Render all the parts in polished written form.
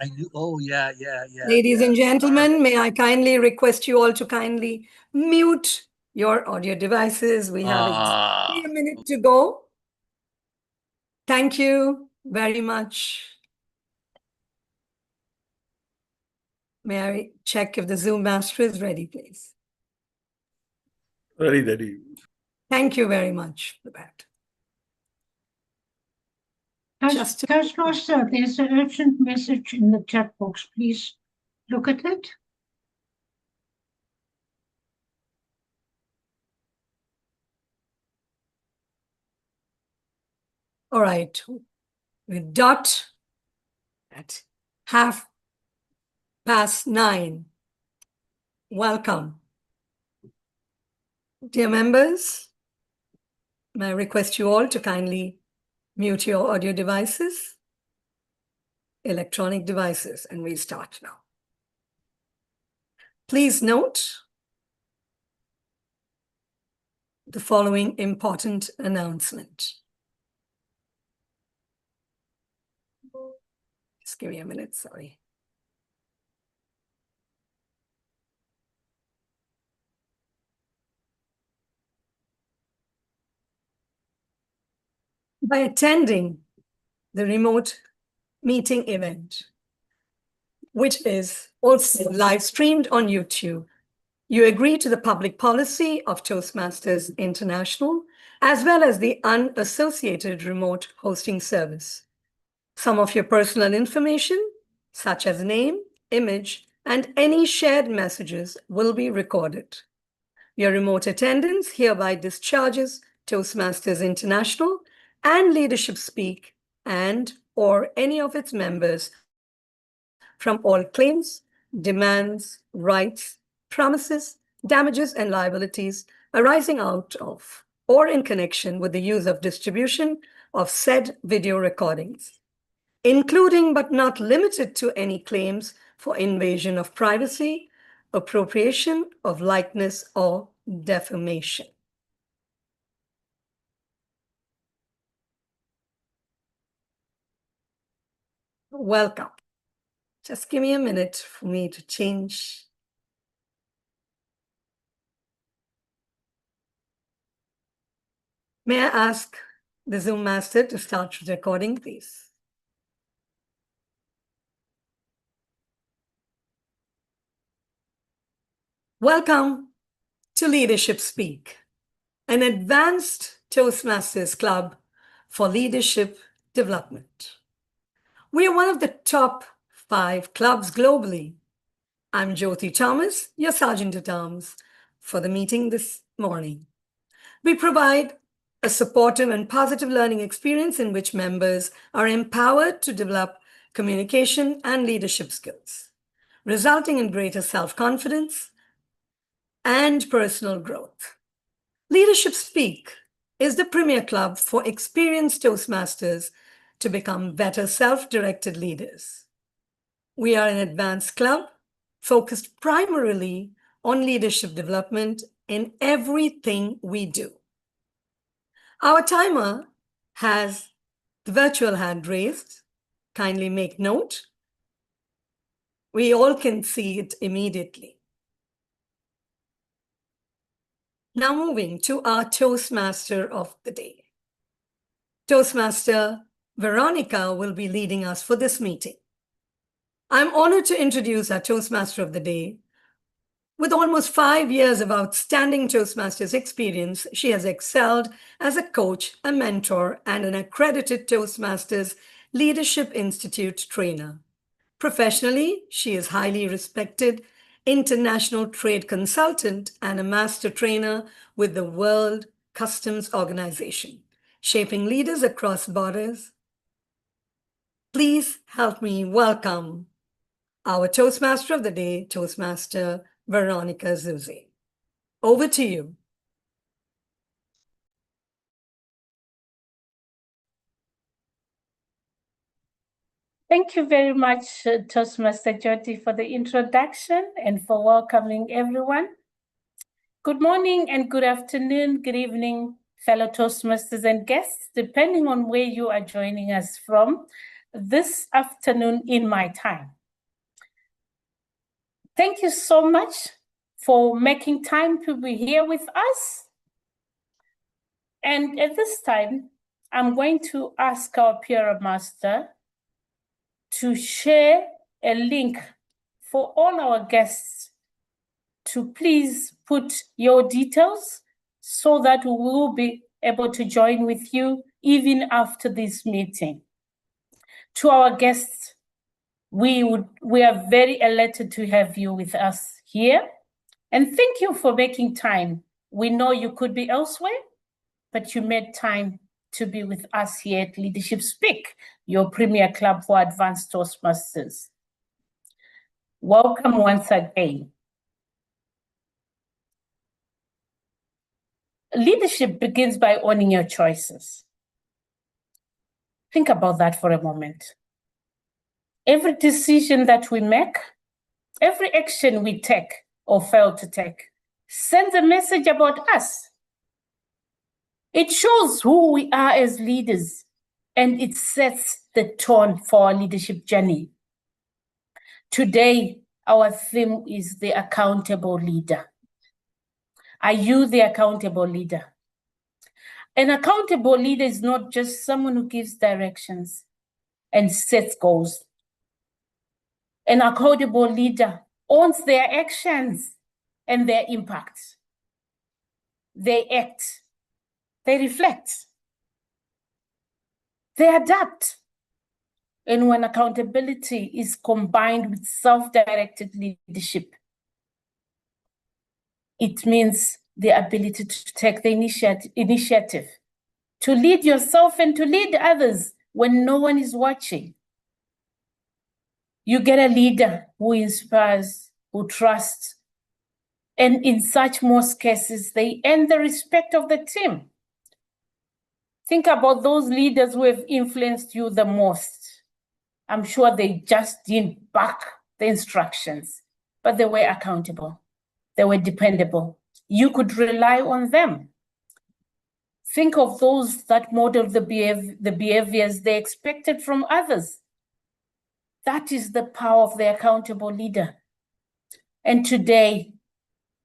I knew. Oh, yeah. Ladies and gentlemen, may I kindly request you all to kindly mute your audio devices. We have a minute to go. Thank you very much. May I check if the Zoom master is ready, please? Ready. Thank you very much for that. Toastmaster, there's an urgent message in the chat box. Please look at it. All right. We dot at 9:30. Welcome. Dear members, may I request you all to kindly mute your audio devices, electronic devices, and we start now. Please note the following important announcement. Just give me a minute, sorry. By attending the remote meeting event, which is also live streamed on YouTube, you agree to the public policy of Toastmasters International, as well as the unassociated remote hosting service. Some of your personal information, such as name, image, and any shared messages will be recorded. Your remote attendance hereby discharges Toastmasters International and Leadership Speak and/or any of its members from all claims, demands, rights, promises, damages, and liabilities arising out of or in connection with the use of distribution of said video recordings, including but not limited to any claims for invasion of privacy, appropriation of likeness, or defamation. Welcome. Just give me a minute for me to change. May I ask the Zoom master to start recording, please? Welcome to Leadership Speak, an advanced Toastmasters club for leadership development. We are one of the top 5 clubs globally. I'm Jyoti Thomas, your Sergeant at Arms for the meeting this morning. We provide a supportive and positive learning experience in which members are empowered to develop communication and leadership skills, resulting in greater self-confidence and personal growth. Leadership Speak is the premier club for experienced Toastmasters to become better self-directed leaders. We are an advanced club focused primarily on leadership development in everything we do. Our timer has the virtual hand raised. Kindly make note. We all can see it immediately. Now moving to our Toastmaster of the day. Toastmaster Veronica will be leading us for this meeting. I'm honored to introduce our Toastmaster of the day. With almost 5 years of outstanding Toastmasters experience, she has excelled as a coach, a mentor, and an accredited Toastmasters Leadership Institute trainer. Professionally, she is highly respected international trade consultant and a master trainer with the World Customs Organization, shaping leaders across borders. Please help me welcome our Toastmaster of the day, Toastmaster Veronica Zuze. Over to you. Thank you very much, Toastmaster Jyoti, for the introduction and for welcoming everyone. Good morning and good afternoon, good evening, fellow Toastmasters and guests, depending on where you are joining us from. this afternoon in my time. Thank you so much for making time to be here with us. And at this time, I'm going to ask our peer master to share a link for all our guests to please put your details so that we will be able to join with you even after this meeting. To our guests, we are very elated to have you with us here. And thank you for making time. We know you could be elsewhere, but you made time to be with us here at Leadership Speak, your premier club for advanced Toastmasters. Welcome once again. Leadership begins by owning your choices. Think about that for a moment. Every decision that we make, every action we take or fail to take, sends a message about us. It shows who we are as leaders, and it sets the tone for our leadership journey. Today, our theme is the accountable leader. Are you the accountable leader? An accountable leader is not just someone who gives directions and sets goals. An accountable leader owns their actions and their impact. They act, they reflect, they adapt. And when accountability is combined with self-directed leadership, it means the ability to take the initiative, to lead yourself and to lead others when no one is watching. You get a leader who inspires, who trusts, and in such most cases, they earn the respect of the team. Think about those leaders who have influenced you the most. I'm sure they just didn't back the instructions, but they were accountable. They were dependable. You could rely on them. Think of those that modeled the behaviors they expected from others. That is the power of the accountable leader. And today,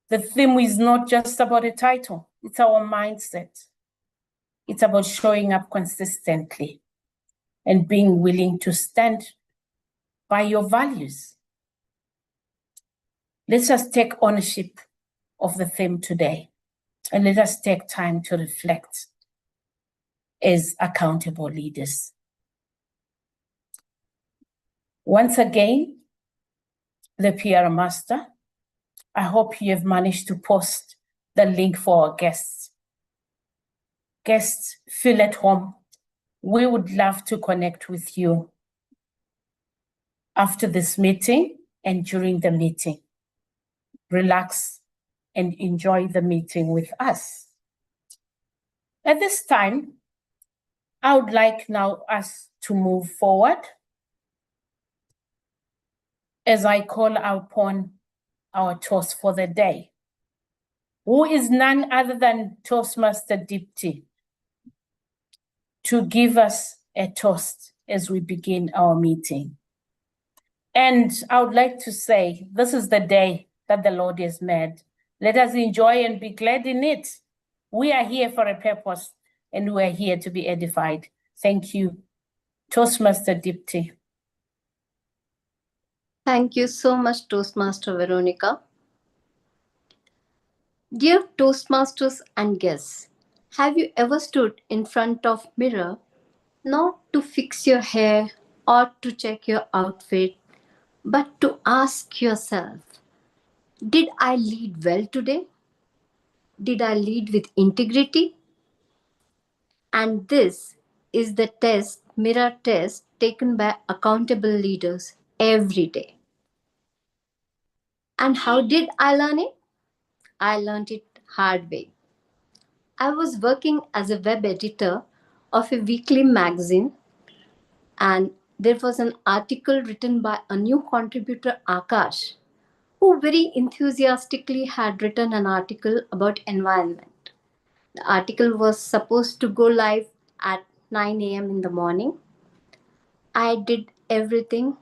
the theme is not just about a title, it's our mindset. It's about showing up consistently and being willing to stand by your values. Let us take ownership of the theme today, and let us take time to reflect as accountable leaders. Once again, the PR Master, I hope you have managed to post the link for our guests. Guests, feel at home. We would love to connect with you after this meeting and during the meeting. Relax and enjoy the meeting with us. At this time, I would like now us to move forward as I call upon our toast for the day, who is none other than Toastmaster Dipti, to give us a toast as we begin our meeting. And I would like to say, this is the day that the Lord has made. Let us enjoy and be glad in it. We are here for a purpose, and we are here to be edified. Thank you. Toastmaster Dipti. Thank you so much, Toastmaster Veronica. Dear Toastmasters and guests, have you ever stood in front of mirror not to fix your hair or to check your outfit, but to ask yourself, did I lead well today? Did I lead with integrity? And this is the mirror test taken by accountable leaders every day. And how did I learn it? I learned it hard way. I was working as a web editor of a weekly magazine, and there was an article written by a new contributor, Akash, who very enthusiastically had written an article about environment. The article was supposed to go live at 9 a.m. in the morning. I did everything.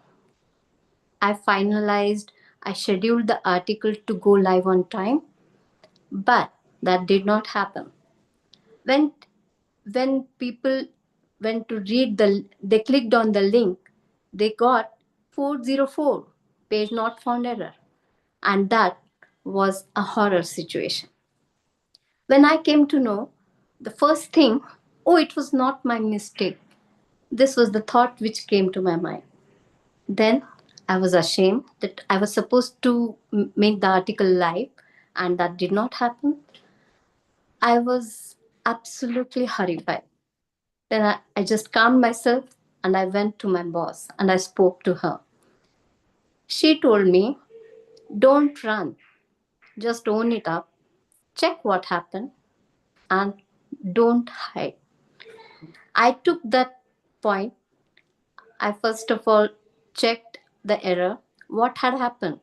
I finalized, I scheduled the article to go live on time, but that did not happen. When when people went to read they clicked on the link, they got 404 page not found error, and that was a horror situation. When I came to know, the first thing, oh, it was not my mistake. This was the thought which came to my mind. Then I was ashamed that I was supposed to make the article live, and that did not happen. I was absolutely horrified. Then I just calmed myself and I went to my boss and I spoke to her. She told me, don't run, just own it up, check what happened, and don't hide. I took that point. I first of all checked the error. What had happened?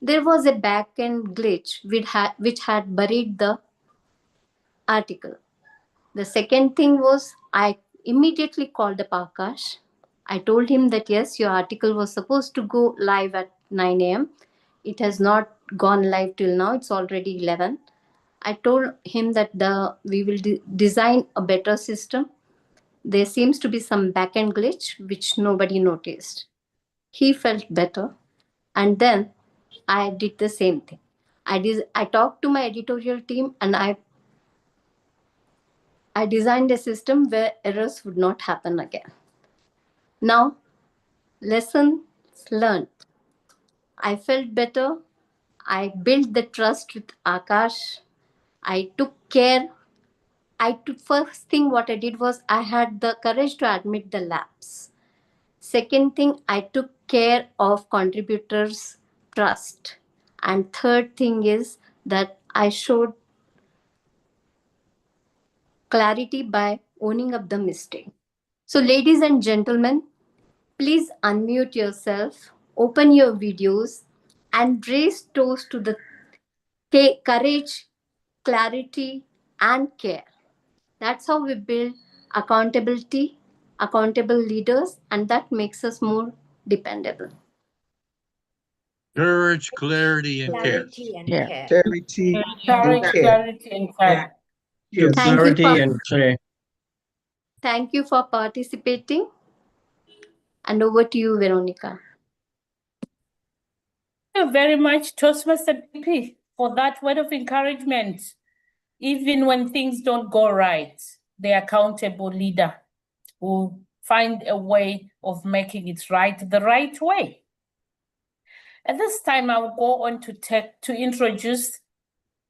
There was a backend glitch which had buried the article. The second thing was I immediately called the Akash. I told him that yes, your article was supposed to go live at 9 a.m. It has not gone live till now. It's already 11. I told him that we will design a better system. There seems to be some backend glitch which nobody noticed. He felt better, and then I did the same thing. I talked to my editorial team and I designed a system where errors would not happen again. Now, lessons learned. I felt better. I built the trust with Akash. I took care. First thing what I did was I had the courage to admit the lapse. Second thing, I took care of contributors' trust. And third thing is that I showed clarity by owning up the mistake. So, ladies and gentlemen, please unmute yourself, open your videos, and raise toast to the courage, clarity, and care. That's how we build accountability, accountable leaders, and that makes us more dependable. Courage, clarity, and care. Clarity and Yeah, care. charity and Courage, care. clarity, and care. Yes. Thank you Clarity for and care. thank you for participating. And over to you, Veronica. Thank you very much, Toastmaster DP, for that word of encouragement. Even when things don't go right, the accountable leader will find a way of making it right the right way. At this time, I will go on to introduce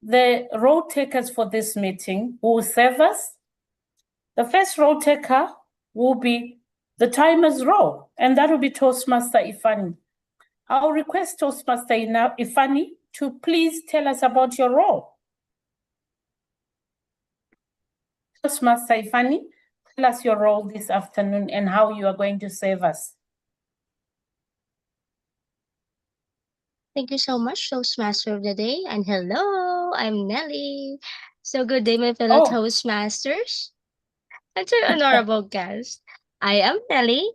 the role takers for this meeting who will serve us. The first role taker will be the timer's role, and that will be Toastmaster Ifani. I'll request Toastmaster Ifani to please tell us about your role. Toastmaster Ifani, tell us your role this afternoon and how you are going to serve us. Thank you so much, Toastmaster of the Day. And hello, I'm Nelly. So good day, my fellow Toastmasters. And to your honorable guest, I am Nelly,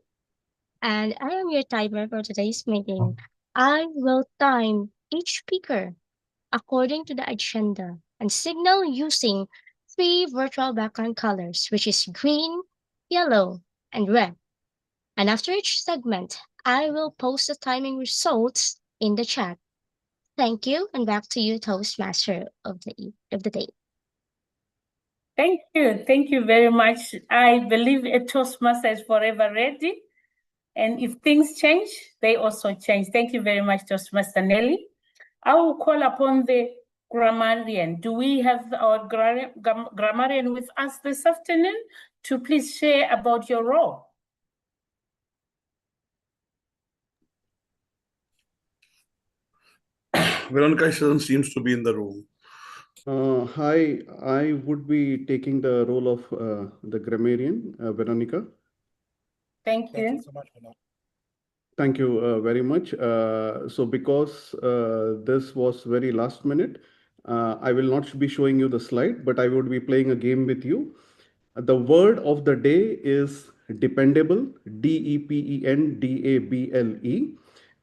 and I am your timer for today's meeting. I will time each speaker according to the agenda and signal using 3 virtual background colors, which is green, yellow, and red. And after each segment, I will post the timing results in the chat. Thank you, and back to you, Toastmaster of the day. Thank you very much. I believe a Toastmaster is forever ready. And if things change, they also change. Thank you very much, Toastmaster Nelly. I will call upon the grammarian. Do we have our grammarian with us this afternoon to please share about your role? Veronica seems to be in the room. Hi, I would be taking the role of the grammarian, Veronica. Thank you. Thank you so much, Veronica. Thank you very much. So because this was very last minute, I will not be showing you the slide, but I would be playing a game with you. The word of the day is dependable, Dependable.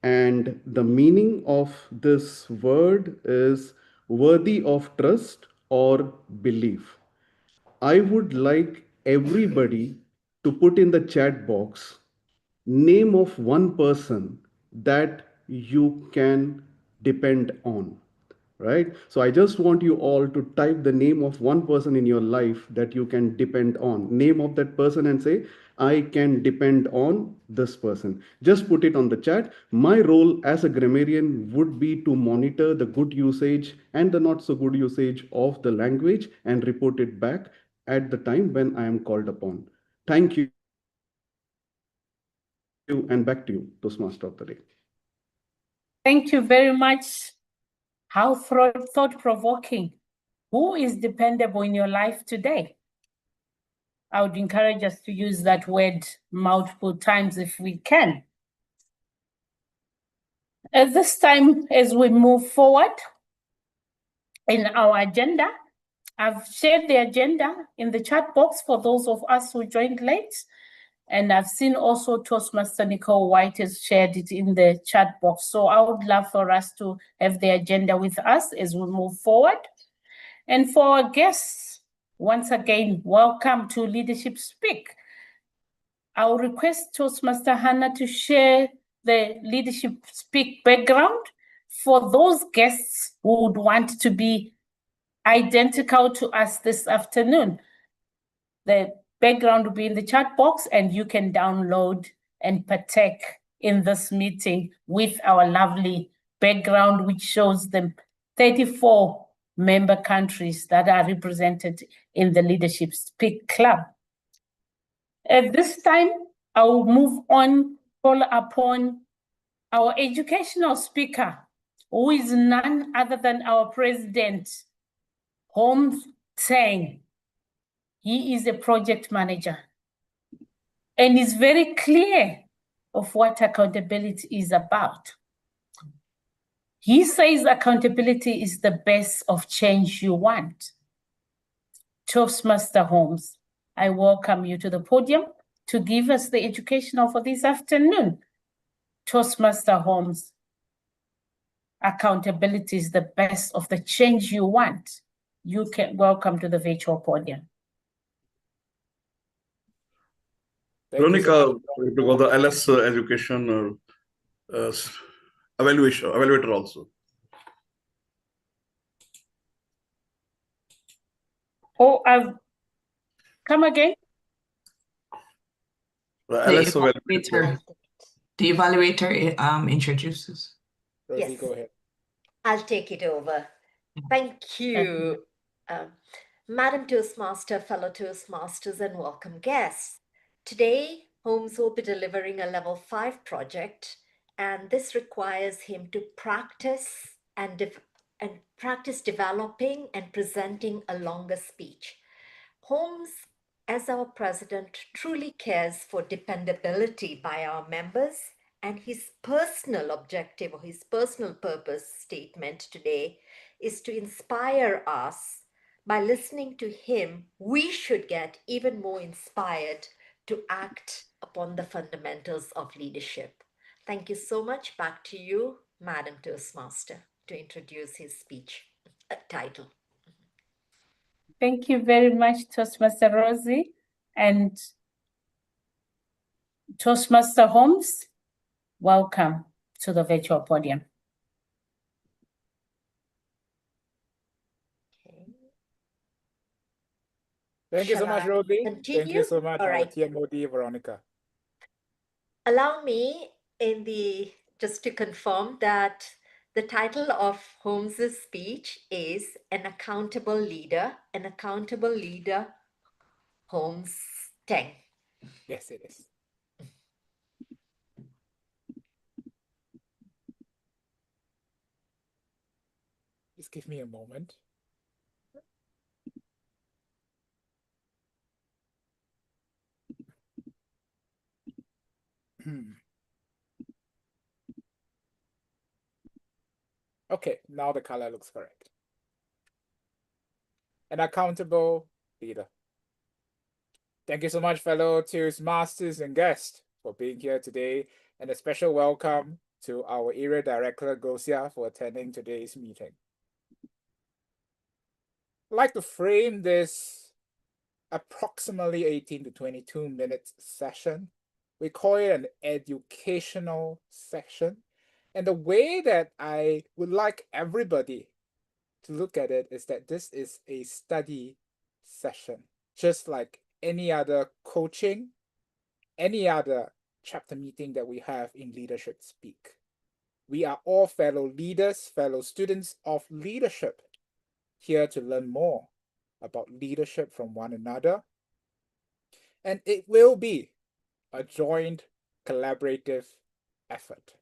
And the meaning of this word is worthy of trust or belief. I would like everybody to put in the chat box name of one person that you can depend on, right? So I just want you all to type the name of one person in your life that you can depend on, name of that person, and say, I can depend on this person. Just put it on the chat. My role as a grammarian would be to monitor the good usage and the not so good usage of the language and report it back at the time when I am called upon. Thank you, and back to you, Toastmaster of the day. Thank you very much. How thought-provoking. Who is dependable in your life today? I would encourage us to use that word multiple times if we can. At this time, as we move forward in our agenda, I've shared the agenda in the chat box for those of us who joined late. And I've seen also Toastmaster Nicole White has shared it in the chat box. So I would love for us to have the agenda with us as we move forward. And for our guests, once again, welcome to Leadership Speak. I'll request Toastmaster Hannah to share the Leadership Speak background for those guests who would want to be identical to us this afternoon. The background will be in the chat box, and you can download and partake in this meeting with our lovely background, which shows the 34 member countries that are represented in the Leadership Speak Club. At this time, I will move on, call upon our educational speaker, who is none other than our president, Holmes Teng. He is a project manager and is very clear of what accountability is about. He says accountability is the base of change you want. Toastmaster Holmes, I welcome you to the podium to give us the educational for this afternoon. Toastmaster Holmes, accountability is the best of the change you want. You can welcome to the virtual podium. Veronica, to go the LS education evaluator also. Oh, I've come again. The LS evaluator. The evaluator introduces. Rozy, yes. Go ahead. I'll take it over. Thank you, Madam Toastmaster, fellow Toastmasters, and welcome guests. Today, Holmes will be delivering a level 5 project, and this requires him to practice practice developing and presenting a longer speech. Holmes, as our president, truly cares for dependability by our members, and his personal objective or his personal purpose statement today is to inspire us. By listening to him, we should get even more inspired to act upon the fundamentals of leadership. Thank you so much. Back to you, Madam Toastmaster, to introduce his speech title. Thank you very much, Toastmaster Rozy. And Toastmaster Holmes, welcome to the virtual podium. Thank you so much, Rozy. Thank you so much, TMOD, Veronica. Allow me just to confirm that the title of Holmes's speech is An Accountable Leader, Holmes Teng. Yes, it is. Just give me a moment. Okay, now the color looks correct. An accountable leader. Thank you so much, fellow Toastmasters and guests, for being here today, and a special welcome to our area director, Gosia, for attending today's meeting. I'd like to frame this approximately 18 to 22 minutes session. We call it an educational section. And the way that I would like everybody to look at it is that this is a study session, just like any other coaching, any other chapter meeting that we have in Leadership Speak. We are all fellow leaders, fellow students of leadership, here to learn more about leadership from one another. And it will be a joint collaborative effort.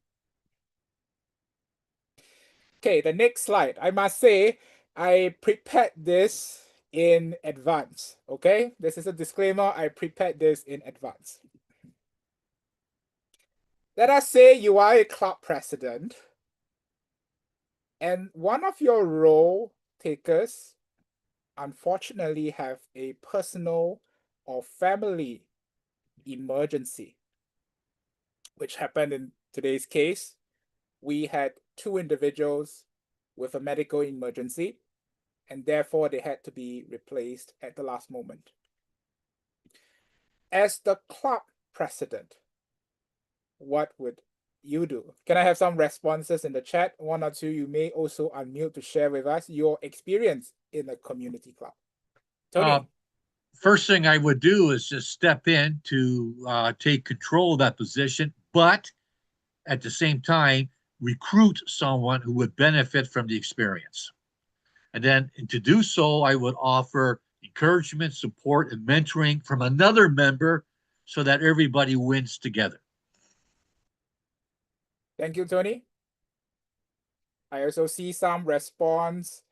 Okay, the next slide. I must say, I prepared this in advance, okay? This is a disclaimer. I prepared this in advance. Let us say you are a club president, and one of your role takers unfortunately have a personal or family emergency, which happened in today's case. We had 2 individuals with a medical emergency, and therefore they had to be replaced at the last moment. As the club president, what would you do? Can I have some responses in the chat? 1 or 2, you may also unmute to share with us your experience in a community club. Tony? First thing I would do is just step in to take control of that position, but at the same time, recruit someone who would benefit from the experience. And then to do so, I would offer encouragement, support, and mentoring from another member so that everybody wins together. Thank you, Tony. I also see some response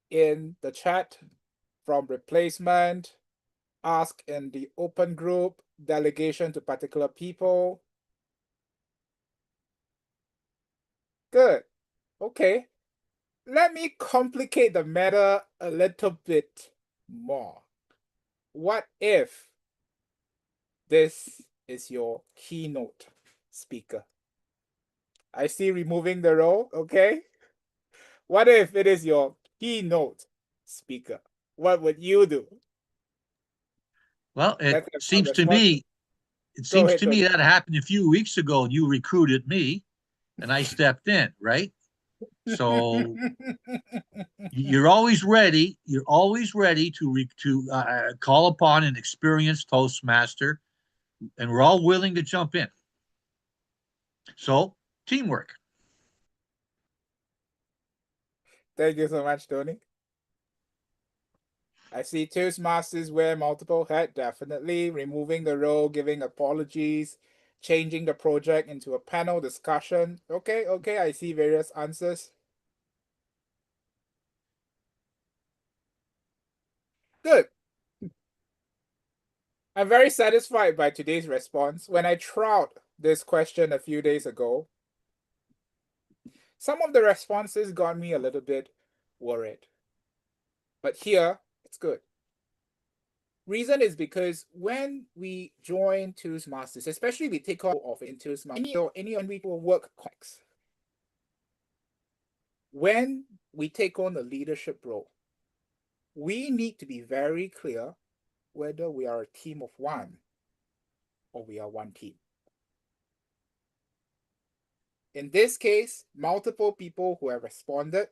in the chat from replacement, ask in the open group, delegation to particular people. Good. Okay. Let me complicate the matter a little bit more. What if this is your keynote speaker? I see removing the role, okay? What if it is your keynote speaker? What would you do? Well, it seems to me that happened a few weeks ago, and you recruited me, and I stepped in, right? So you're always ready. You're always ready to call upon an experienced Toastmaster, and we're all willing to jump in. So teamwork. Thank you so much, Tony. I see Toastmasters wear multiple hats, definitely. Removing the role, giving apologies, changing the project into a panel discussion. Okay, I see various answers. Good. I'm very satisfied by today's response. When I tried this question a few days ago, some of the responses got me a little bit worried. But here, it's good. Reason is because when we join Toastmasters, especially we take on of in Toastmasters, any we will work complex. When we take on a leadership role, we need to be very clear whether we are a team of one or we are one team. In this case, multiple people who have responded,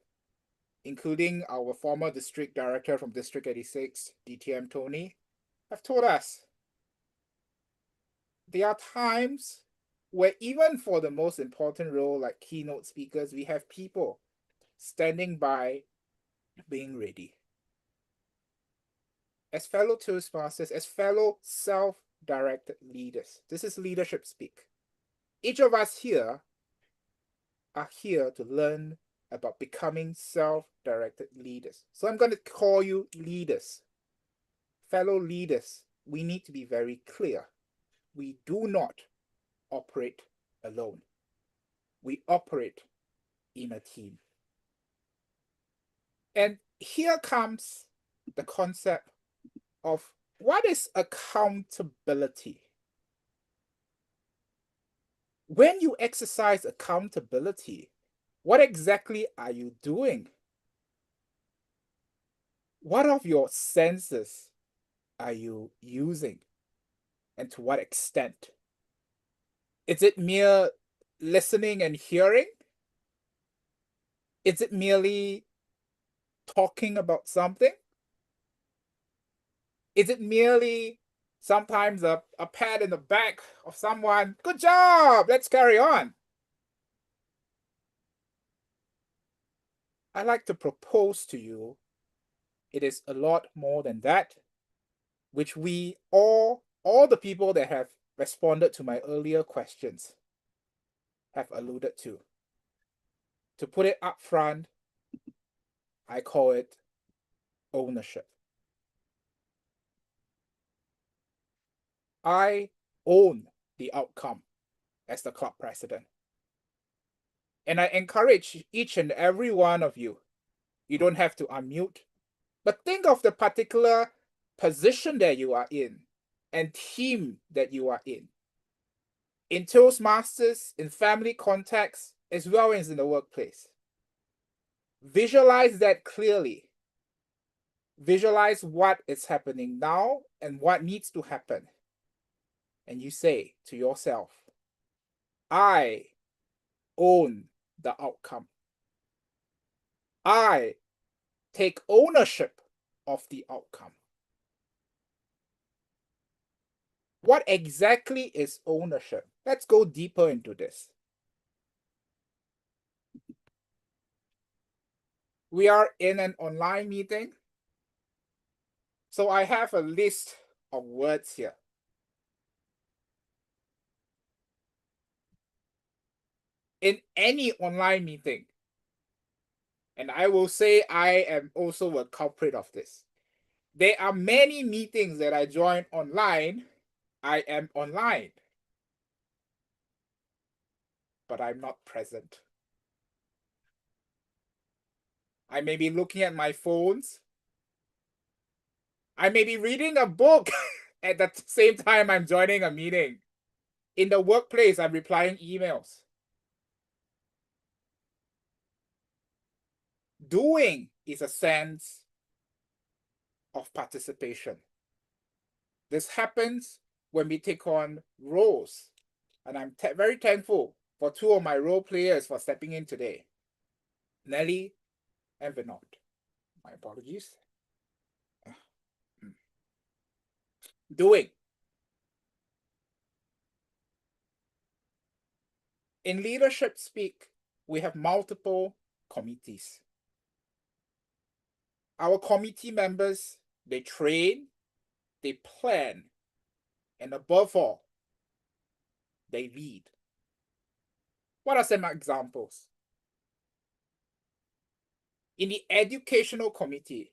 including our former district director from District 86, DTM Tony, have told us there are times where even for the most important role like keynote speakers, we have people standing by being ready. As fellow Toastmasters, as fellow self-directed leaders, this is Leadership Speak. Each of us here are here to learn about becoming self-directed leaders. So I'm going to call you leaders. Fellow leaders, we need to be very clear. We do not operate alone. We operate in a team. And here comes the concept of what is accountability? When you exercise accountability, what exactly are you doing? What of your senses are you using? And to what extent? Is it mere listening and hearing? Is it merely talking about something? Is it merely sometimes a pat in the back of someone? Good job, let's carry on. I like to propose to you, it is a lot more than that, which we all the people that have responded to my earlier questions have alluded to. To put it up front, I call it ownership. I own the outcome as the club president. And I encourage each and every one of you, you don't have to unmute, but think of the particular position that you are in and team that you are in Toastmasters, in family context, as well as in the workplace. Visualize that clearly. Visualize what is happening now and what needs to happen. And you say to yourself, I own the outcome. I take ownership of the outcome. What exactly is ownership? Let's go deeper into this. We are in an online meeting, so I have a list of words here. In any online meeting, and I will say I am also a culprit of this. There are many meetings that I join online. I am online, but I'm not present. I may be looking at my phones. I may be reading a book at the same time I'm joining a meeting. In the workplace, I'm replying emails. Doing is a sense of participation. This happens when we take on roles. And I'm very thankful for two of my role players for stepping in today. Nelly and Veronica. My apologies. Doing. In leadership speak, we have multiple committees. Our committee members, they train, they plan, and above all, they lead. What are some examples? In the educational committee,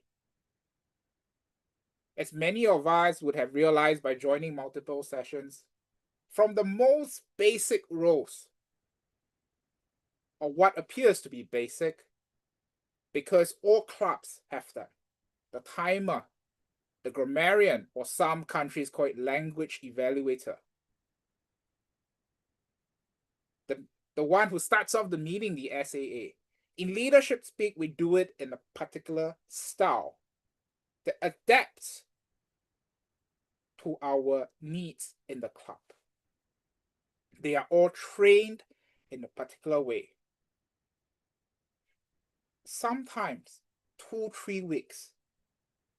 as many of us would have realized by joining multiple sessions, from the most basic roles, or what appears to be basic, because all clubs have them. The timer, the grammarian, or some countries call it language evaluator. The one who starts off the meeting, the SAA. In leadership speak, we do it in a particular style that adapts to our needs in the club. They are all trained in a particular way. Sometimes 2-3 weeks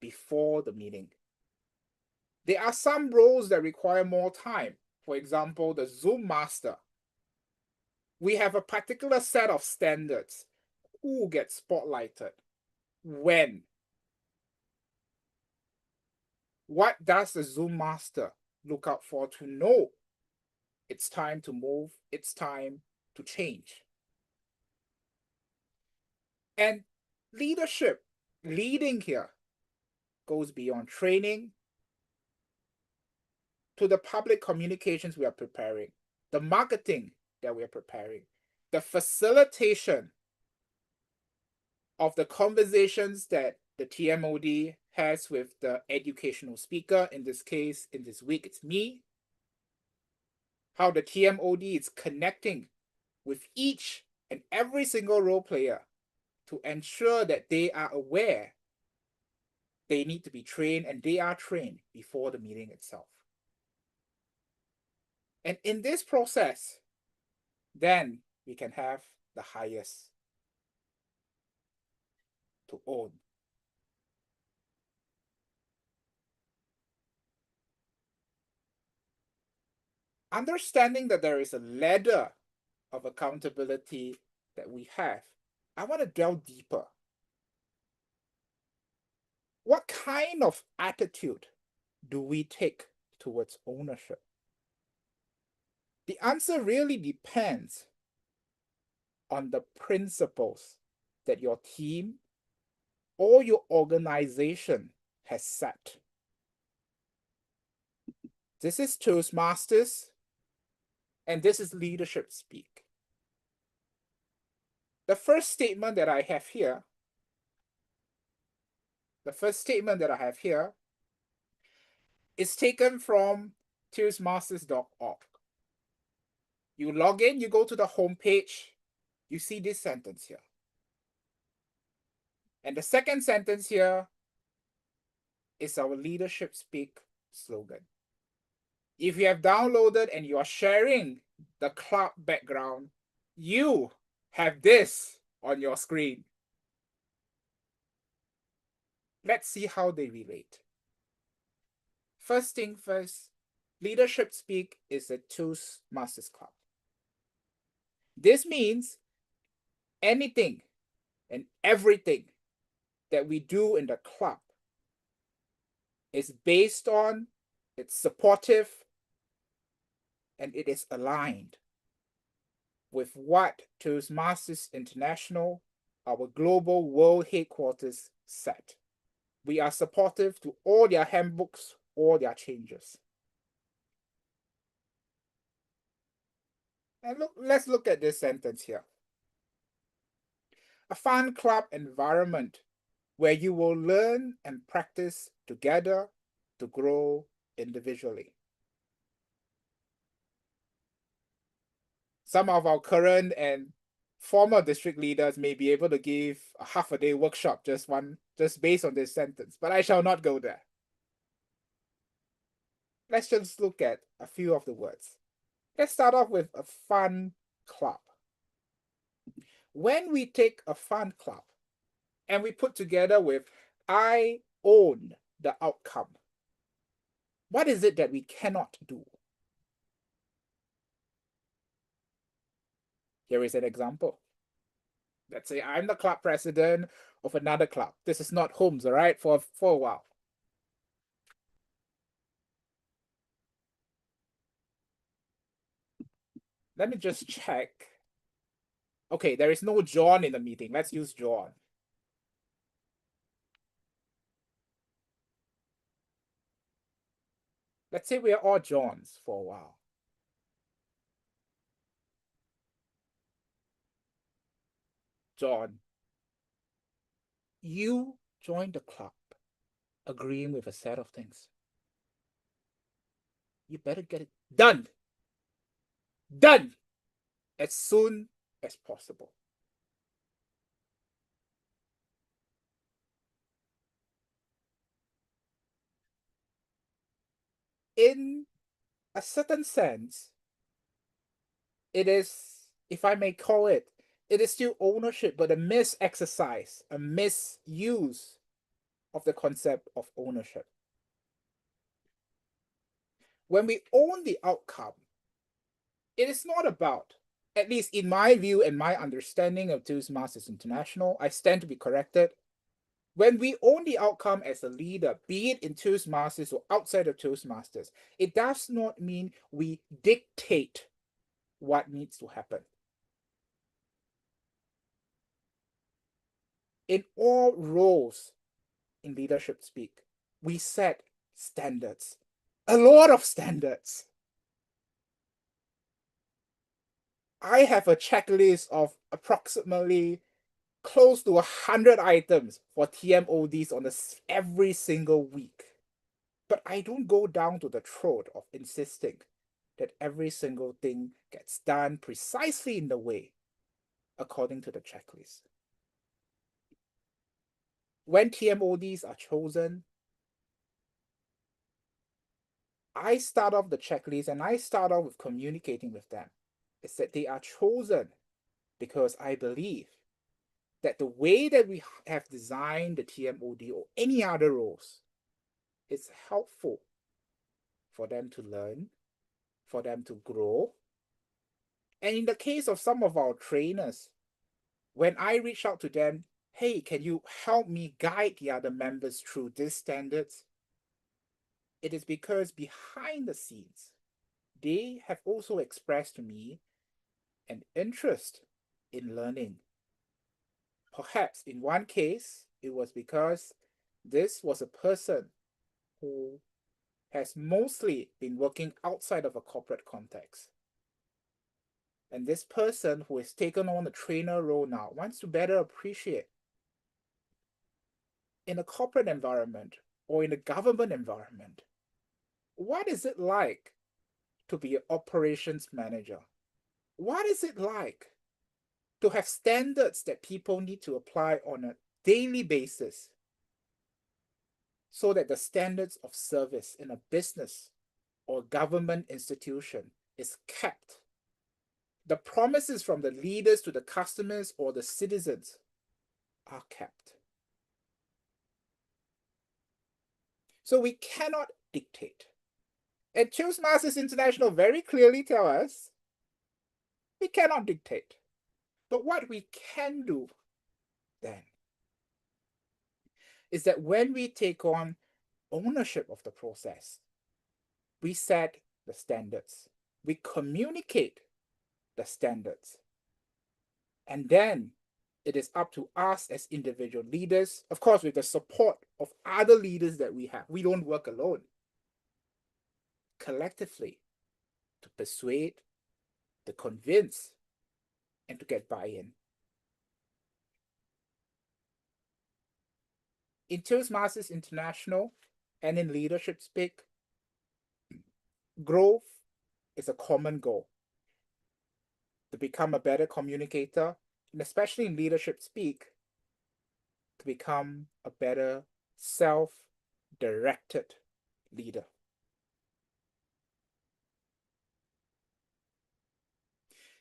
before the meeting. There are some roles that require more time. For example, the Zoom master. We have a particular set of standards. Who gets spotlighted? When? What does the Zoom master look out for to know it's time to move, it's time to change? And leadership, leading here, goes beyond training to the public communications we are preparing, the marketing that we are preparing, the facilitation of the conversations that the TMOD has with the educational speaker. In this case, in this week, it's me. How the TMOD is connecting with each and every single role player to ensure that they are aware they need to be trained, and they are trained before the meeting itself. And in this process, then we can have the highest to own. Understanding that there is a ladder of accountability that we have, I want to delve deeper. What kind of attitude do we take towards ownership? The answer really depends on the principles that your team or your organization has set. This is Toastmasters, and this is leadership speak. The first statement that I have here, is taken from Toastmasters.org. You log in, you go to the home page, you see this sentence here. And the second sentence here is our leadership speak slogan. If you have downloaded and you are sharing the club background, you have this on your screen. Let's see how they relate. First thing first, leadership speak is a Toastmasters club. This means anything and everything that we do in the club is based on, it's supportive, and it is aligned with what Toastmasters International, our global world headquarters, set. We are supportive to all their handbooks, all their changes. And let's look at this sentence here. A fun club environment where you will learn and practice together to grow individually. Some of our current and former district leaders may be able to give a half-a-day workshop just based on this sentence, but I shall not go there. Let's just look at a few of the words. Let's start off with a fun club. When we take a fun club and we put together with I own the outcome, what is it that we cannot do? Here is an example. Let's say I'm the club president of another club. This is not Holmes, all right, for a while. Let me just check. Okay, there is no John in the meeting. Let's use John. Let's say we are all Johns for a while. John, you joined the club agreeing with a set of things. You better get it done. Done as soon as possible. In a certain sense, it is, if I may call it, it is still ownership, but a mis-exercise, a misuse of the concept of ownership. When we own the outcome, it is not about, at least in my view and my understanding of Toastmasters International, I stand to be corrected. When we own the outcome as a leader, be it in Toastmasters or outside of Toastmasters, it does not mean we dictate what needs to happen. In all roles in leadership speak, we set standards, a lot of standards. I have a checklist of approximately close to 100 items for TMODs on every single week. But I don't go down to the throat of insisting that every single thing gets done precisely in the way according to the checklist. When TMODs are chosen, I start off the checklist and I start off with communicating with them. It's that they are chosen because I believe that the way that we have designed the TMOD or any other roles is helpful for them to learn, for them to grow. And in the case of some of our trainers, when I reach out to them, hey, can you help me guide the other members through these standards? It is because behind the scenes, they have also expressed to me an interest in learning. Perhaps in one case, it was because this was a person who has mostly been working outside of a corporate context. And this person who has taken on the trainer role now wants to better appreciate in a corporate environment or in a government environment, what is it like to be an operations manager? What is it like to have standards that people need to apply on a daily basis so that the standards of service in a business or government institution is kept? The promises from the leaders to the customers or the citizens are kept. So we cannot dictate. And Toastmasters International very clearly tell us we cannot dictate. But what we can do then is that when we take on ownership of the process, we set the standards, we communicate the standards, and then it is up to us as individual leaders, of course, with the support of other leaders that we have. We don't work alone. Collectively, to persuade, to convince, and to get buy-in. In Toastmasters International and in Leadership Speak, growth is a common goal. To become a better communicator, and especially in Leadership Speak, to become a better self-directed leader.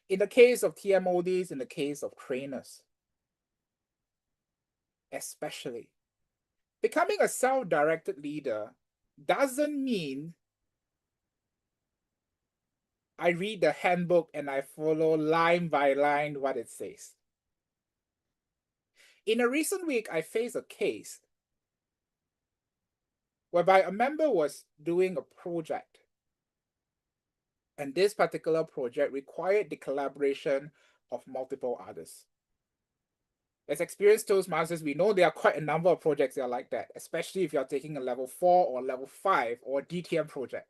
In the case of TMODs, in the case of trainers, especially, becoming a self-directed leader doesn't mean I read the handbook and I follow line by line what it says. In a recent week, I faced a case whereby a member was doing a project. And this particular project required the collaboration of multiple others. As experienced Toastmasters, we know there are quite a number of projects that are like that, especially if you're taking a level 4 or level 5 or a DTM project.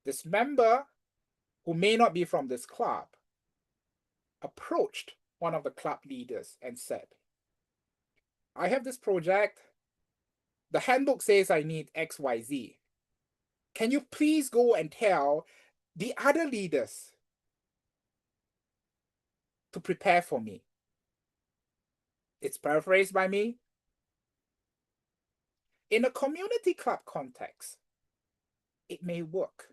This member, who may not be from this club, approached one of the club leaders and said, I have this project. The handbook says I need XYZ. Can you please go and tell the other leaders to prepare for me? It's paraphrased by me. In a community club context, it may work.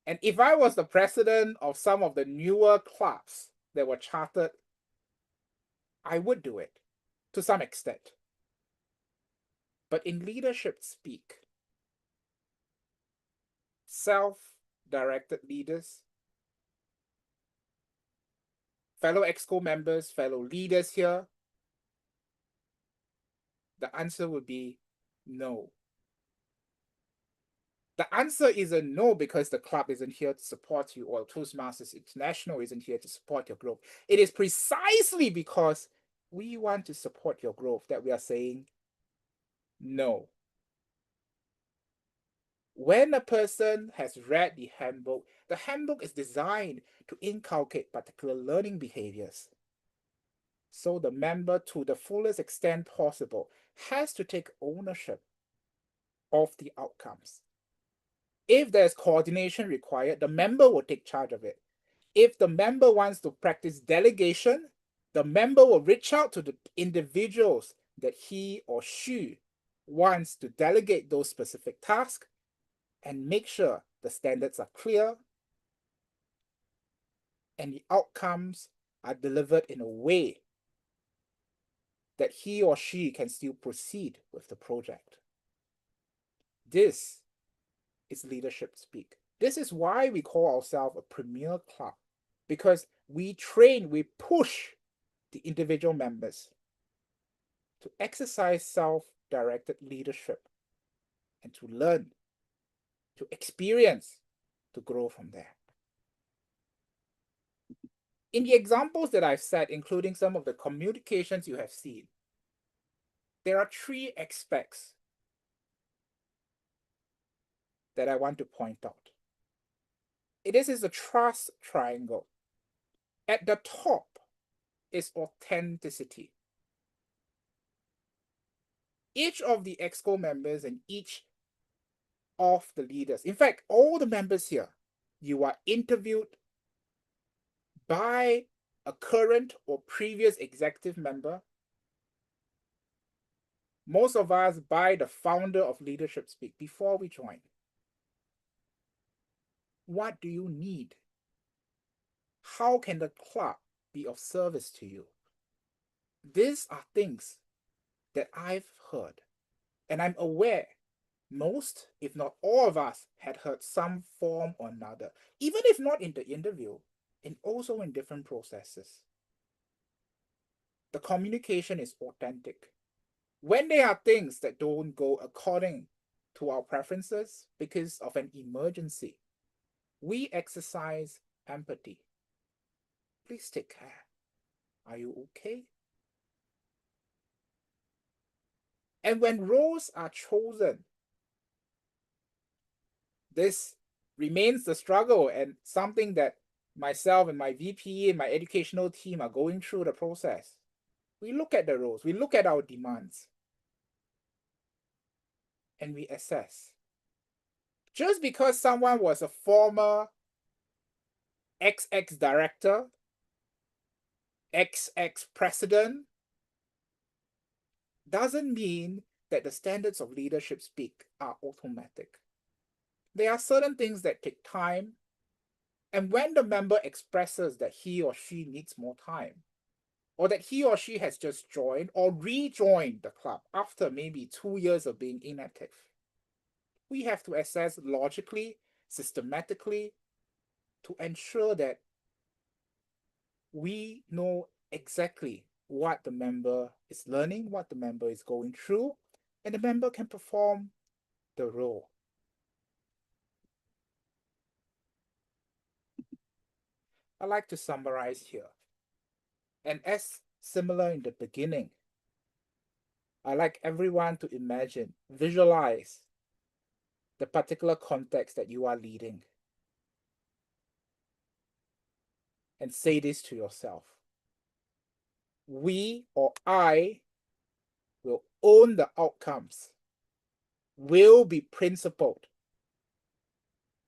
And if I was the president of some of the newer clubs that were chartered, I would do it to some extent. But in Leadership Speak, self-directed leaders, fellow EXCO members, fellow leaders here, the answer would be no. The answer isn't no because the club isn't here to support you or Toastmasters International isn't here to support your growth. It is precisely because we want to support your growth that we are saying no. When a person has read the handbook is designed to inculcate particular learning behaviors. So the member, to the fullest extent possible, has to take ownership of the outcomes. If there's coordination required, the member will take charge of it. If the member wants to practice delegation, the member will reach out to the individuals that he or she wants to delegate those specific tasks and make sure the standards are clear and the outcomes are delivered in a way that he or she can still proceed with the project. This is leadership speak. This is why we call ourselves a premier club, because we train, we push the individual members to exercise self-directed leadership and to learn, to experience, to grow from there. In the examples that I've set, including some of the communications you have seen, there are 3 aspects that I want to point out. This is a trust triangle. At the top is authenticity. Each of the EXCO members and each of the leaders, in fact, all the members here, you are interviewed by a current or previous executive member, most of us by the founder of Leadership Speak before we join. What do you need? How can the club be of service to you? These are things that I've heard, and I'm aware most, if not all of us, had heard some form or another, even if not in the interview, and also in different processes. The communication is authentic. When there are things that don't go according to our preferences because of an emergency, we exercise empathy. Please take care. Are you okay? And when roles are chosen, this remains the struggle and something that myself and my VP and my educational team are going through the process. We look at the roles, we look at our demands, and we assess. Just because someone was a former XX director, XX president, doesn't mean that the standards of leadership speak are automatic. There are certain things that take time, and when the member expresses that he or she needs more time, or that he or she has just joined or rejoined the club after maybe 2 years of being inactive, we have to assess logically, systematically, to ensure that we know exactly what the member is learning, what the member is going through, and the member can perform the role. I like to summarize here. And as similar in the beginning, I like everyone to imagine, visualize the particular context that you are leading. And say this to yourself. We or I will own the outcomes, will be principled.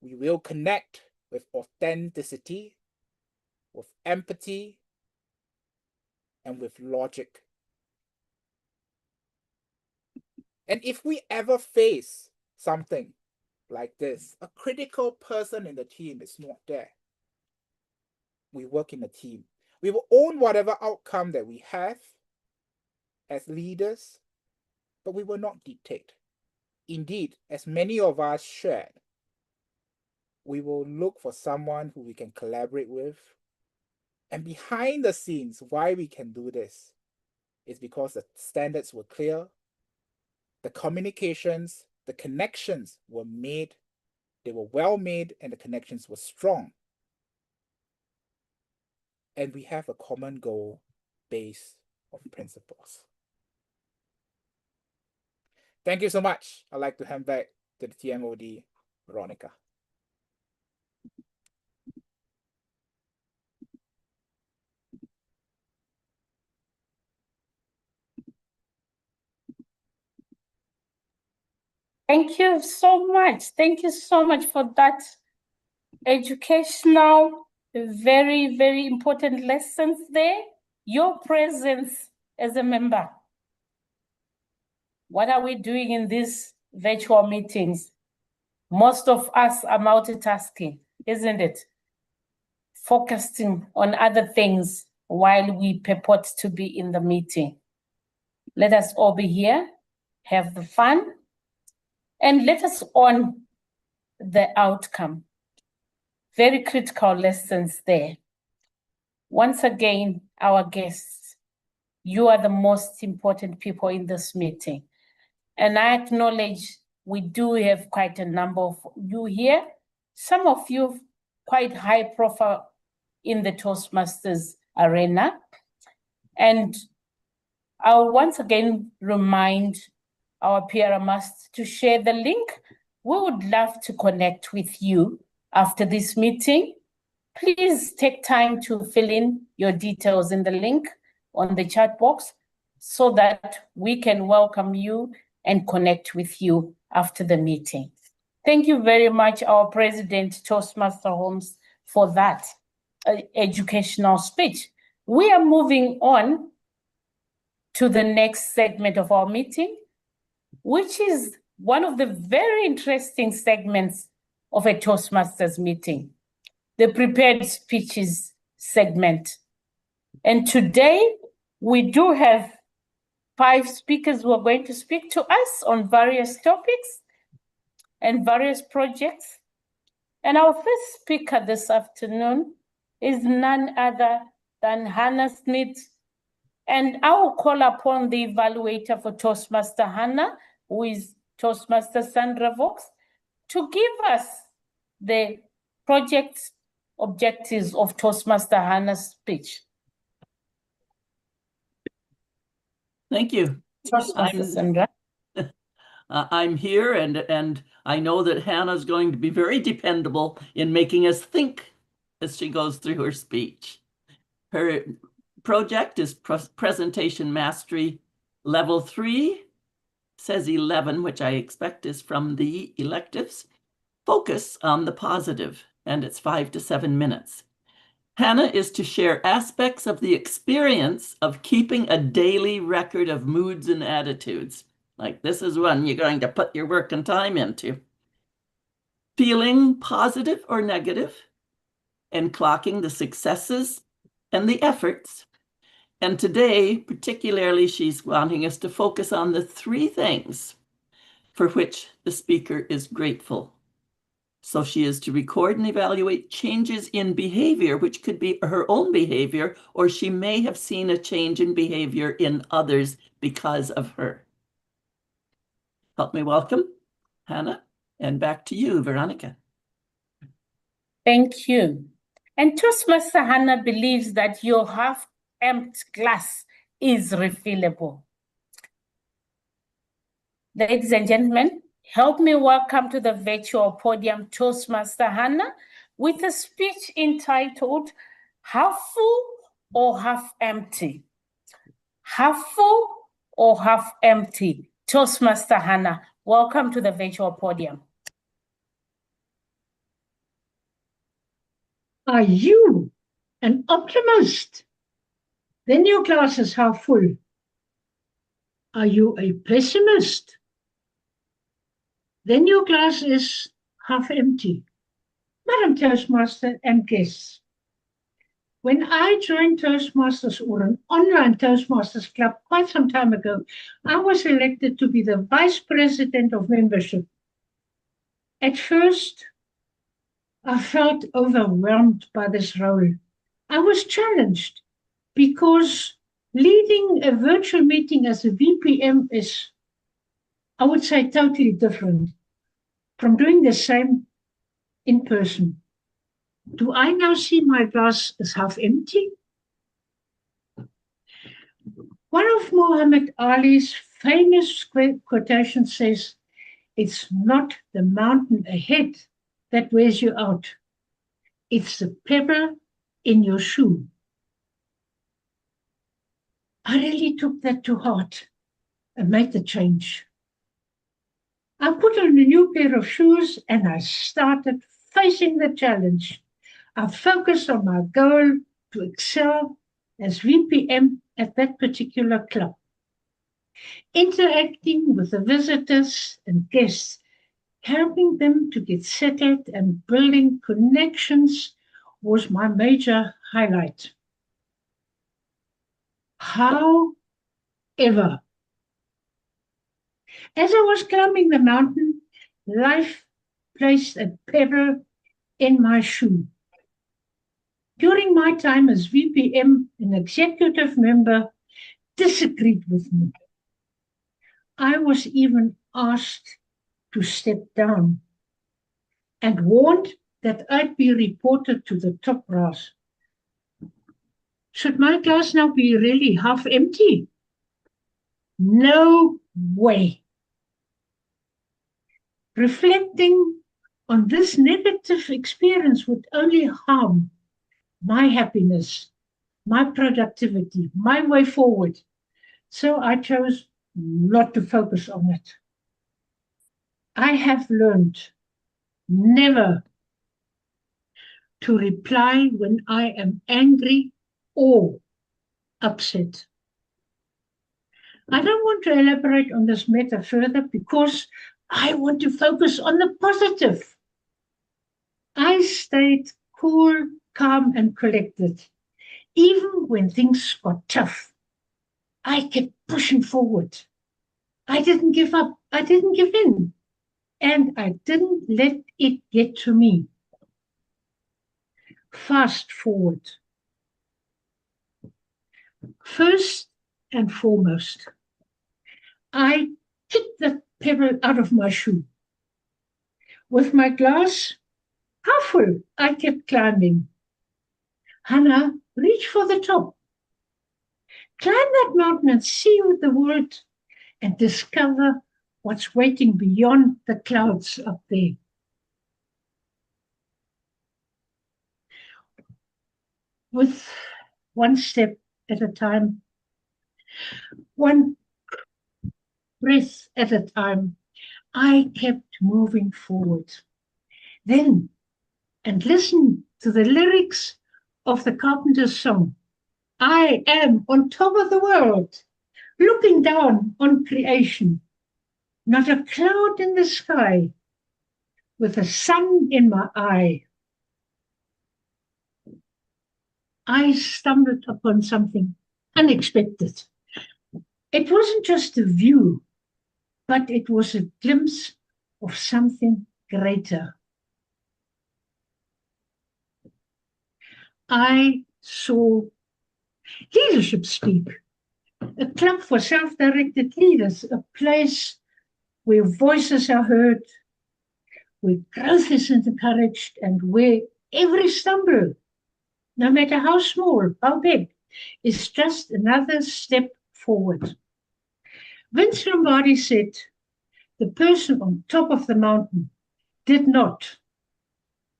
We will connect with authenticity, with empathy, and with logic. And if we ever face something like this, a critical person in the team is not there, we work in a team. We will own whatever outcome that we have as leaders, but we will not dictate. Indeed, as many of us shared, we will look for someone who we can collaborate with. And behind the scenes, why we can do this is because the standards were clear, the communications, the connections were made, they were well made, and the connections were strong. And we have a common goal base of principles. Thank you so much. I'd like to hand back to the TMOD Veronica. Thank you so much. Thank you so much for that educational, very, very important lessons there. Your presence as a member. What are we doing in these virtual meetings? Most of us are multitasking, isn't it? Focusing on other things while we purport to be in the meeting. Let us all be here, have the fun, and let us own the outcome. Very critical lessons there. Once again, our guests, you are the most important people in this meeting. And I acknowledge we do have quite a number of you here. Some of you quite high profile in the Toastmasters arena. And I'll once again remind our PRMast to share the link. We would love to connect with you after this meeting. Please take time to fill in your details in the link on the chat box so that we can welcome you and connect with you after the meeting. Thank you very much, our President, Toastmaster Holmes, for that educational speech. We are moving on to the next segment of our meeting, which is one of the very interesting segments of a Toastmasters meeting, the prepared speeches segment. And today we do have 5 speakers who are going to speak to us on various topics and various projects. And our first speaker this afternoon is none other than Hannah Schmidt. And I will call upon the evaluator for Toastmaster Hannah, who is Toastmaster Sandra Vox, to give us the project objectives of Toastmaster Hannah's speech. Thank you. Toastmaster Sandra. I'm here, and I know that Hannah's going to be very dependable in making us think as she goes through her speech. Her project is Presentation Mastery Level 3, says 11, which I expect is from the electives. Focus on the positive, and it's 5 to 7 minutes. Hannah is to share aspects of the experience of keeping a daily record of moods and attitudes. Like this is one you're going to put your work and time into. Feeling positive or negative, and clocking the successes and the efforts. And today, particularly, she's wanting us to focus on the 3 things for which the speaker is grateful. So she is to record and evaluate changes in behavior, which could be her own behavior, or she may have seen a change in behavior in others because of her. Help me welcome Hannah, and back to you, Veronica. Thank you. And Toastmaster Hannah believes that your half-empty glass is refillable. Ladies and gentlemen, help me welcome to the virtual podium Toastmaster Hannah with a speech entitled Half Full or Half Empty? Half full or half empty? Toastmaster Hannah, welcome to the virtual podium. Are you an optimist? Then your glass is half full. Are you a pessimist? Then your glass is half empty. Madam Toastmaster and guests, when I joined Toastmasters or an online Toastmasters club quite some time ago, I was elected to be the Vice President of Membership. At first, I felt overwhelmed by this role. I was challenged because leading a virtual meeting as a VPM is, I would say, totally different from doing the same in person. Do I now see my glass as half empty? One of Muhammad Ali's famous quotations says, It's not the mountain ahead that wears you out. It's the pebble in your shoe. I really took that to heart and made the change. I put on a new pair of shoes and I started facing the challenge. I focused on my goal to excel as VPM at that particular club. Interacting with the visitors and guests, helping them to get settled and building connections was my major highlight. However, as I was climbing the mountain, life placed a pebble in my shoe. During my time as VPM, an executive member disagreed with me. I was even asked to step down and warned that I'd be reported to the top brass. Should my glass now be really half empty? No way. Reflecting on this negative experience would only harm my happiness, my productivity, my way forward. So I chose not to focus on it. I have learned never to reply when I am angry or upset. I don't want to elaborate on this matter further because I want to focus on the positive. I stayed cool, calm, and collected. Even when things got tough, I kept pushing forward. I didn't give up. I didn't give in. And I didn't let it get to me. Fast forward. First and foremost, I kicked the pebble out of my shoe. With my glass half full, I kept climbing. Hannah, reach for the top. Climb that mountain and see the world and discover what's waiting beyond the clouds up there. With one step at a time, one breath at a time, I kept moving forward. Then, and listen to the lyrics of the Carpenter's song, I am on top of the world, looking down on creation, not a cloud in the sky, with the sun in my eye. I stumbled upon something unexpected. It wasn't just a view, but it was a glimpse of something greater. I saw Leadership Speak, a club for self-directed leaders, a place where voices are heard, where growth is encouraged, and where every stumble, no matter how small, how big, is just another step forward. Vince Lombardi said, the person on top of the mountain did not,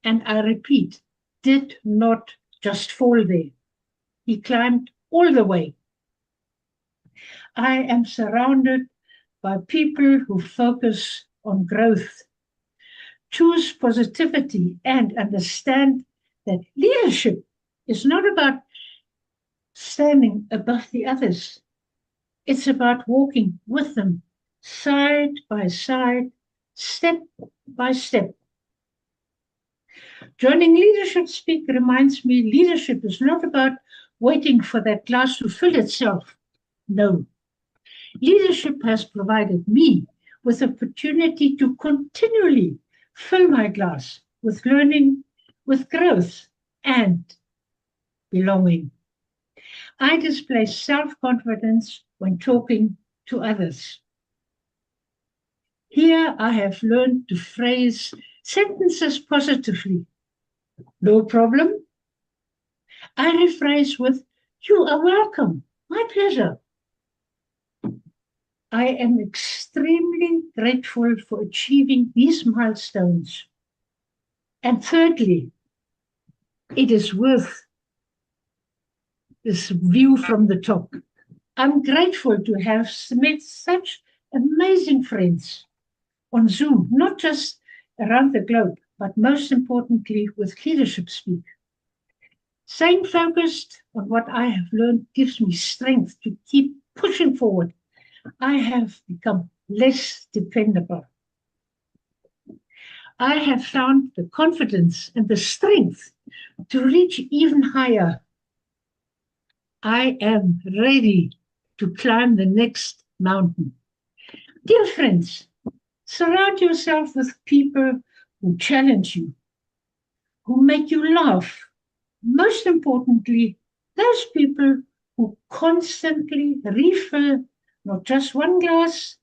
and I repeat, did not just fall there. He climbed all the way. I am surrounded by people who focus on growth, choose positivity, and understand that leadership is not about standing above the others. It's about walking with them, side by side, step by step. Joining Leadership Speak reminds me leadership is not about waiting for that glass to fill itself. No. Leadership has provided me with the opportunity to continually fill my glass with learning, with growth, and belonging. I display self-confidence when talking to others. Here I have learned to phrase sentences positively. No problem. I rephrase with, you are welcome. My pleasure. I am extremely grateful for achieving these milestones. And thirdly, it is worth this view from the top. I'm grateful to have met such amazing friends on Zoom, not just around the globe, but most importantly with Leadership Speak. Staying focused on what I have learned gives me strength to keep pushing forward. I have become less dependable. I have found the confidence and the strength to reach even higher. I am ready to climb the next mountain. Dear friends, surround yourself with people who challenge you, who make you laugh. Most importantly, those people who constantly refill not just one glass,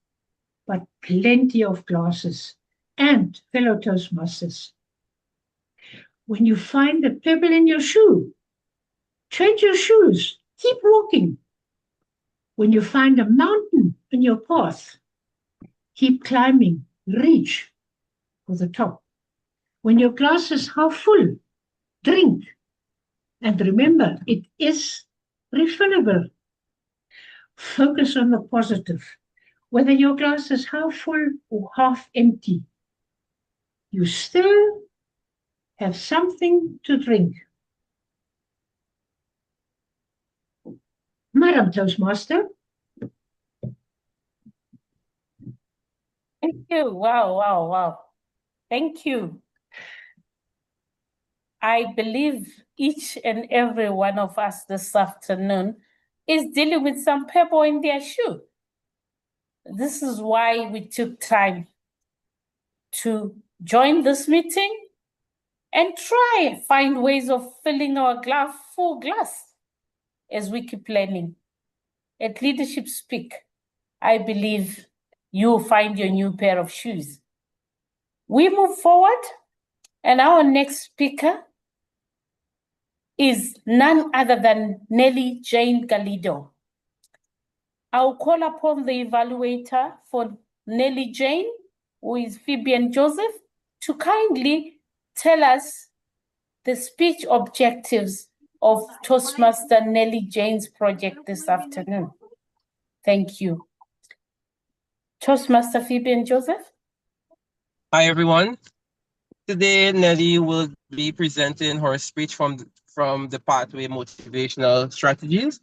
but plenty of glasses. And fellow Toastmasters, when you find a pebble in your shoe, change your shoes, keep walking. When you find a mountain in your path, keep climbing, reach for the top. When your glass is half full, drink. And remember, it is refillable. Focus on the positive. Whether your glass is half full or half empty, you still have something to drink. Madam Toastmaster. Thank you. Wow, wow, wow. Thank you. I believe each and every one of us this afternoon is dealing with some pebble in their shoe. This is why we took time to join this meeting and try and find ways of filling our full glass as we keep learning. At Leadership Speak, I believe you'll find your new pair of shoes. We move forward, and our next speaker is none other than Nelly Jane Galido. I'll call upon the evaluator for Nelly Jane, who is Phoebe and Joseph, to kindly tell us the speech objectives of Toastmaster Nelly Jane's project this afternoon. Thank you. Toastmaster Phoebe and Joseph. Hi, everyone. Today, Nelly will be presenting her speech from the Pathway Motivational Strategies.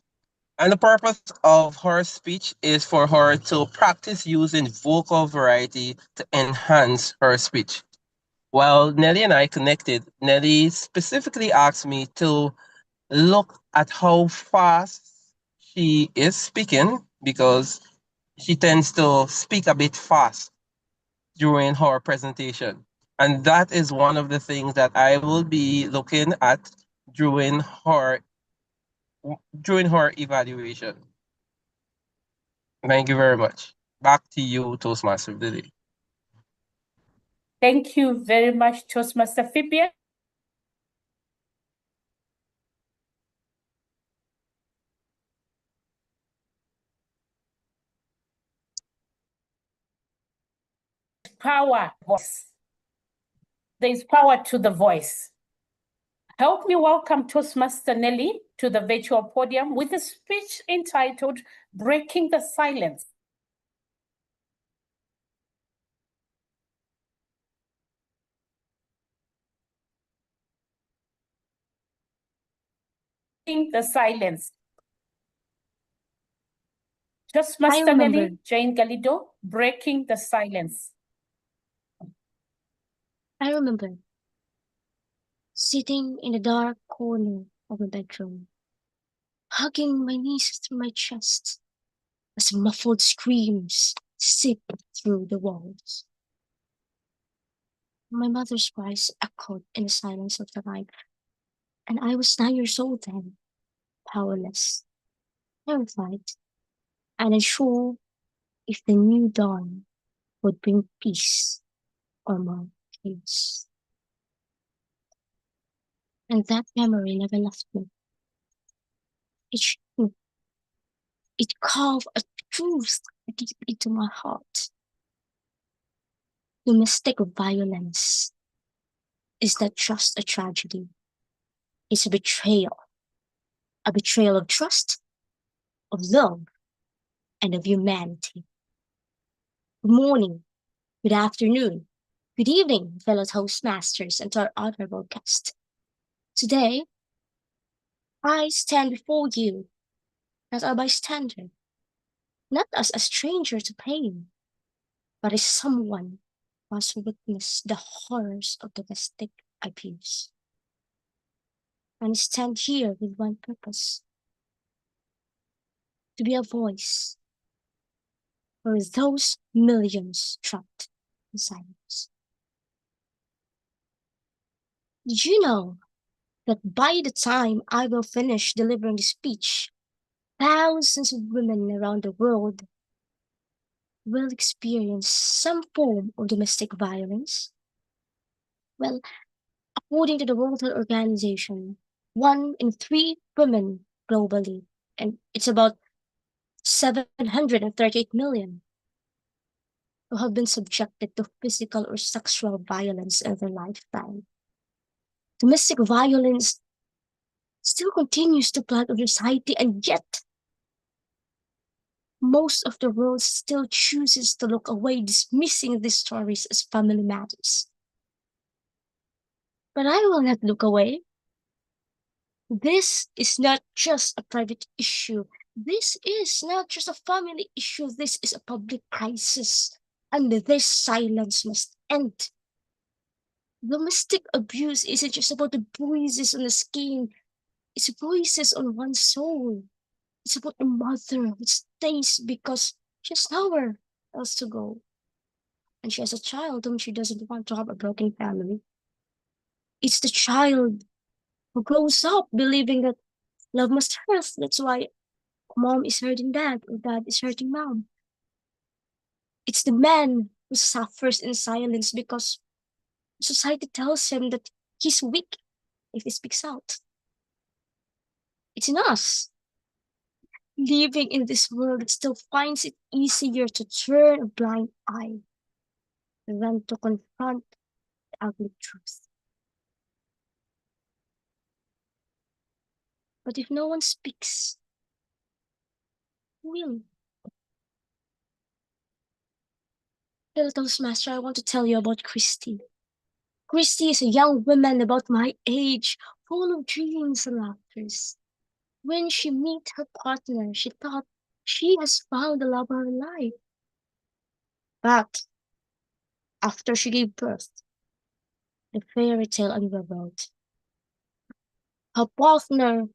And the purpose of her speech is for her to practice using vocal variety to enhance her speech. While Nelly and I connected, Nelly specifically asked me to look at how fast she is speaking because she tends to speak a bit fast during her presentation. And that is one of the things that I will be looking at during her evaluation. Thank you very much. Back to you, Toastmaster of the Day. Thank you very much, Toastmaster Phoebe. Power voice. There is power to the voice. Help me welcome Toastmaster Nelly to the virtual podium with a speech entitled Breaking the Silence. The silence. Toastmaster Nelly Jane Galido, Breaking the Silence. I remember sitting in a dark corner of my bedroom, hugging my knees to my chest as muffled screams seeped through the walls. My mother's cries echoed in the silence of the night, and I was 9 years old then, powerless, terrified, and unsure if the new dawn would bring peace or more chaos. And that memory never left me. It shook me It carved a truth deep into my heart. Domestic violence is not just a tragedy. It's a betrayal of trust, of love, and of humanity. Good morning, good afternoon, good evening, fellow Toastmasters, and to our honorable guest. Today, I stand before you as a bystander, not as a stranger to pain, but as someone who has witnessed the horrors of domestic abuse. And I stand here with one purpose: to be a voice for those millions trapped in silence. Did you know that by the time I will finish delivering the speech, thousands of women around the world will experience some form of domestic violence? Well, according to the World Health Organization, 1 in 3 women globally, and it's about 738 million, who have been subjected to physical or sexual violence in their lifetime. Domestic violence still continues to plague our society, and yet most of the world still chooses to look away, dismissing these stories as family matters. But I will not look away. This is not just a private issue. This is not just a family issue. This is a public crisis, and this silence must end. Domestic abuse isn't just about the bruises on the skin. It's bruises on one's soul. It's about a mother who stays because she has nowhere else to go. And she has a child whom she doesn't want to have a broken family. It's the child who grows up believing that love must hurt. That's why mom is hurting dad or dad is hurting mom. It's the man who suffers in silence because society tells him that he's weak if he speaks out. It's in us, living in this world that still finds it easier to turn a blind eye than to confront the ugly truth. But if no one speaks, who will? Little Toastmaster, I want to tell you about Christy. Christy is a young woman about my age, full of dreams and laughters. When she met her partner, she thought she has found the love of her life. But after she gave birth, the fairy tale unraveled. Her partner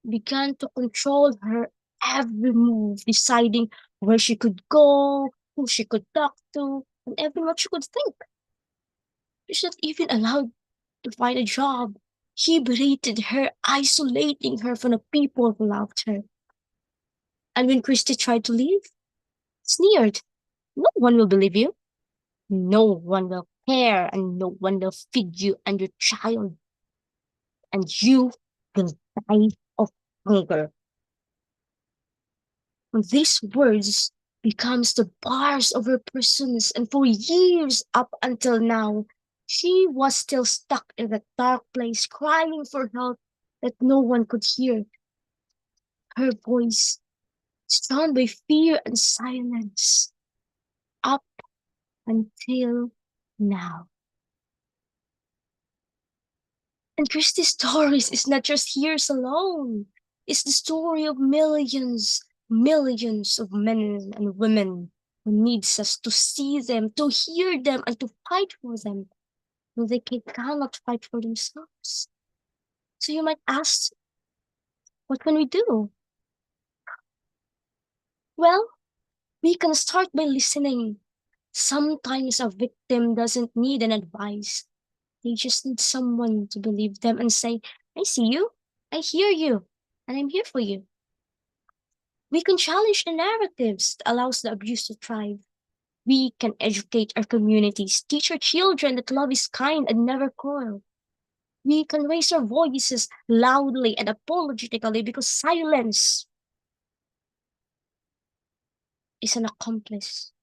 began to control her every move, deciding where she could go, who she could talk to, and even what she could think. She's not even allowed to find a job. He berated her, isolating her from the people who loved her. And when Christy tried to leave, sneered, "No one will believe you. No one will care, and no one will feed you and your child. And you will die of hunger." These words becomes the bars of her persons, and for years up until now, she was still stuck in that dark place, crying for help that no one could hear. Her voice, drowned by fear and silence, up until now. And Christy's stories is not just hers alone. It's the story of millions of men and women who needs us to see them, to hear them, and to fight for them when they cannot fight for themselves. So you might ask, what can we do? Well, we can start by listening. Sometimes a victim doesn't need an advice. They just need someone to believe them and say, "I see you, I hear you, and I'm here for you." We can challenge the narratives that allows the abuse to thrive. We can educate our communities, teach our children that love is kind and never cruel. We can raise our voices loudly and apologetically because silence is an accomplice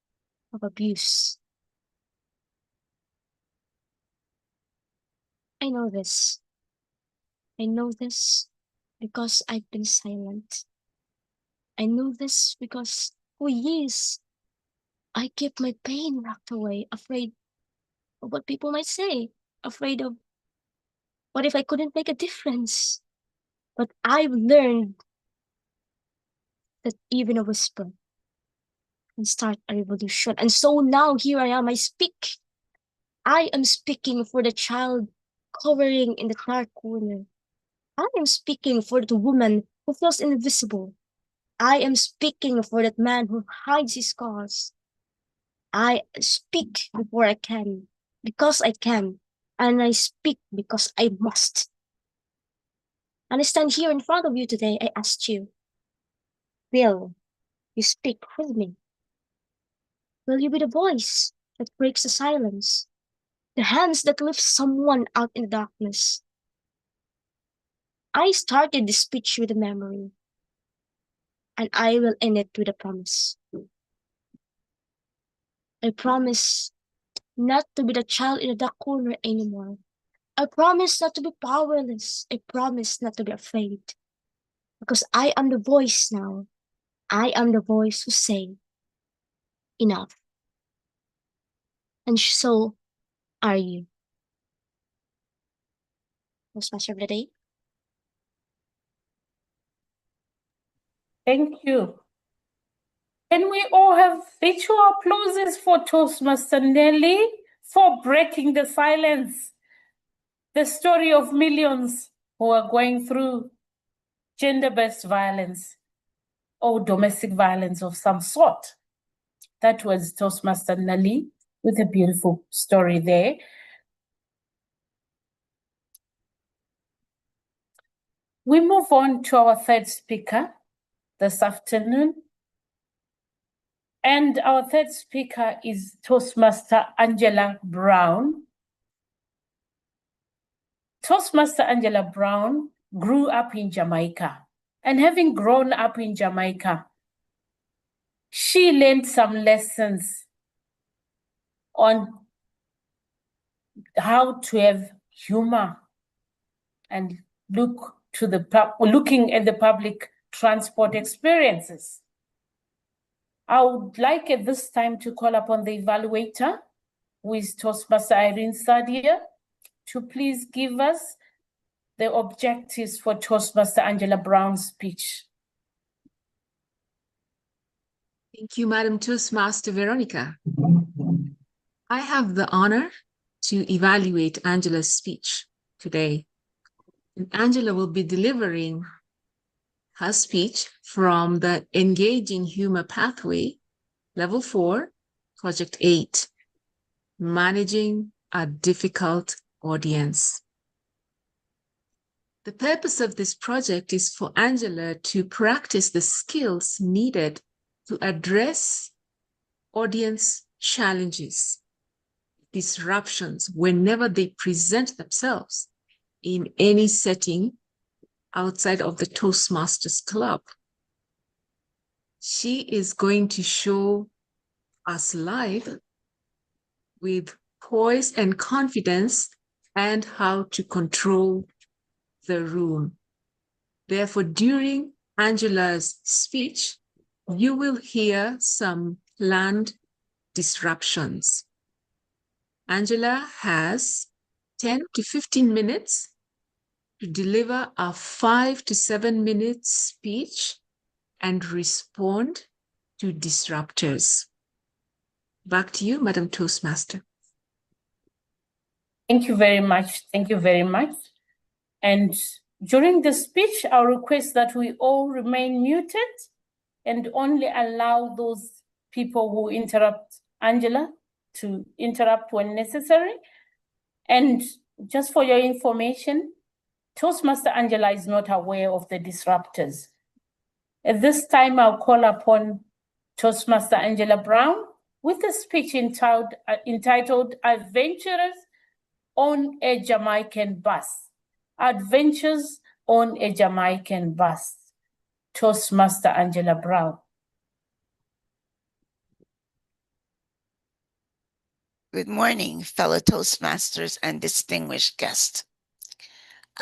of abuse. I know this. I know this because I've been silent. I know this because for years I kept my pain locked away, afraid of what people might say, afraid of what if I couldn't make a difference. But I've learned that even a whisper can start a revolution. And so now here I am, I speak. I am speaking for the child cowering in the dark corner. I am speaking for the woman who feels invisible. I am speaking for that man who hides his scars. I speak before I can, because I can, and I speak because I must. And I stand here in front of you today, I asked you, will you speak with me? Will you be the voice that breaks the silence? The hands that lift someone out in the darkness? I started this speech with a memory, and I will end it with a promise. I promise not to be the child in the dark corner anymore. I promise not to be powerless. I promise not to be afraid. Because I am the voice now. I am the voice who say, enough. And so are you. Toastmaster of the day. Thank you. Can we all have virtual applauses for Toastmaster Nelly for breaking the silence? The story of millions who are going through gender-based violence or domestic violence of some sort. That was Toastmaster Nelly with a beautiful story there. We move on to our third speaker this afternoon. And our third speaker is Toastmaster Angela Brown. Toastmaster Angela Brown grew up in Jamaica. And having grown up in Jamaica, she learned some lessons on how to have humor and looking at the public transport experiences. I would like at this time to call upon the evaluator, who is Toastmaster Irene Sadia, to please give us the objectives for Toastmaster Angela Brown's speech. Thank you, Madam Toastmaster Veronica. I have the honor to evaluate Angela's speech today. And Angela will be delivering her speech from the Engaging Humor Pathway, Level 4, Project 8, Managing a Difficult Audience. The purpose of this project is for Angela to practice the skills needed to address audience challenges, disruptions whenever they present themselves in any setting outside of the Toastmasters Club. She is going to show us live with poise and confidence and how to control the room. Therefore, during Angela's speech, you will hear some planned disruptions. Angela has 10 to 15 minutes to deliver a 5 to 7 minute speech and respond to disruptors. Back to you, Madam Toastmaster. Thank you very much. Thank you very much. And during the speech, I'll request that we all remain muted and only allow those people who interrupt Angela to interrupt when necessary. And just for your information, Toastmaster Angela is not aware of the disruptors. At this time, I'll call upon Toastmaster Angela Brown with a speech entitled Adventures on a Jamaican Bus. Adventures on a Jamaican Bus. Toastmaster Angela Brown. Good morning, fellow Toastmasters and distinguished guests.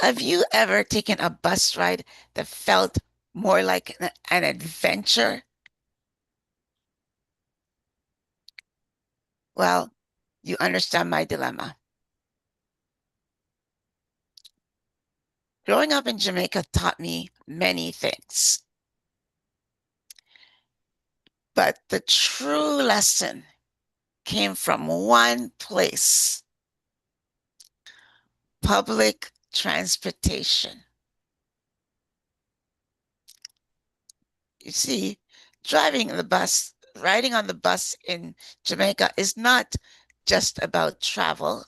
Have you ever taken a bus ride that felt more like an adventure? Well, you understand my dilemma. Growing up in Jamaica taught me many things. But the true lesson came from one place: public transportation. You see, riding on the bus in Jamaica is not just about travel.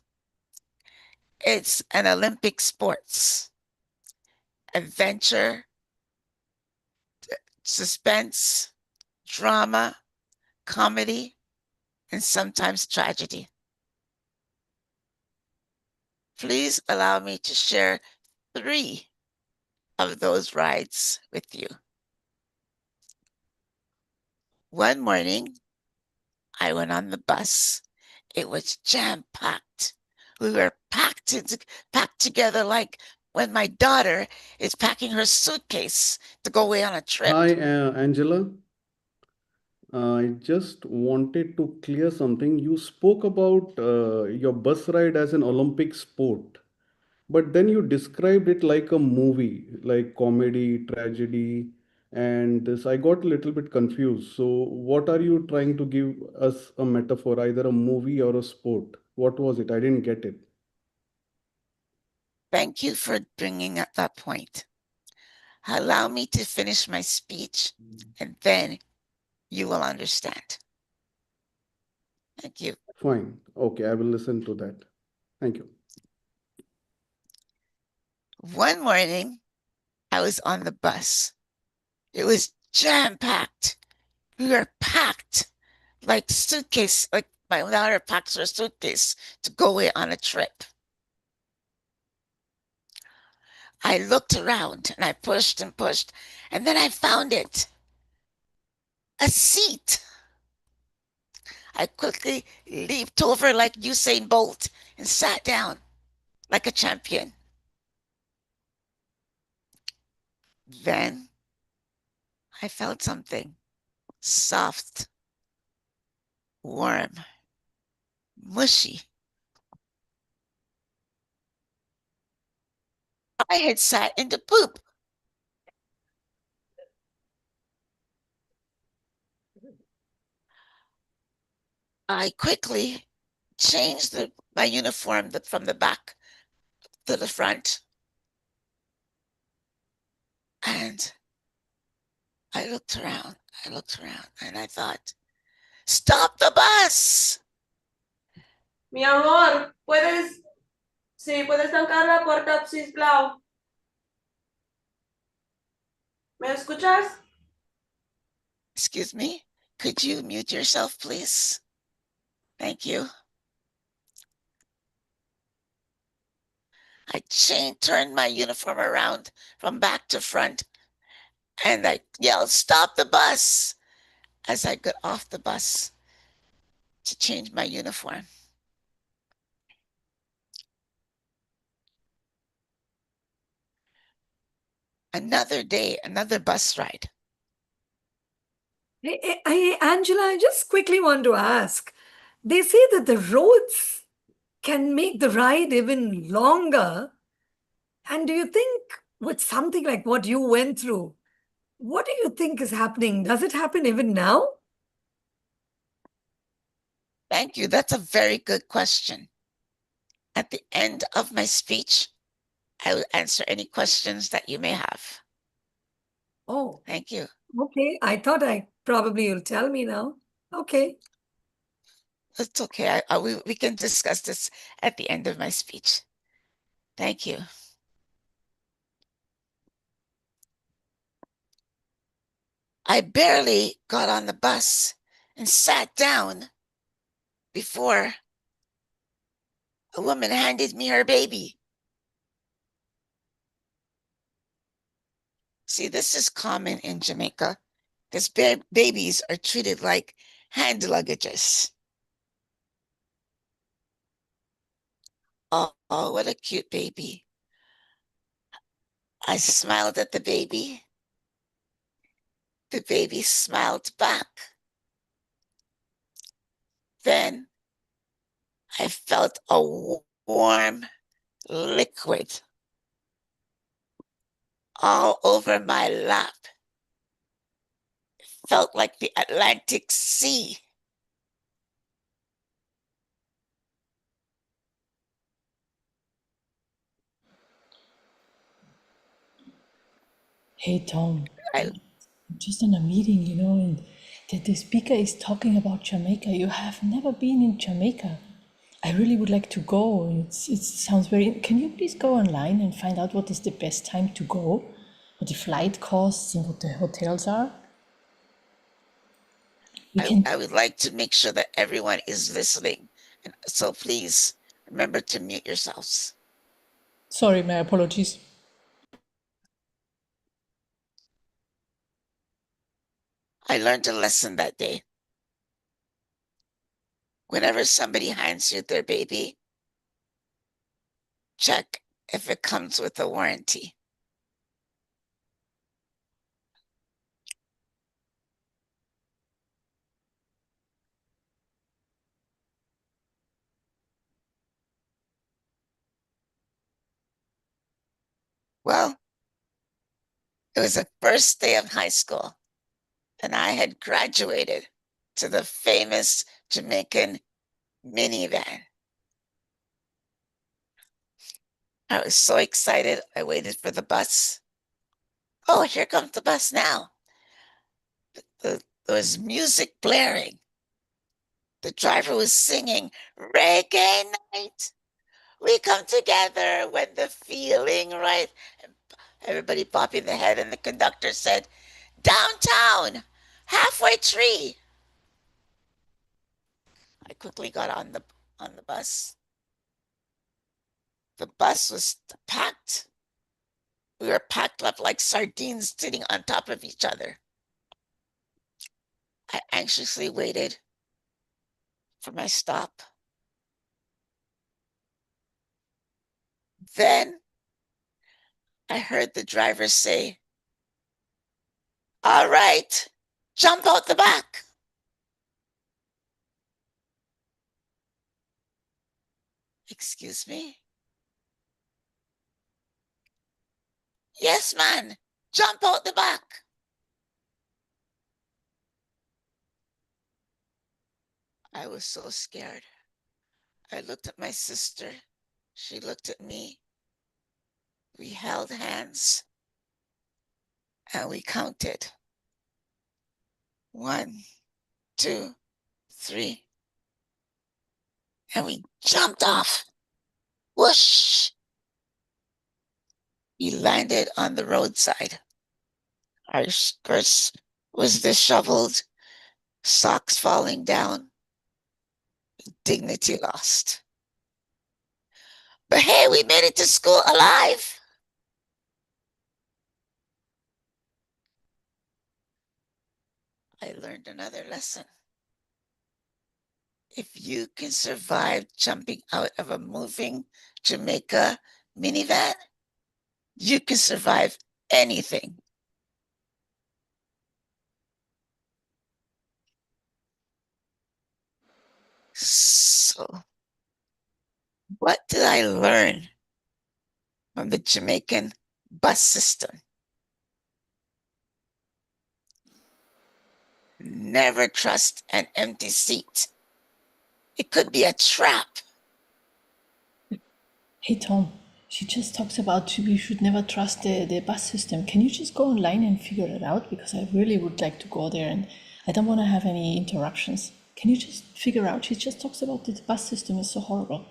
It's an Olympic sports. Adventure, suspense, drama, comedy, and sometimes tragedy. Please allow me to share 3 of those rides with you. One morning, I went on the bus. It was jam-packed. We were packed together like when my daughter is packing her suitcase to go away on a trip. Hi, Angela. I just wanted to clear something. You spoke about your bus ride as an Olympic sport, but then you described it like a movie, like comedy, tragedy, and this. I got a little bit confused. So, what are you trying to give us a metaphor, either a movie or a sport? What was it? I didn't get it. Thank you for bringing up that point. Allow me to finish my speech, and then you will understand. Thank you. Fine. Okay, I will listen to that. Thank you. One morning, I was on the bus. It was jam-packed. We were packed like my daughter packs her suitcase to go away on a trip. I looked around and I pushed and pushed, and then I found it. A seat. I quickly leaped over like Usain Bolt and sat down like a champion. Then I felt something soft, warm, mushy. I had sat in the poop. I quickly changed my uniform from the back to the front. And I looked around, and I thought, stop the bus! Mi amor, puedes trancar la puerta, please, ¿Me escuchas? Excuse me, could you mute yourself, please? Thank you. I turned my uniform around from back to front, and I yelled, stop the bus, as I got off the bus to change my uniform. Another day, another bus ride. Hey, Angela, I just quickly want to ask. They say that the roads can make the ride even longer. And do you think with something like what you went through, what do you think is happening? Does it happen even now? Thank you. That's a very good question. At the end of my speech, I will answer any questions that you may have. Oh. Thank you. Okay. I thought probably you'll tell me now. Okay. It's okay. We can discuss this at the end of my speech. Thank you. I barely got on the bus and sat down before a woman handed me her baby. See, this is common in Jamaica because babies are treated like hand luggages. Oh, what a cute baby. I smiled at the baby. The baby smiled back. Then I felt a warm liquid all over my lap. It felt like the Atlantic Sea. Hey, Tom. I'm just in a meeting, and the speaker is talking about Jamaica. You have never been in Jamaica. I really would like to go. It sounds very. Can you please go online and find out what is the best time to go? What the flight costs and what the hotels are? I would like to make sure that everyone is listening. And so please remember to mute yourselves. Sorry, my apologies. I learned a lesson that day. Whenever somebody hands you their baby, check if it comes with a warranty. Well, it was the first day of high school, and I had graduated to the famous Jamaican minivan. I was so excited. I waited for the bus. Oh, here comes the bus now. There was music blaring. The driver was singing, "Reggae night. We come together when the feeling right." Everybody bopping the head, and the conductor said, "Downtown, halfway tree." I quickly got on the bus. The bus was packed. We were packed up like sardines sitting on top of each other. I anxiously waited for my stop. Then I heard the driver say, "All right, jump out the back." Excuse me? "Yes, man, jump out the back." I was so scared. I looked at my sister. She looked at me. We held hands and we counted. 1, 2, 3. And we jumped off. Whoosh! We landed on the roadside. Our skirts was disheveled, socks falling down, dignity lost. But hey, we made it to school alive. I learned another lesson. If you can survive jumping out of a moving Jamaica minivan, you can survive anything. So, what did I learn from the Jamaican bus system? Never trust an empty seat. It could be a trap. Hey, Tom. She just talks about we should never trust the bus system. Can you just go online and figure it out? Because I really would like to go there and I don't want to have any interruptions. Can you just figure out? She just talks about the bus system is so horrible.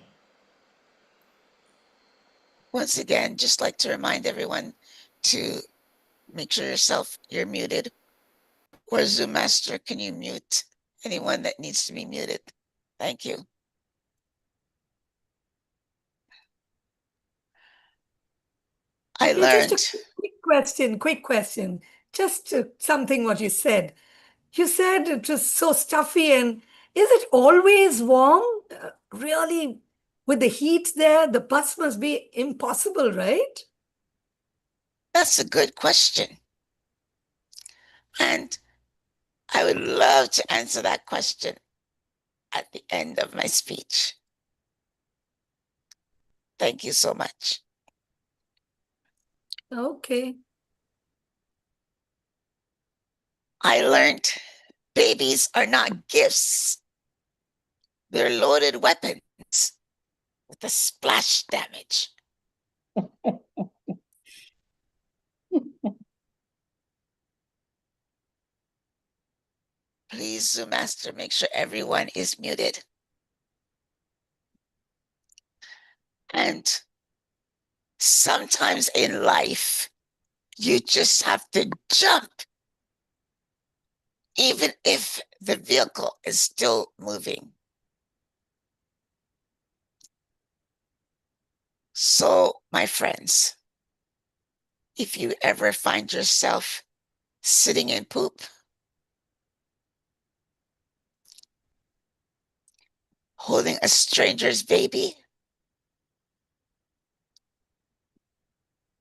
Once again, just like to remind everyone to make sure you're muted. Or Zoom Master, can you mute anyone that needs to be muted? Thank you. I learned. Just a quick question. Just something what you said. You said it was so stuffy, and is it always warm? Really With the heat there, the bus must be impossible, right? That's a good question. And I would love to answer that question at the end of my speech. Thank you so much. Okay. I learned babies are not gifts. They're loaded weapons with a splash damage. Please, Zoom Master, make sure everyone is muted. And sometimes in life, you just have to jump, even if the vehicle is still moving. So, my friends, if you ever find yourself sitting in poop, holding a stranger's baby,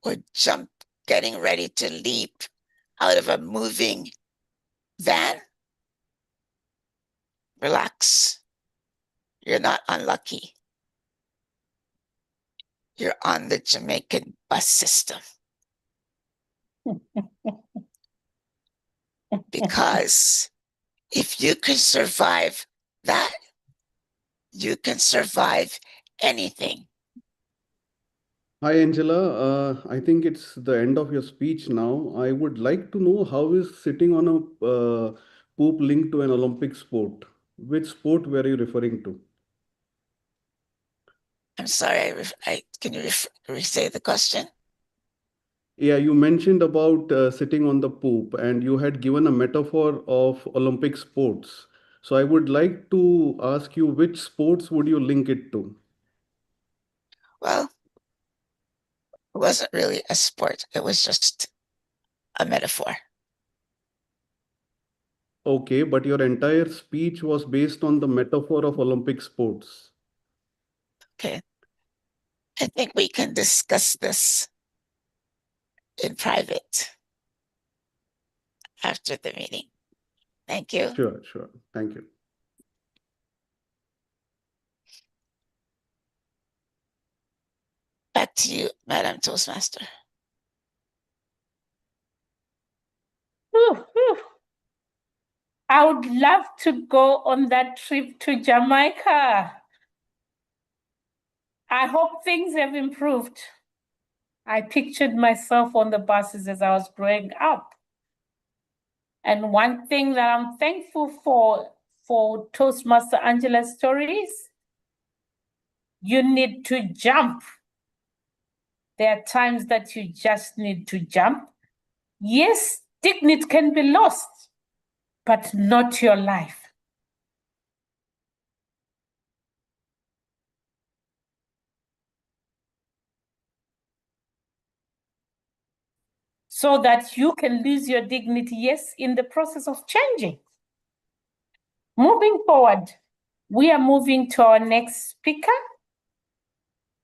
or getting ready to leap out of a moving van, relax. You're not unlucky. You're on the Jamaican bus system. Because if you can survive that, you can survive anything. Hi, Angela. I think it's the end of your speech now. I would like to know how is sitting on a poop linked to an Olympic sport? Which sport were you referring to? I'm sorry, can you re-say the question? Yeah, you mentioned about sitting on the poop and you had given a metaphor of Olympic sports. So I would like to ask you which sports would you link it to? Well, it wasn't really a sport. It was just a metaphor. Okay, but your entire speech was based on the metaphor of Olympic sports. Okay. I think we can discuss this in private after the meeting. Thank you. Sure, sure. Thank you. Back to you, Madam Toastmaster. I would love to go on that trip to Jamaica. I hope things have improved. I pictured myself on the buses as I was growing up. And one thing that I'm thankful for Toastmaster Angela's stories, you need to jump. There are times that you just need to jump. Yes, dignity can be lost, but not your life. So that you can lose your dignity, yes, in the process of changing. Moving forward, we are moving to our next speaker,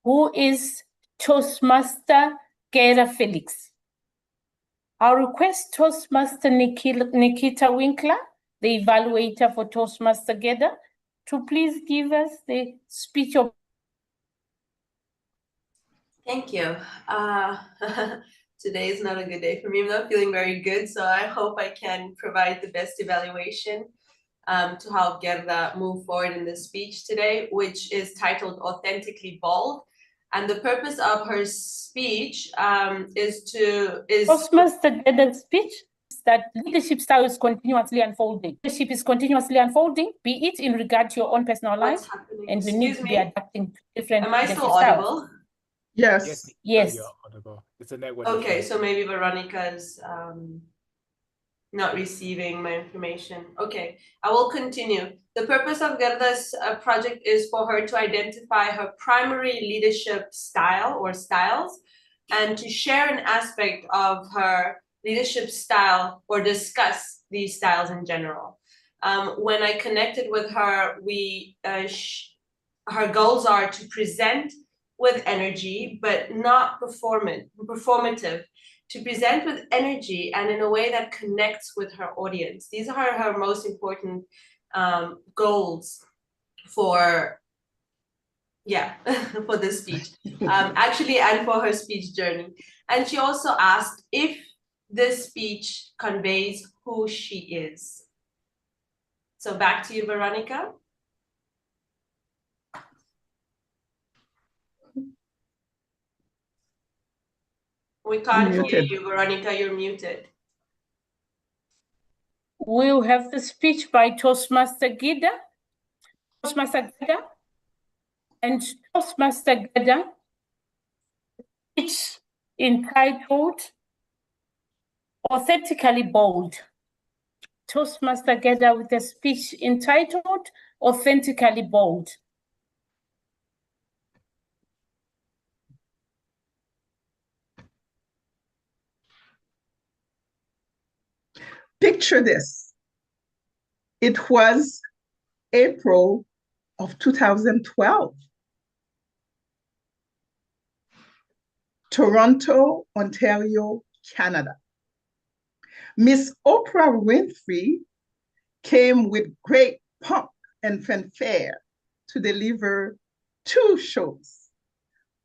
who is Toastmaster Guerdah Felix. I'll request Toastmaster Nikita Winkler, the evaluator for Toastmaster Guerdah, to please give us the speech of. Thank you. Today is not a good day for me. I'm not feeling very good, so I hope I can provide the best evaluation to help Guerdah move forward in this speech today, which is titled Authentically Bold. And the purpose of her speech is Toastmaster Guerdah's speech is that leadership style is continuously unfolding. Leadership is continuously unfolding, be it in regard to your own personal life, and we need to be adapting to different Am I leadership still styles. audible? Yes. Yes. You're audible. It's a network. Okay, issue. so maybe Veronica's not receiving my information. Okay, I will continue. The purpose of Guerdah's project is for her to identify her primary leadership style or styles and to share an aspect of her leadership style or discuss these styles in general. When I connected with her, her goals are to present with energy, but not performative, to present with energy and in a way that connects with her audience. These are her most important goals for for this speech, actually, and for her speech journey. And she also asked if this speech conveys who she is. So back to you, Veronica. We can't hear you, Veronica, you're muted. We'll have the speech by Toastmaster Guerdah. Toastmaster Guerdah. And Toastmaster Guerdah, it's entitled Authentically Bold. Toastmaster Guerdah with a speech entitled Authentically Bold. Picture this. It was April of 2012. Toronto, Ontario, Canada. Miss Oprah Winfrey came with great pomp and fanfare to deliver 2 shows,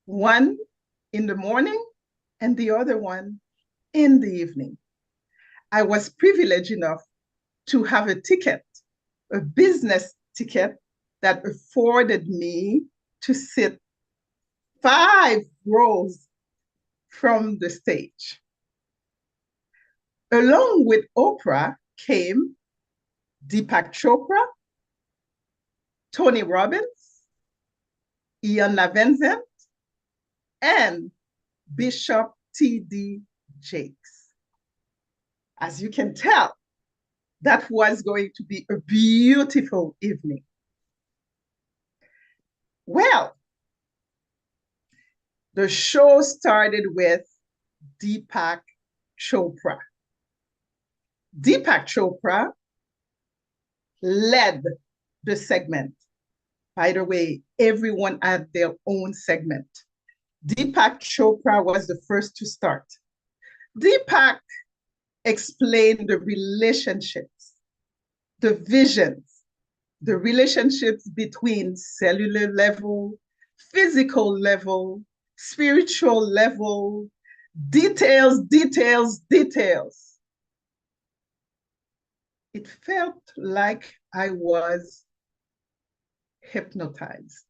one in the morning and the other one in the evening. I was privileged enough to have a ticket, a business ticket that afforded me to sit 5 rows from the stage. Along with Oprah came Deepak Chopra, Tony Robbins, Ian Lavenzen, and Bishop T.D. Jakes. As you can tell, that was going to be a beautiful evening. Well, the show started with Deepak Chopra. Deepak Chopra led the segment. By the way, everyone had their own segment. Deepak Chopra was the first to start. Deepak explained the relationships, the visions, the relationships between cellular level, physical level, spiritual level, details, details, details. It felt like I was hypnotized.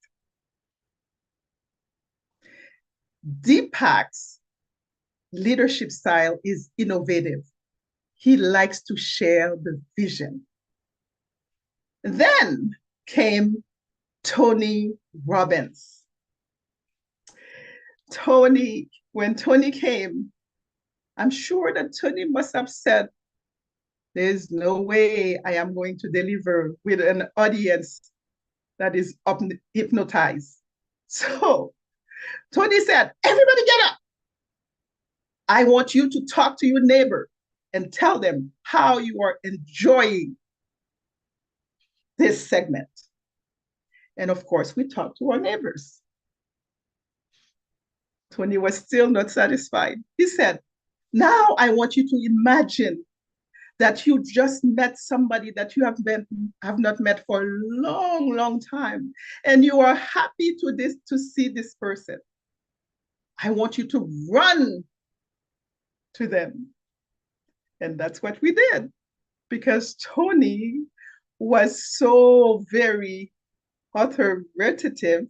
Deepak's leadership style is innovative. He likes to share the vision. Then came Tony Robbins. When Tony came, I'm sure that Tony must have said, there's no way I am going to deliver with an audience that is hypnotized. So Tony said, everybody get up. I want you to talk to your neighbor and tell them how you are enjoying this segment. And of course, we talked to our neighbors. Tony was still not satisfied. He said, now I want you to imagine that you just met somebody that you have not met for a long, long time, and you are happy to see this person. I want you to run to them. And that's what we did, because Tony was so very authoritative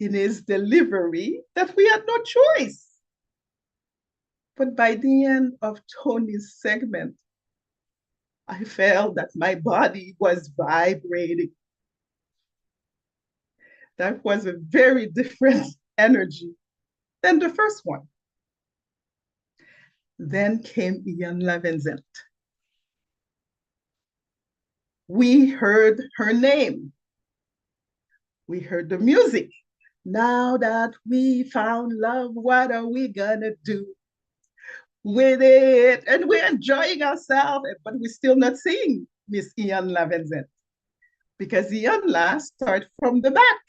in his delivery that we had no choice. But by the end of Tony's segment, I felt that my body was vibrating. That was a very different energy than the first one. Then came Ian Lavenzen. We heard her name. We heard the music. Now that we found love, what are we gonna do with it? And we're enjoying ourselves, but we're still not seeing Miss Ian Lavenzen, because Ian started from the back.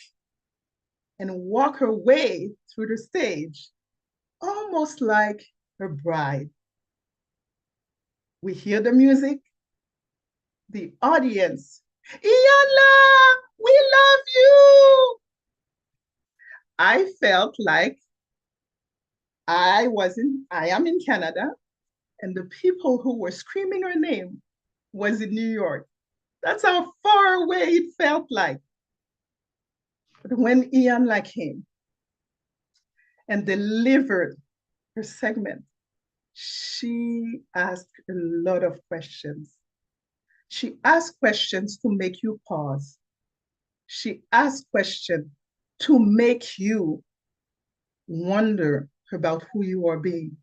and walk her way through the stage, almost like her bride. We hear the music, the audience, Iyanla, we love you. I felt like I am in Canada, and the people who were screaming her name was in New York. That's how far away it felt like. But when Iyanla came and delivered her segment, she asked a lot of questions. She asked questions to make you pause. She asked questions to make you wonder about who you are being.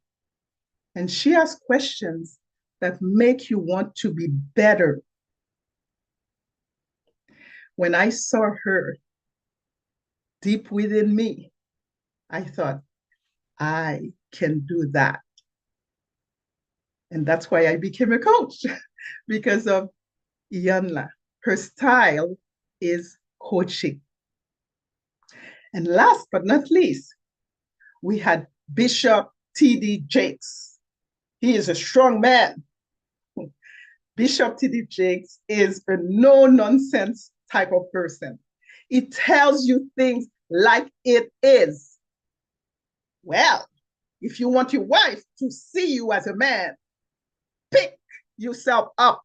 And she asked questions that make you want to be better. When I saw her deep within me, I thought, I can do that. And that's why I became a coach, because of Iyanla. Her style is coaching. And last but not least, we had Bishop T.D. Jakes. He is a strong man. Bishop T.D. Jakes is a no-nonsense type of person. He tells you things like it is. Well, if you want your wife to see you as a man, pick yourself up.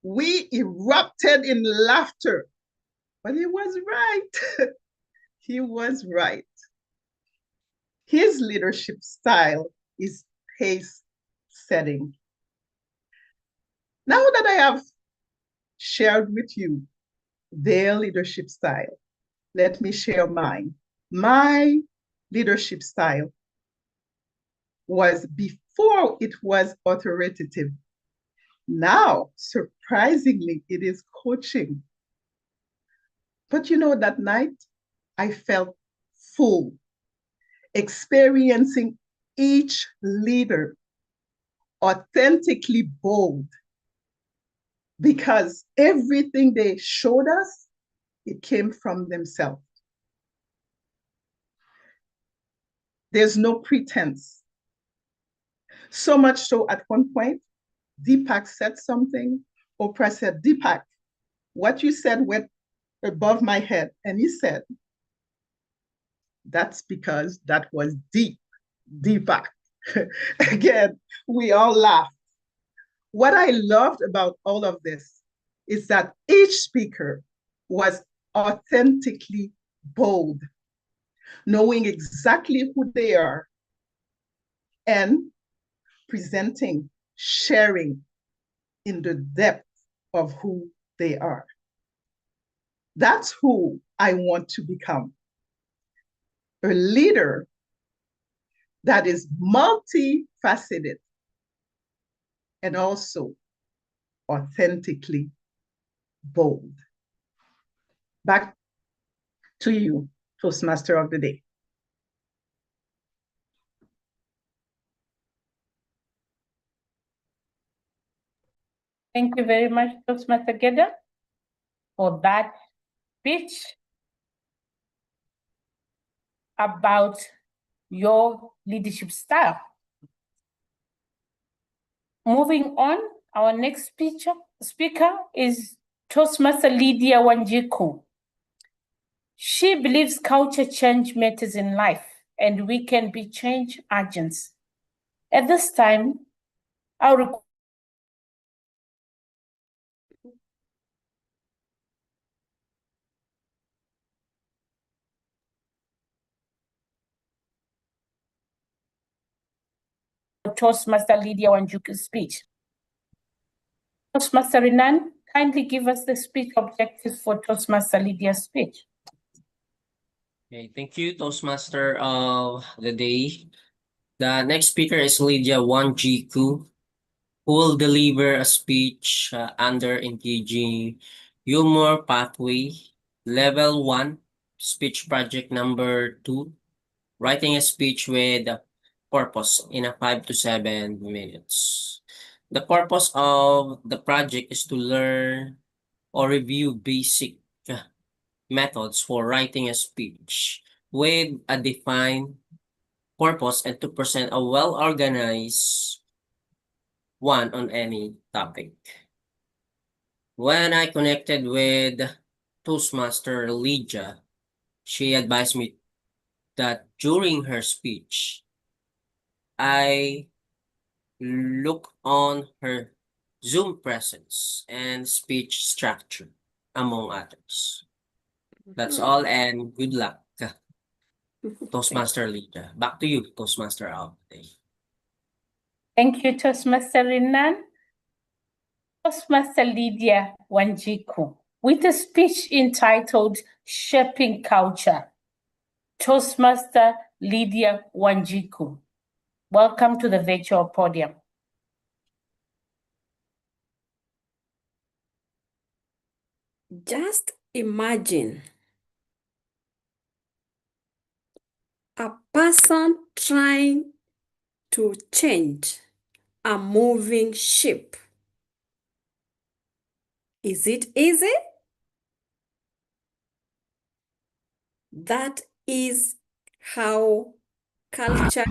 We erupted in laughter, but he was right. He was right. His leadership style is pace setting. Now that I have shared with you their leadership style, let me share mine. My leadership style was before it was authoritative. Now, surprisingly, it is coaching. But you know, that night, I felt full, experiencing each leader authentically bold, because everything they showed us, it came from themselves. There's no pretense. So much so at one point, Deepak said something, Oprah said, Deepak, what you said went above my head. And he said, that's because that was deep, Deepak. Again, we all laughed. What I loved about all of this is that each speaker was authentically bold, knowing exactly who they are and presenting, sharing in the depth of who they are. That's who I want to become. A leader that is multifaceted and also authentically bold. Back to you, Toastmaster of the Day. Thank you very much, Toastmaster Guerdah, for that speech about your leadership style. Moving on, our next speaker is Toastmaster Lydiah Wanjiku. She believes culture change matters in life, and we can be change agents. At this time, I'll Toastmaster Lydiah Wanjiku's speech. Toastmaster Renan, kindly give us the speech objectives for Toastmaster Lydiah's speech. Okay, thank you, Toastmaster of the Day. The next speaker is Lydiah Wanjiku, who will deliver a speech under engaging humor pathway, level 1, speech project number 2, writing a speech with purpose in a 5 to 7 minutes. The purpose of the project is to learn or review basic methods for writing a speech with a defined purpose and to present a well-organized one on any topic. When I connected with Toastmaster Lydiah, she advised me that during her speech, I look on her Zoom presence and speech structure, among others. That's all, and good luck, Toastmaster Lydiah. Back to you, Toastmaster Al. Thank you, Toastmaster Rinan. Toastmaster Lydiah Wanjiku, with a speech entitled Shaping Culture. Toastmaster Lydiah Wanjiku, welcome to the virtual podium. Just imagine a person trying to change a moving ship. Is it easy? That is how culture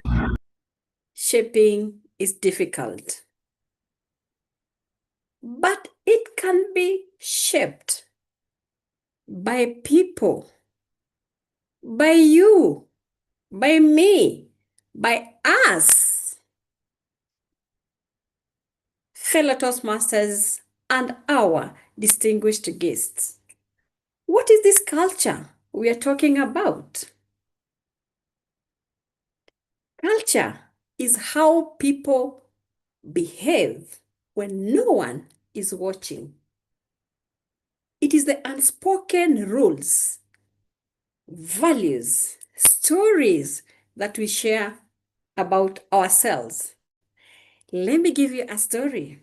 shaping is difficult. But it can be shaped by people, by you, by me, by us, fellow Toastmasters, and our distinguished guests. What is this culture we are talking about? Culture is how people behave when no one is watching. It is the unspoken rules, values, stories that we share about ourselves. Let me give you a story.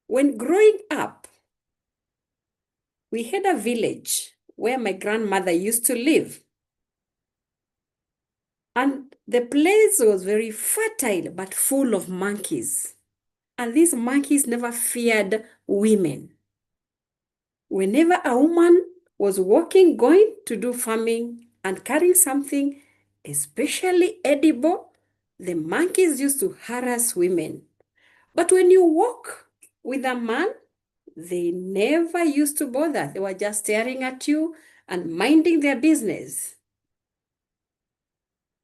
When growing up, we had a village where my grandmother used to live. And the place was very fertile but full of monkeys. And these monkeys never feared women. Whenever a woman was walking, going to do farming and carrying something, especially edible, the monkeys used to harass women. But when you walk with a man, they never used to bother. They were just staring at you and minding their business.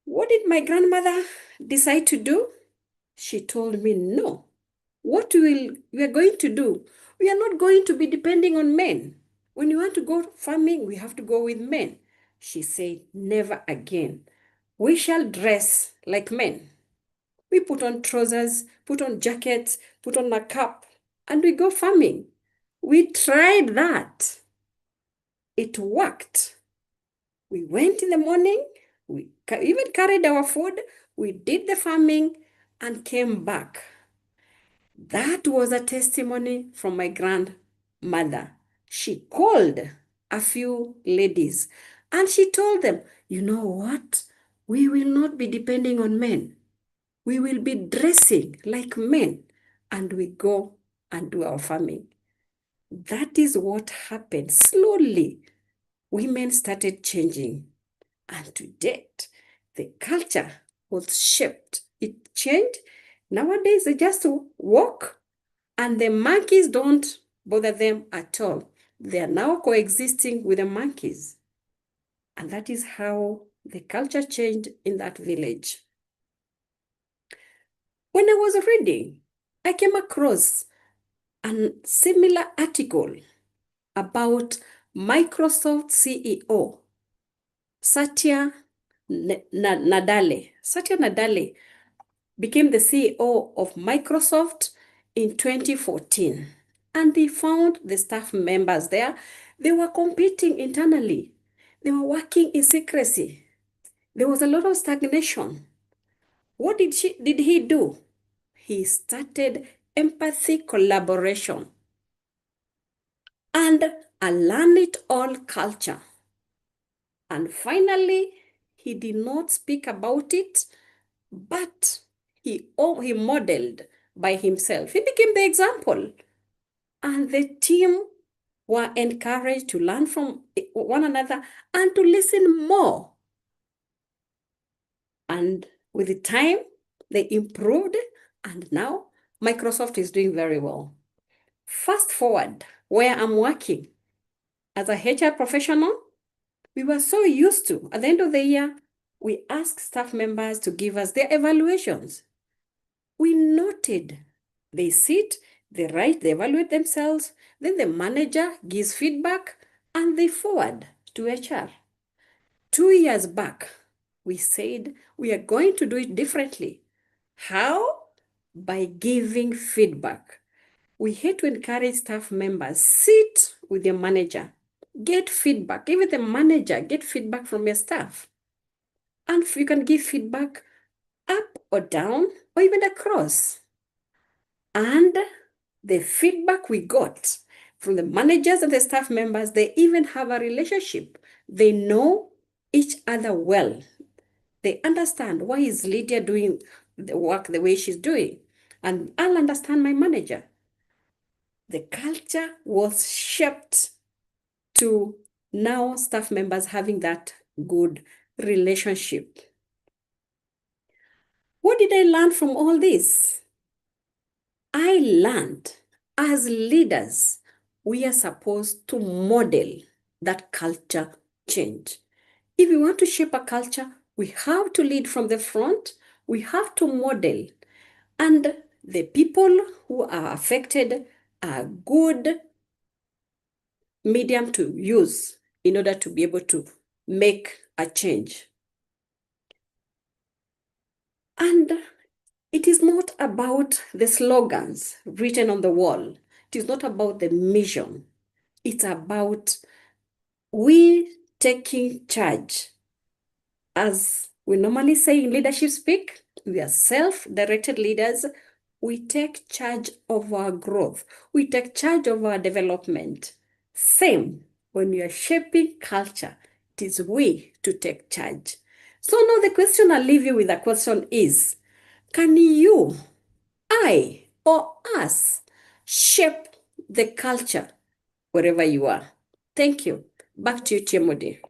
What did my grandmother decide to do? She told me, no. What we are going to do, we are not going to be depending on men. When you want to go farming, we have to go with men. She said, never again. We shall dress like men. We put on trousers, put on jackets, put on a cap, and we go farming. We tried that. It worked. We went in the morning, we even carried our food, we did the farming and came back. That was a testimony from my grandmother. She called a few ladies and she told them, you know what? We will not be depending on men. We will be dressing like men and we go and do our farming. That is what happened. Slowly, women started changing. And to date, the culture was shaped. It changed. Nowadays, they just walk and the monkeys don't bother them at all. They are now coexisting with the monkeys. And that is how the culture changed in that village. When I was reading, I came across a similar article about Microsoft CEO, Satya Nadella. Satya Nadella became the CEO of Microsoft in 2014. And they found the staff members there. They were competing internally. They were working in secrecy. There was a lot of stagnation. What did he do? He started empathy collaboration and a learn it all culture. And finally, he did not speak about it, but he modeled by himself. He became the example. And the team were encouraged to learn from one another and to listen more. And with the time, they improved, and now Microsoft is doing very well. Fast forward, where I'm working as a HR professional, we were so used to, at the end of the year, we ask staff members to give us their evaluations. We noted, they sit, they write, they evaluate themselves, then the manager gives feedback, and they forward to HR. 2 years back, we said we are going to do it differently. How? By giving feedback. We hate to encourage staff members, sit with your manager, get feedback. Even the manager, get feedback from your staff. And you can give feedback up or down or even across. And the feedback we got from the managers and the staff members, they even have a relationship. They know each other well. They understand why is Lydia doing the work the way she's doing. And I'll understand my manager. The culture was shaped to now staff members having that good relationship. What did I learn from all this? I learned as leaders, we are supposed to model that culture change. If we want to shape a culture, we have to lead from the front, we have to model. And the people who are affected are good medium to use in order to be able to make a change. And it is not about the slogans written on the wall. It is not about the mission. It's about we taking charge. As we normally say in leadership speak, we are self-directed leaders. We take charge of our growth. We take charge of our development. Same when we are shaping culture, it is we to take charge. So now the question I'll leave you with, the question is, can you, I, or us shape the culture wherever you are? Thank you. Back to you, TMOD.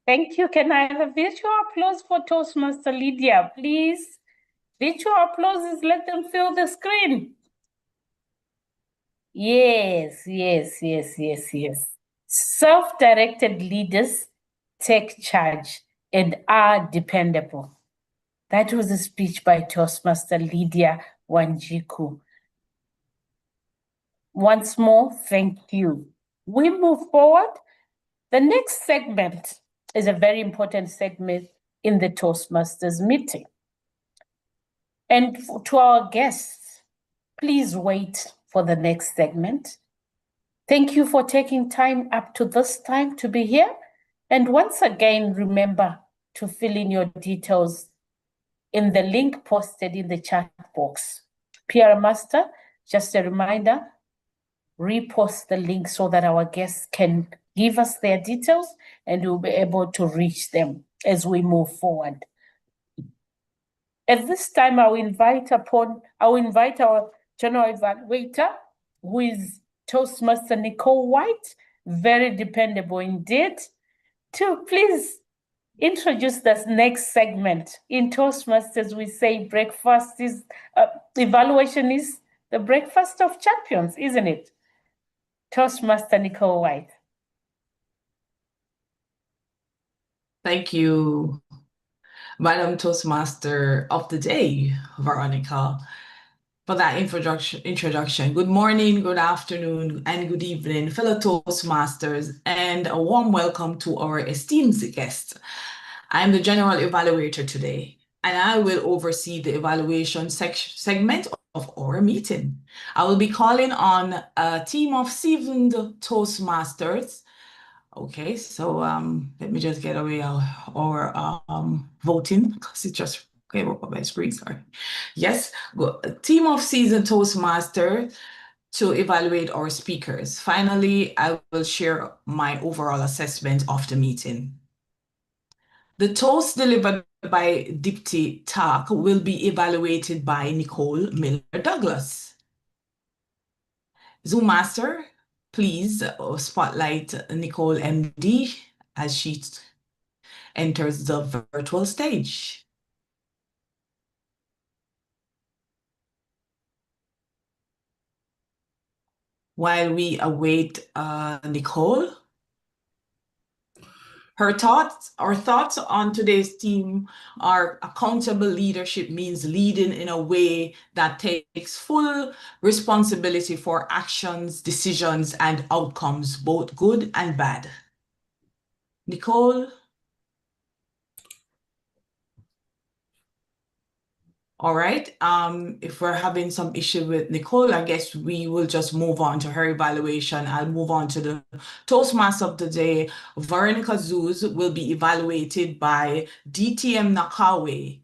Thank you. Can I have a virtual applause for Toastmaster Lydiah, please? Virtual applauses, let them fill the screen. Yes, yes, yes, yes, yes. Self-directed leaders take charge and are dependable. That was a speech by Toastmaster Lydiah Wanjiku. Once more, thank you. We move forward. The next segment is a very important segment in the Toastmasters meeting. And to our guests, please wait for the next segment. Thank you for taking time up to this time to be here. And once again, remember to fill in your details in the link posted in the chat box. PR Master, just a reminder, repost the link so that our guests can give us their details and we'll be able to reach them as we move forward. At this time, I will invite our General Evaluator, who is Toastmaster Nicole White, very dependable indeed, to please introduce this next segment. In Toastmasters, we say evaluation is the breakfast of champions, isn't it? Toastmaster Nicole White. Thank you, Madam Toastmaster of the Day, Veronica, for that introduction. Good morning, good afternoon, and good evening, fellow Toastmasters, and a warm welcome to our esteemed guest. I'm the General Evaluator today, and I will oversee the evaluation segment of our meeting. I will be calling on a team of seasoned Toastmasters. Okay, so let me just get away our voting because it just came up on my screen, sorry. Yes, a team of seasoned Toastmasters to evaluate our speakers. Finally, I will share my overall assessment of the meeting. The toast delivered by Dipti Tak will be evaluated by Nicole Miller Douglas. Zoom Master, please spotlight Nicole MD as she enters the virtual stage. While we await Nicole, our thoughts on today's theme are accountable leadership means leading in a way that takes full responsibility for actions, decisions, and outcomes, both good and bad. Nicole? All right, if we're having some issue with Nicole, I guess we will just move on to her evaluation. I'll move on to the Toastmaster of the day. Veronica Zuze will be evaluated by DTM Nakawe.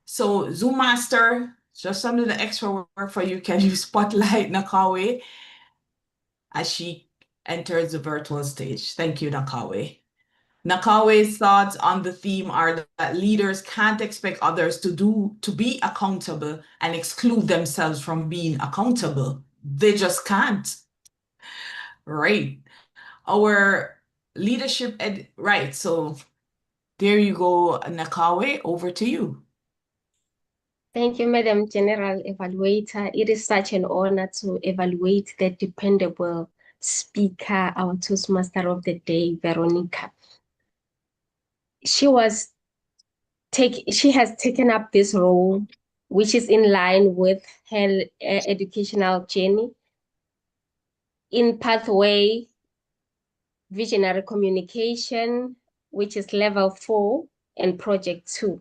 So Zoom Master, just some of the extra work for you. Can you spotlight Nakawe as she enters the virtual stage? Thank you, Nakawe. Nakawe's thoughts on the theme are that leaders can't expect others to be accountable and exclude themselves from being accountable. They just can't. Right. Our leadership, right. So there you go, Nakawe, over to you. Thank you, Madam General Evaluator. It is such an honor to evaluate the dependable speaker, our Toastmaster of the day, Veronica. She has taken up this role, which is in line with her educational journey in pathway visionary communication, which is level 4 and project 2.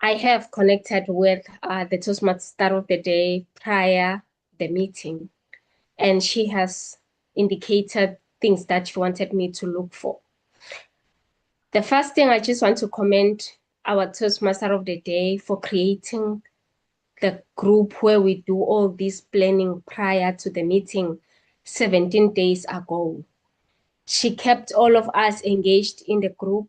I have connected with the Toastmaster of the day prior the meeting, and she has indicated things that she wanted me to look for. The first thing, I just want to commend our Toastmaster of the day for creating the group where we do all this planning prior to the meeting 17 days ago. She kept all of us engaged in the group,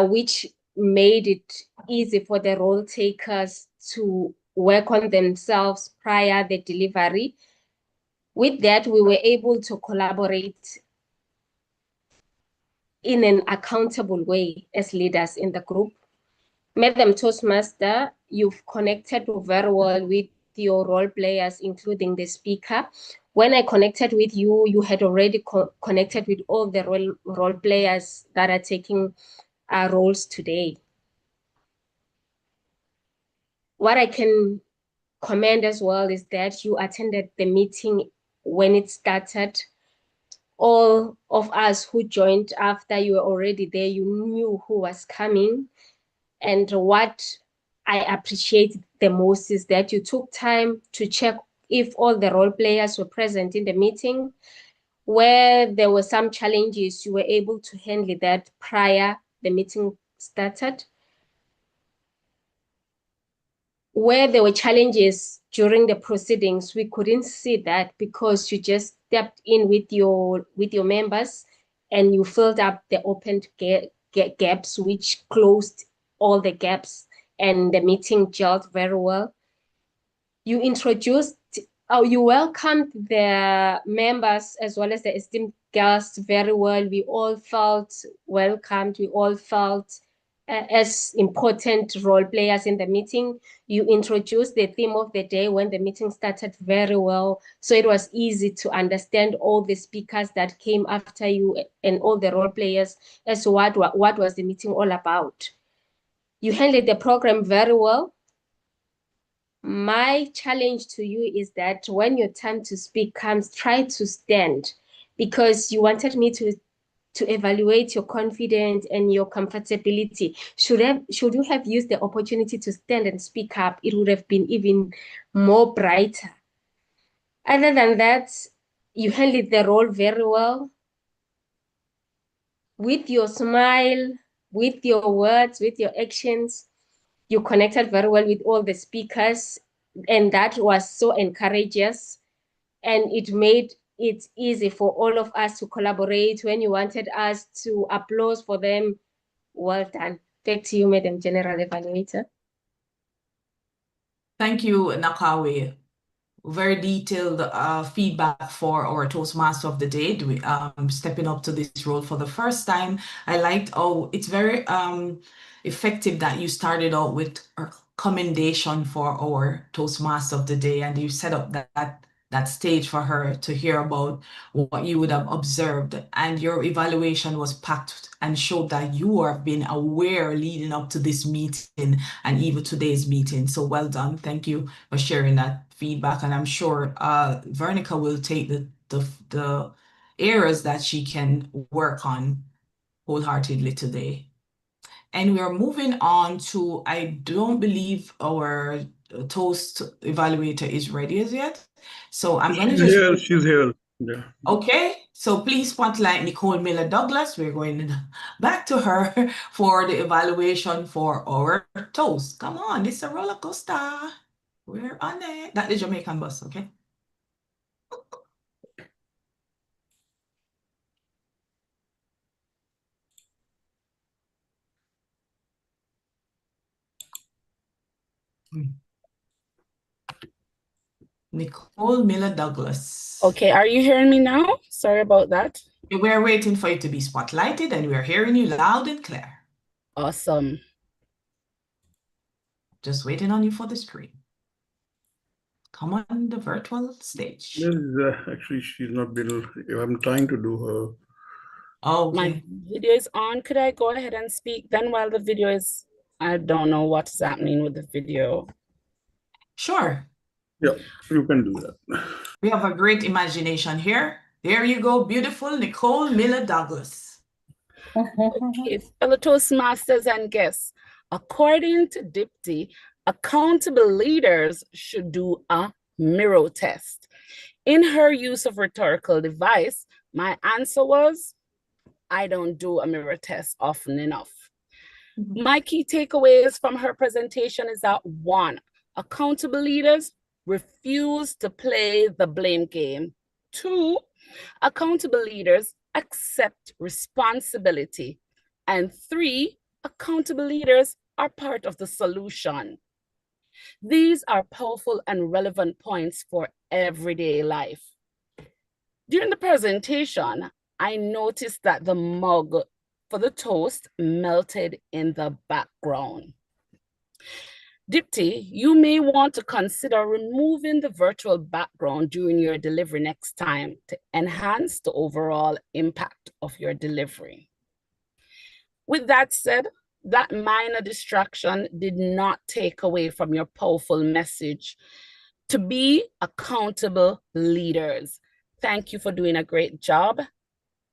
which made it easy for the role takers to work on themselves prior the delivery. With that, we were able to collaborate in an accountable way as leaders in the group. Madam Toastmaster, you've connected very well with your role players, including the speaker. When I connected with you, you had already connected with all the role players that are taking roles today. What I can commend as well is that you attended the meeting when it started. All of us who joined after you were already there, you knew who was coming. And what I appreciate the most is that you took time to check if all the role players were present in the meeting. Where there were some challenges, you were able to handle that prior the meeting started. Where there were challenges during the proceedings, we couldn't see that because you just stepped in with your members and you filled up the open gaps, which closed all the gaps, and the meeting gelled very well. You welcomed the members as well as the esteemed guests very well. We all felt welcomed. We all felt as important role players in the meeting. You introduced the theme of the day when the meeting started very well. So it was easy to understand all the speakers that came after you and all the role players as to what was the meeting all about. You handled the program very well. My challenge to you is that when your time to speak comes, try to stand, because you wanted me to evaluate your confidence and your comfortability. Should you have used the opportunity to stand and speak up, it would have been even more brighter. Other than that, you handled the role very well. With your smile, with your words, with your actions, you connected very well with all the speakers, and that was so encouraging, and it made it easy for all of us to collaborate. When you wanted us to applause for them, well done. Back to you, Madam General Evaluator. Thank you, Nakawe. Very detailed feedback for our Toastmaster of the day, stepping up to this role for the first time. I liked, it's very effective that you started out with a commendation for our Toastmaster of the day, and you set up that stage for her to hear about what you would have observed, and your evaluation was packed and showed that you have been aware leading up to this meeting and even today's meeting. So well done. Thank you for sharing that feedback, and I'm sure Veronica will take the areas that she can work on wholeheartedly today. And we are moving on to, I don't believe our toast evaluator is ready as yet. So I'm going to just... She's here. Yeah. Okay, so please spotlight Nicole Miller Douglas. We're going back to her for the evaluation for our toast. Come on, it's a roller coaster. We're on it. That's the Jamaican bus, okay? Nicole Miller Douglas. Okay, are you hearing me now? Sorry about that. We're waiting for you to be spotlighted, and we're hearing you loud and clear. Awesome. Just waiting on you for the screen. Come on the virtual stage. Actually, she's not been. I'm trying to do her. Oh, okay. My video is on. Could I go ahead and speak then while the video is... I don't know what's happening with the video. Sure. Yeah, you can do that. We have a great imagination here. There you go, beautiful Nicole Miller Douglas. Okay, fellow Toastmasters and guests, according to Dipti, accountable leaders should do a mirror test. In her use of rhetorical device, my answer was, I don't do a mirror test often enough. My key takeaways from her presentation is that 1, accountable leaders refuse to play the blame game. 2, accountable leaders accept responsibility. And 3, accountable leaders are part of the solution. These are powerful and relevant points for everyday life. During the presentation, I noticed that the mug for the toast melted in the background. Dipti, you may want to consider removing the virtual background during your delivery next time to enhance the overall impact of your delivery. With that said, that minor distraction did not take away from your powerful message to be accountable leaders. Thank you for doing a great job,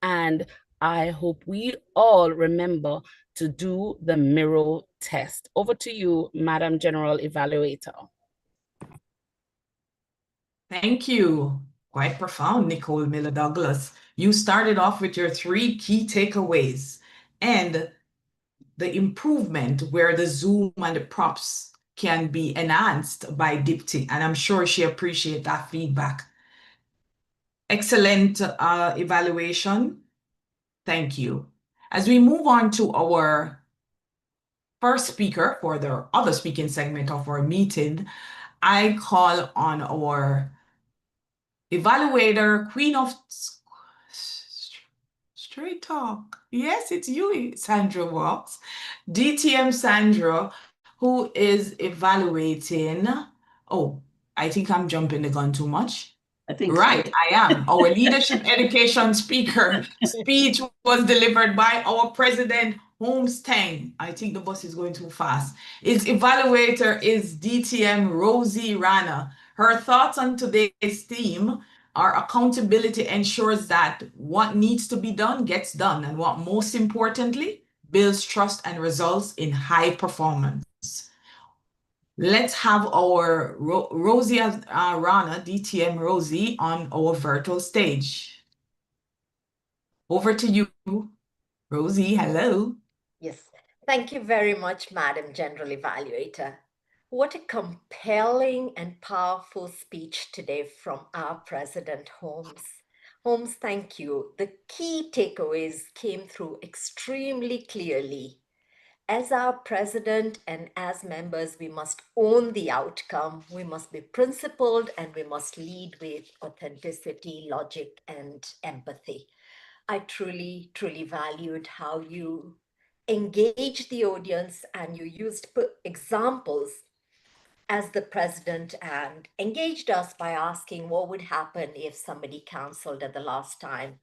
and I hope we all remember to do the mirror test. Over to you, Madam General Evaluator. Thank you. Quite profound, Nicole Miller Douglas. You started off with your 3 key takeaways and the improvement where the Zoom and the props can be enhanced by Dipti, and I'm sure she appreciates that feedback. Excellent evaluation. Thank you. As we move on to our first speaker for the other speaking segment of our meeting, I call on our evaluator, Queen of Straight Talk. Yes, it's you, Sandra Walks. DTM Sandra, who is evaluating. Oh, I think I'm jumping the gun too much. I think right, so. I am. Our leadership education speaker speech was delivered by our president, Holmes Teng. I think the bus is going too fast. Its evaluator is DTM Rozy Rana. Her thoughts on today's theme are accountability ensures that what needs to be done gets done, and what most importantly, builds trust and results in high performance. Let's have our Rozy Rana, DTM Rozy, on our virtual stage. Over to you, Rozy. Hello. Yes, thank you very much, Madam General Evaluator. What a compelling and powerful speech today from our President Holmes. Holmes, thank you. The key takeaways came through extremely clearly. as our president and as members, we must own the outcome. We must be principled and we must lead with authenticity, logic, and empathy. I truly, truly valued how you engaged the audience and you used examples as the president and engaged us by asking what would happen if somebody canceled at the last time.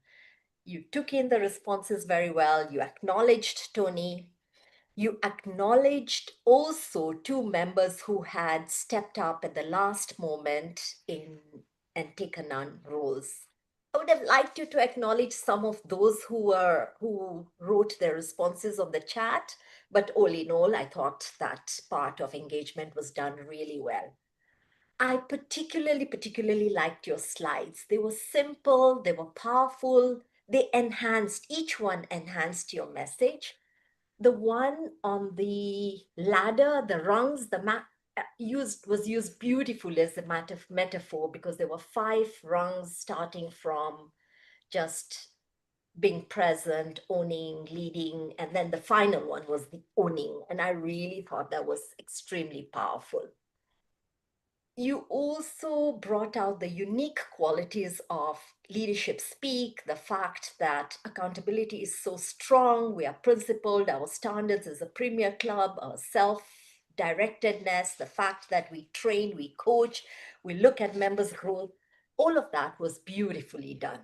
You took in the responses very well. You acknowledged Tony. You acknowledged also two members who had stepped up at the last moment and taken on roles. I would have liked you to acknowledge some of those who wrote their responses on the chat, but all in all, I thought that part of engagement was done really well. I particularly liked your slides. They were simple, they were powerful, each one enhanced your message. The one on the ladder, the rungs, was used beautifully as a metaphor because there were 5 rungs starting from just being present, owning, leading, and then the final one was the owning. And I really thought that was extremely powerful. You also brought out the unique qualities of leadership speak, the fact that accountability is so strong, we are principled, our standards as a premier club, our self-directedness, the fact that we train, we coach, we look at members' growth, all of that was beautifully done.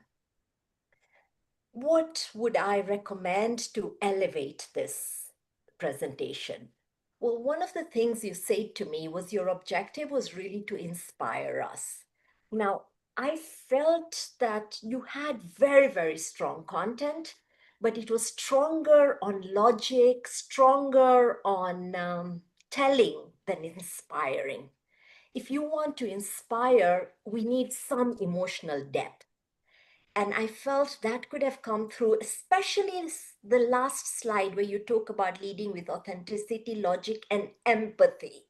What would I recommend to elevate this presentation? Well, one of the things you said to me was your objective was really to inspire us. Now, I felt that you had very, very strong content, but it was stronger on logic, stronger on telling than inspiring. If you want to inspire, we need some emotional depth. And I felt that could have come through, especially the last slide where you talk about leading with authenticity, logic, and empathy.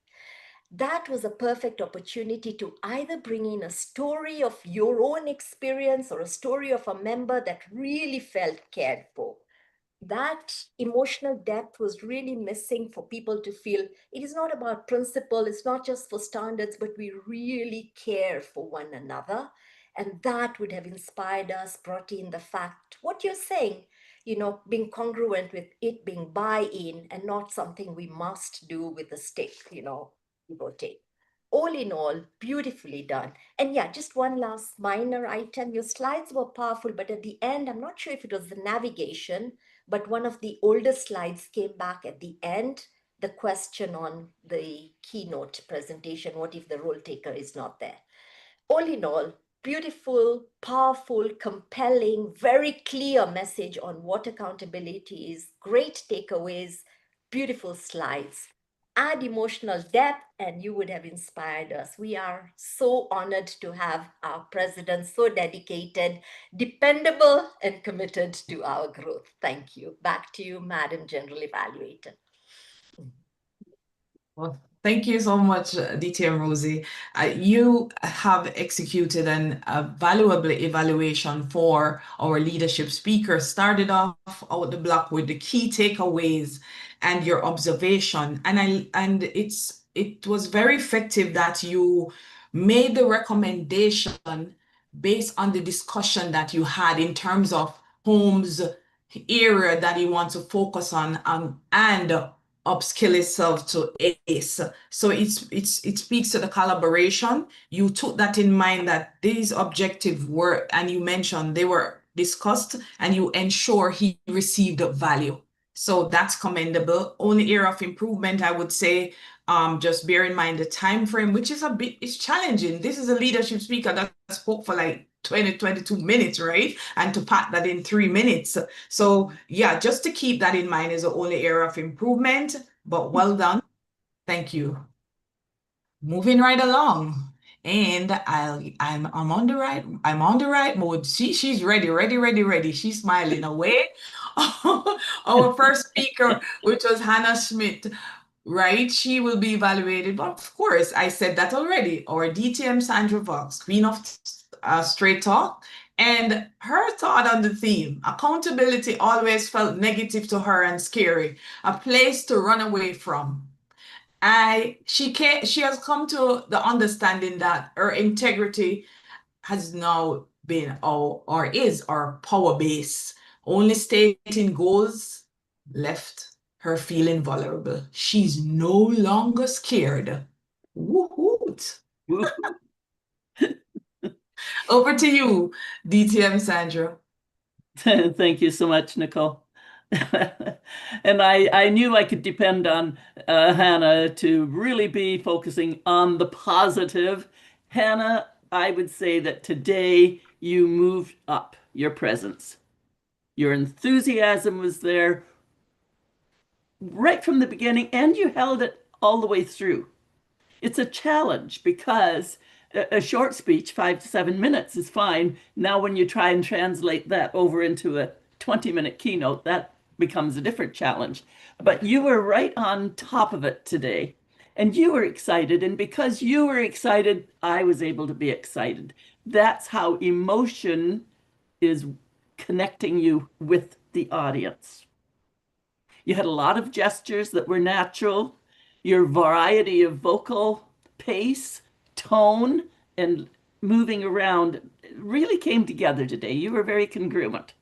That was a perfect opportunity to either bring in a story of your own experience or a story of a member that really felt cared for. That emotional depth was really missing for people to feel it is not about principle, it's not just for standards, but we really care for one another. And that would have inspired us, brought in the fact, what you're saying, being congruent with it being buy-in and not something we must do with a stick, give or take. All in all, beautifully done. And yeah, just one last minor item. Your slides were powerful, but at the end, I'm not sure if it was the navigation, but one of the older slides came back at the end, the question on the keynote presentation, what if the role taker is not there? All in all, beautiful, powerful, compelling, very clear message on what accountability is, great takeaways, beautiful slides. Add emotional depth and you would have inspired us. We are so honored to have our president so dedicated, dependable, and committed to our growth. Thank you. Back to you, Madam General Evaluator. Well, thank you so much, DT and Rozy. You have executed a valuable evaluation for our leadership speaker. Started off out the block with the key takeaways and your observation, and it was very effective that you made the recommendation based on the discussion that you had in terms of Holmes' area that he wants to focus on and upskill itself to ACE. So it speaks to the collaboration. You took that in mind that these objectives were, and you mentioned they were discussed, and you ensure he received value. So that's commendable. Only area of improvement, I would say, just bear in mind the time frame, which is it's challenging. This is a leadership speaker that spoke for like 22 minutes, right? And to pack that in 3 minutes. So yeah, just to keep that in mind is the only area of improvement, but well done. Thank you. Moving right along. And I'm on the right mode. She's ready. She's smiling away. Our first speaker, which was Hannah Schmidt, right? She will be evaluated. But of course, I said that already. Our DTM Sandra Vox, Queen of Straight Talk, And her thought on the theme, accountability always felt negative to her and scary, a place to run away from. She has come to the understanding that her integrity has now been or is our power base. Only stating goals left her feeling vulnerable. She's no longer scared. Woohoo! Over to you, DTM Sandra. Thank you so much, Nicole. And I knew I could depend on Hannah to really be focusing on the positive. Hannah, I would say that today you moved up your presence. Your enthusiasm was there right from the beginning, and you held it all the way through. It's a challenge because a short speech, 5 to 7 minutes, is fine. Now, when you try and translate that over into a 20-minute keynote, that becomes a different challenge. But you were right on top of it today, and you were excited. And because you were excited, I was able to be excited. That's how emotion is connecting you with the audience. You had a lot of gestures that were natural. Your variety of vocal pace, tone, and moving around really came together today. You were very congruent.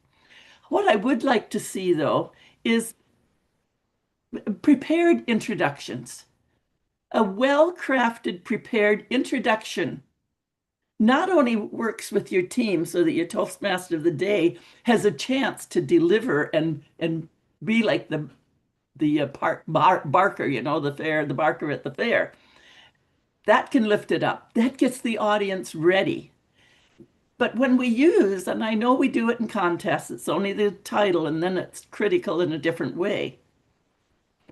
What I would like to see, though, is prepared introductions. A well-crafted, prepared introduction not only works with your team so that your Toastmaster of the day has a chance to deliver and be like the barker, the barker at the fair. That can lift it up. That gets the audience ready. But when we use, and I know we do it in contests, it's only the title and then it's critical in a different way.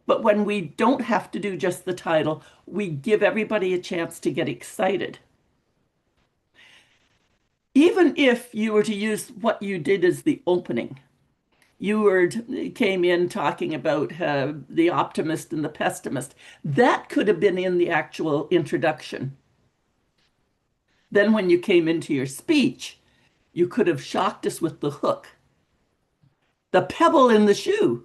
But when we don't have to do just the title, we give everybody a chance to get excited. Even if you were to use what you did as the opening, you came in talking about the optimist and the pessimist. That could have been in the actual introduction. Then when you came into your speech, you could have shocked us with the hook. The pebble in the shoe.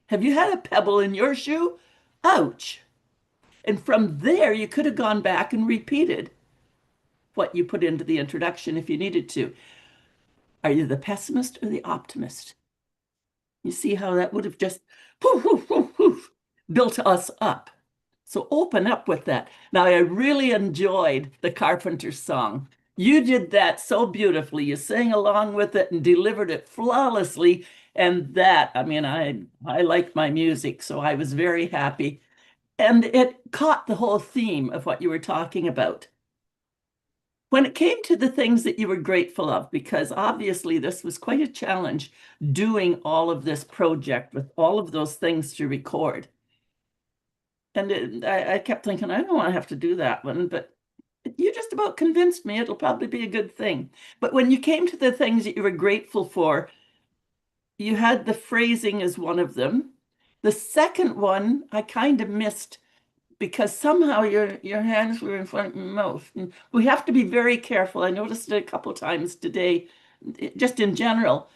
Have you had a pebble in your shoe? Ouch. And from there, you could have gone back and repeated what you put into the introduction if you needed to. Are you the pessimist or the optimist? You see how that would have just built us up. So open up with that. Now, I really enjoyed the Carpenter's song. You did that so beautifully. You sang along with it and delivered it flawlessly. And that, I mean, I like my music, so I was very happy. And it caught the whole theme of what you were talking about. When it came to the things that you were grateful of, because obviously this was quite a challenge doing all of this project with all of those things to record. And I kept thinking, I don't want to have to do that one, but you just about convinced me it'll probably be a good thing. But when you came to the things that you were grateful for, you had the phrasing as one of them. The second one I kind of missed because somehow your hands were in front of your mouth. And we have to be very careful. I noticed it a couple of times today, just in general.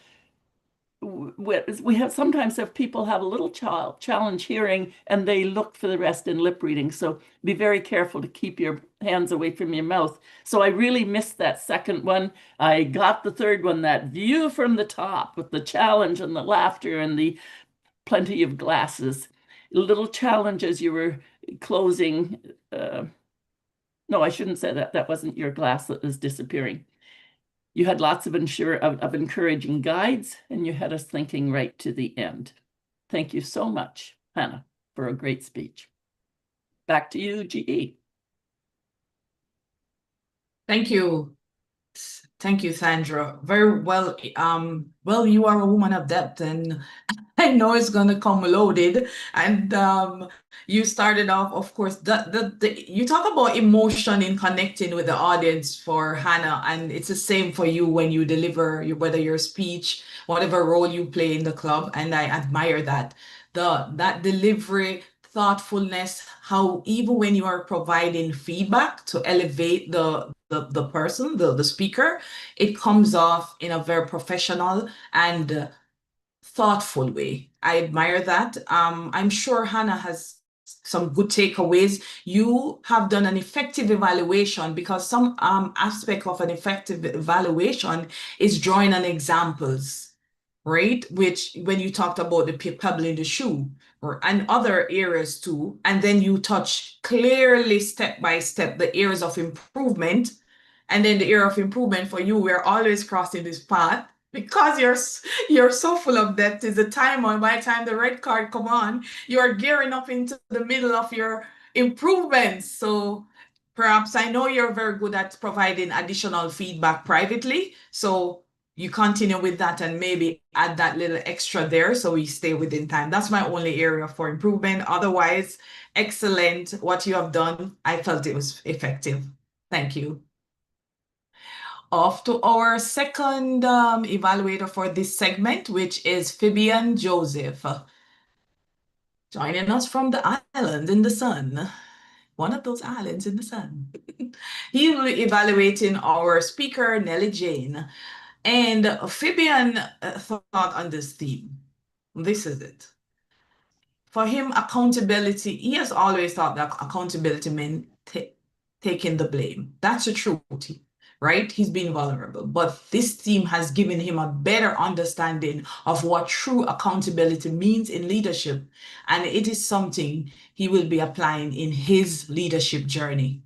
We have sometimes have people have a little challenge hearing and they look for the rest in lip reading. So be very careful to keep your hands away from your mouth. So I really missed that second one. I got the third one, that view from the top with the challenge and the laughter and the plenty of glasses. Little challenges you were closing. No, I shouldn't say that. That wasn't your glass that was disappearing. You had lots of encouraging guides, and you had us thinking right to the end. Thank you so much, Hannah, for a great speech. Back to you, GE. Thank you. Thank you, Sandra. Very well. Well, you are a woman of depth, and I know it's gonna come loaded. And you started off, of course, you talk about emotion in connecting with the audience for Hannah, and it's the same for you when you deliver whether your speech, whatever role you play in the club, and I admire that. That delivery, thoughtfulness, how even when you are providing feedback to elevate the person, the speaker, it comes off in a very professional and thoughtful way. I admire that. I'm sure Hannah has some good takeaways. You have done an effective evaluation, because some aspect of an effective evaluation is drawing on examples, right? Which, when you talked about the pebble in the shoe, and other areas too, and then you touch clearly step by step the areas of improvement. And then the area of improvement for you, we're always crossing this path, because you're so full of depth. Is the time on, by the time the red card come on, you're gearing up into the middle of your improvements. So perhaps, I know you're very good at providing additional feedback privately, so you continue with that and maybe add that little extra there so we stay within time. That's my only area for improvement. Otherwise, excellent what you have done. I felt it was effective. Thank you. Off to our second evaluator for this segment, which is Fabian Joseph, joining us from the island in the sun. One of those islands in the sun. He will be evaluating our speaker, Nelly Jane. And Fabian thought on this theme. This is it. For him, accountability, he has always thought that accountability meant taking the blame. That's the truth, right? He's been vulnerable. But this theme has given him a better understanding of what true accountability means in leadership. And it is something he will be applying in his leadership journey.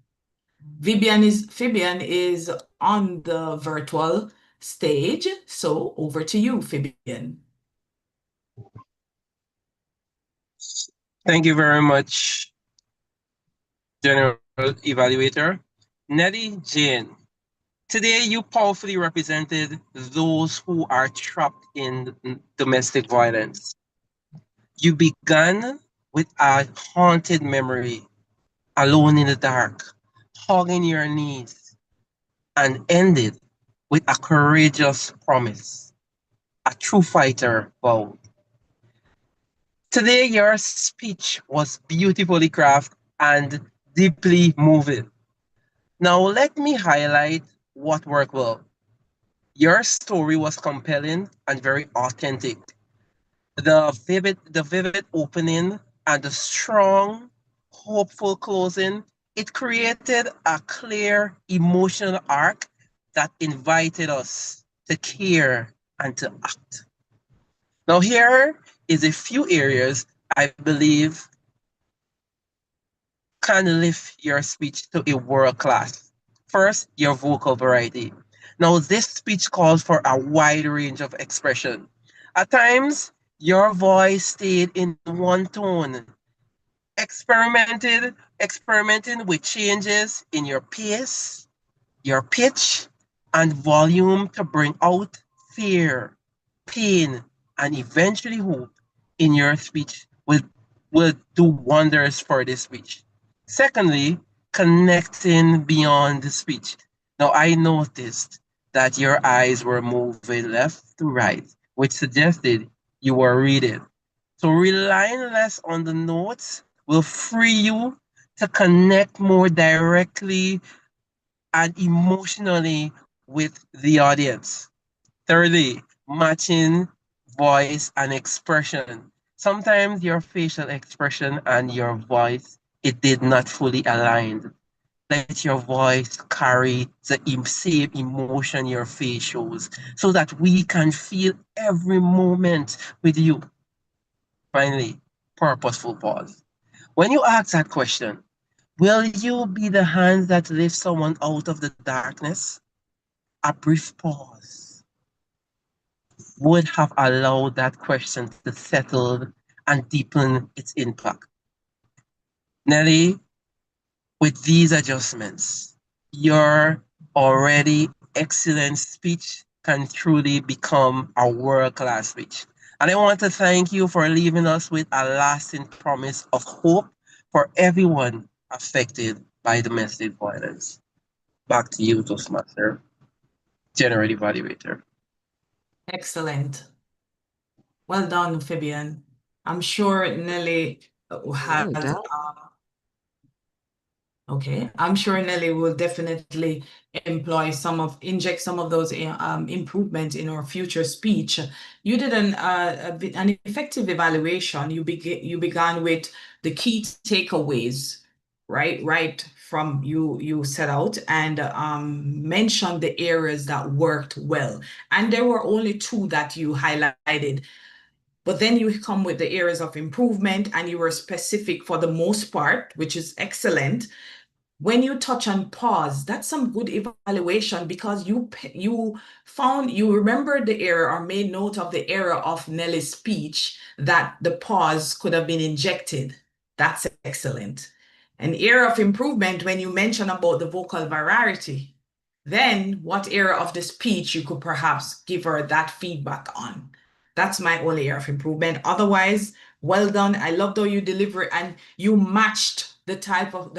Fabian is on the virtual stage. So over to you, Fabian. Thank you very much, General Evaluator. Nelly Jane, today you powerfully represented those who are trapped in domestic violence. You began with a haunted memory, alone in the dark, hugging your knees, and ended with a courageous promise, a true fighter vowed. Today, your speech was beautifully crafted and deeply moving. Now, let me highlight what worked well. Your story was compelling and very authentic. The vivid opening and the strong, hopeful closing, it created a clear emotional arc that invited us to care and to act. Now, here is a few areas I believe can lift your speech to a world class. First, your vocal variety. Now, this speech calls for a wide range of expression. At times, your voice stayed in one tone, experimenting with changes in your pace, your pitch, and volume to bring out fear, pain, and eventually hope in your speech will do wonders for this speech. Secondly, connecting beyond the speech. Now, I noticed that your eyes were moving left to right, which suggested you were reading. So relying less on the notes will free you to connect more directly and emotionally with the audience. Thirdly, matching voice and expression. Sometimes your facial expression and your voice, it did not fully align. Let your voice carry the same emotion your face shows so that we can feel every moment with you. Finally, purposeful pause. When you ask that question, will you be the hand that lifts someone out of the darkness? A brief pause would have allowed that question to settle and deepen its impact. Nelly, with these adjustments, your already excellent speech can truly become a world-class speech. And I want to thank you for leaving us with a lasting promise of hope for everyone affected by domestic violence. Back to you, Toastmaster, General Evaluator. Excellent. Well done, Fabian. I'm sure Nelly had okay, I'm sure Nelly will definitely inject some of those improvements in our future speech. You did an effective evaluation. You began with the key takeaways, right from you set out, and mentioned the areas that worked well. And there were only 2 that you highlighted. But then you come with the areas of improvement, and you were specific for the most part, which is excellent. When you touch on pause, that's some good evaluation, because you remembered the error or made note of the error of Nelly's speech, that the pause could have been injected. That's excellent. An area of improvement when you mention about the vocal variety. Then what area of the speech you could perhaps give her that feedback on. That's my only area of improvement. Otherwise, well done. I loved how you deliver it, and you matched the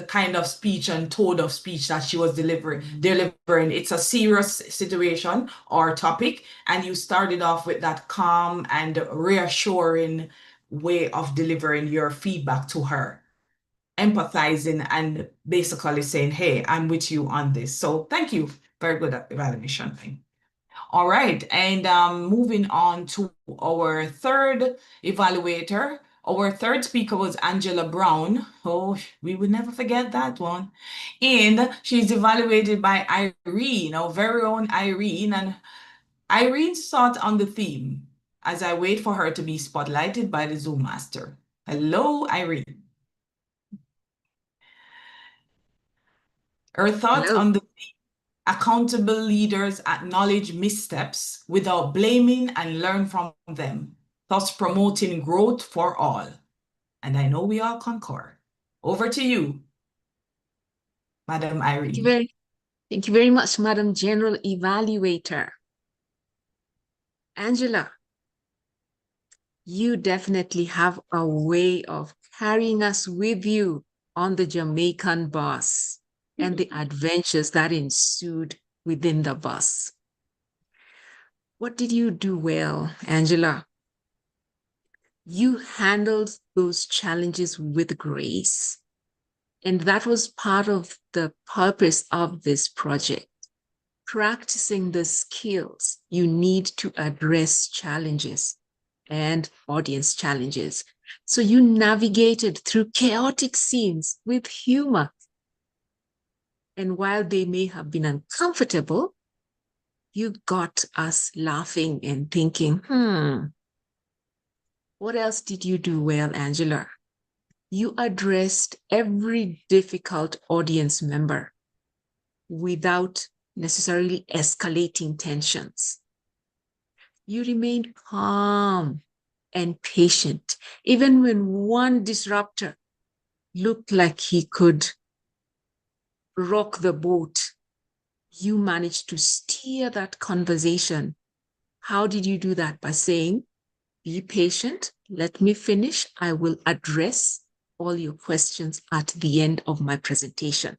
kind of speech and tone of speech that she was delivering. It's a serious situation or topic, and you started off with that calm and reassuring way of delivering your feedback to her, empathizing and basically saying, hey, I'm with you on this. So thank you. Very good evaluation. All right, and moving on to our third evaluator. Our third speaker was Angela Brown. Oh, we will never forget that one. And she's evaluated by Irene, our very own Irene. And Irene sought on the theme as I wait for her to be spotlighted by the Zoom master. Hello, Irene. Her thoughts on the accountable leaders acknowledge missteps without blaming and learn from them, thus promoting growth for all. And I know we all concur. Over to you, Madam Irene. Thank you very much, Madam General Evaluator. Angela, you definitely have a way of carrying us with you on the Jamaican bus and the adventures that ensued within the bus. What did you do well, Angela? You handled those challenges with grace. And that was part of the purpose of this project, practicing the skills you need to address challenges and audience challenges. So you navigated through chaotic scenes with humor. And while they may have been uncomfortable, you got us laughing and thinking, what else did you do well, Angela? You addressed every difficult audience member without necessarily escalating tensions. You remained calm and patient, even when one disruptor looked like he could rock the boat. You managed to steer that conversation. How did you do that? By saying, be patient, let me finish. I will address all your questions at the end of my presentation.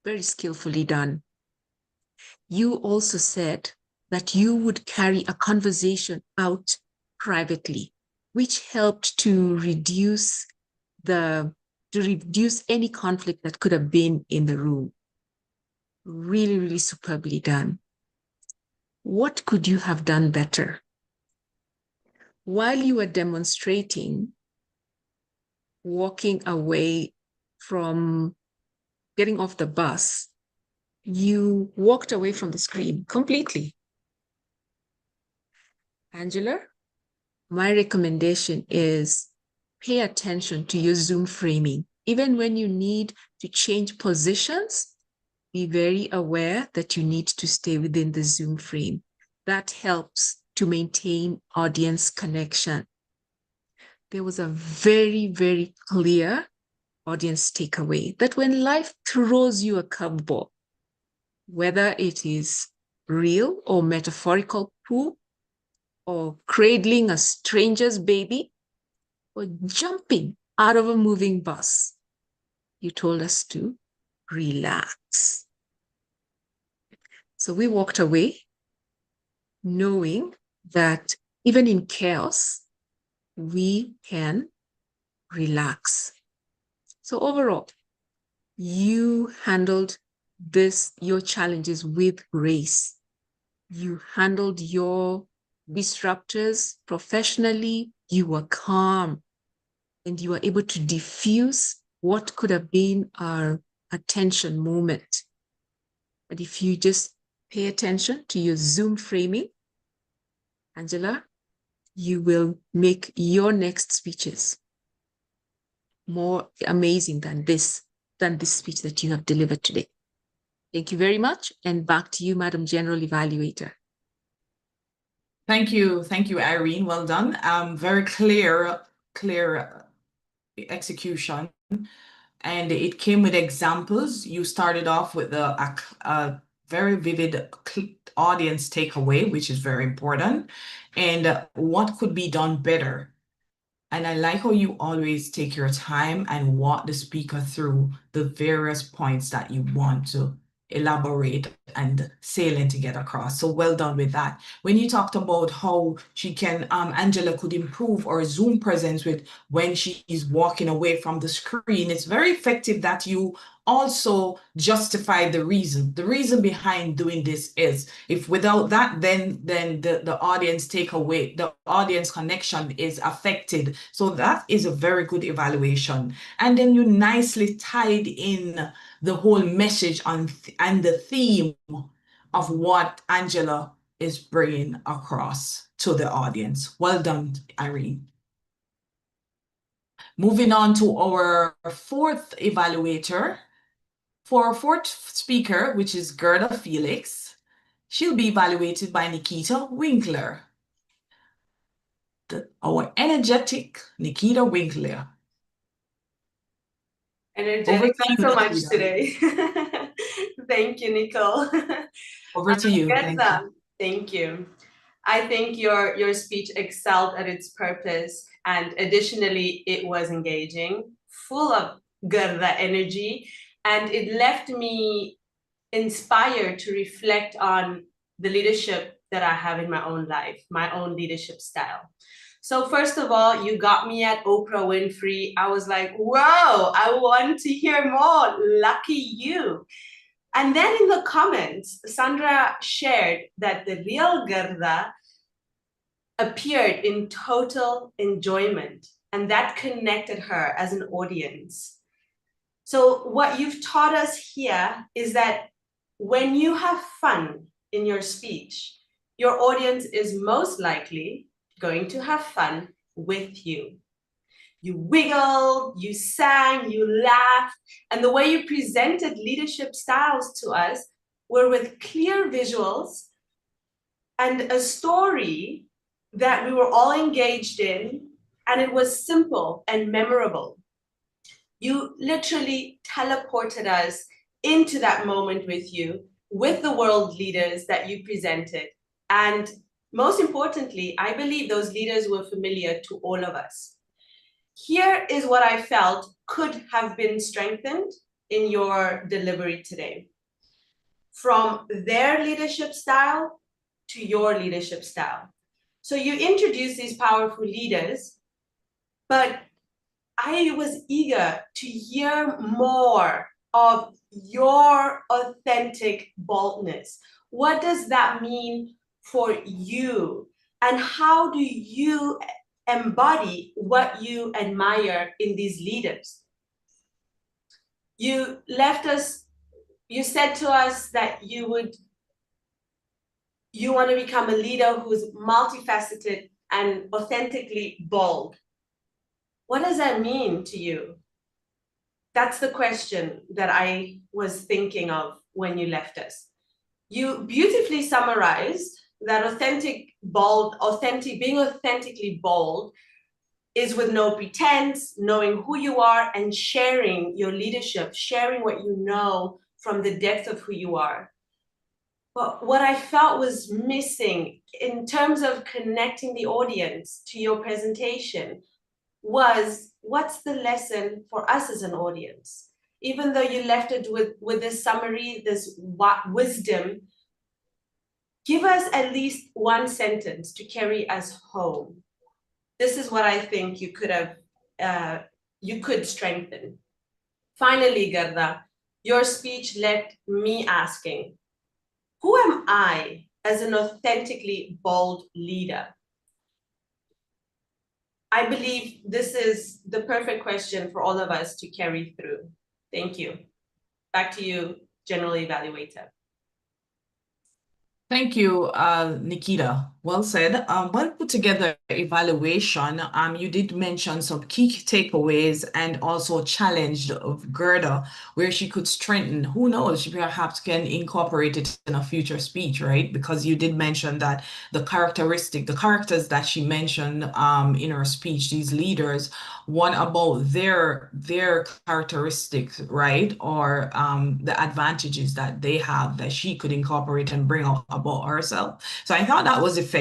Very skillfully done. You also said that you would carry a conversation out privately, which helped to reduce any conflict that could have been in the room. Really, really superbly done. What could you have done better? While you were demonstrating, walking away from getting off the bus, you walked away from the screen completely. Angela, my recommendation is pay attention to your Zoom framing. Even when you need to change positions, be very aware that you need to stay within the Zoom frame. That helps to maintain audience connection. There was a very, very clear audience takeaway that when life throws you a curveball, whether it is real or metaphorical poo, or cradling a stranger's baby, or jumping out of a moving bus, you told us to relax. So we walked away knowing that even in chaos, we can relax. So overall, you handled your challenges with grace. You handled your disruptors professionally. You were calm and you were able to diffuse what could have been our attention moment. But if you just pay attention to your Zoom framing, Angela, you will make your next speeches more amazing than this speech that you have delivered today. Thank you very much. And back to you, Madam General Evaluator. Thank you, Irene. Well done. Very clear execution. And it came with examples. You started off with a very vivid audience takeaway, which is very important, and what could be done better. And I like how you always take your time and walk the speaker through the various points that you want to elaborate and salient to get across. So well done with that. When you talked about how she can, Angela could improve our Zoom presence with when she is walking away from the screen, it's very effective that you also justify the reason. The reason behind doing this is, if without that, then the audience takeaway, the audience connection is affected. So that is a very good evaluation. And then you nicely tied in the whole message on and the theme of what Angela is bringing across to the audience. Well done, Irene. Moving on to our fourth evaluator. For our fourth speaker, which is Guerdah Felix, she'll be evaluated by Nikita Winkler. Our energetic Nikita Winkler. Energetic, not so much today. Thank you, Nicole. Over to you. Thank you. I think your speech excelled at its purpose, and additionally, it was engaging, full of Guerdah energy, and it left me inspired to reflect on the leadership that I have in my own life, my own leadership style. So first of all, you got me at Oprah Winfrey. I was like, whoa, I want to hear more. Lucky you. And then in the comments, Sandra shared that the real Guerdah appeared in total enjoyment, and that connected her as an audience. So what you've taught us here is that when you have fun in your speech, your audience is most likely going to have fun with you. You wiggled, you sang, you laughed, and the way you presented leadership styles to us were with clear visuals and a story that we were all engaged in, and it was simple and memorable. You literally teleported us into that moment with you, with the world leaders that you presented. And most importantly, I believe those leaders were familiar to all of us. Here is what I felt could have been strengthened in your delivery today. From their leadership style to your leadership style. So you introduced these powerful leaders, but I was eager to hear more of your authentic boldness. What does that mean for you? And how do you embody what you admire in these leaders? You left us, you said to us that you want to become a leader who's multifaceted and authentically bold. What does that mean to you? That's the question that I was thinking of when you left us. You beautifully summarized that being authentically bold is with no pretense, knowing who you are and sharing your leadership, sharing what you know from the depth of who you are. But what I felt was missing in terms of connecting the audience to your presentation was, what's the lesson for us as an audience? Even though you left it with this summary, this wisdom, give us at least one sentence to carry us home. This is what I think you could have you could strengthen. Finally, Guerdah, your speech left me asking, who am I as an authentically bold leader? I believe this is the perfect question for all of us to carry through. Thank you. Back to you, General Evaluator. Thank you, Nikita. Well said. Well put together evaluation. You did mention some key takeaways and also challenged of Guerdah where she could strengthen. Who knows? She perhaps can incorporate it in a future speech, right? Because you did mention that the characters that she mentioned in her speech, these leaders, one about their characteristics, right? Or the advantages that they have that she could incorporate and bring up about herself. So I thought that was effective.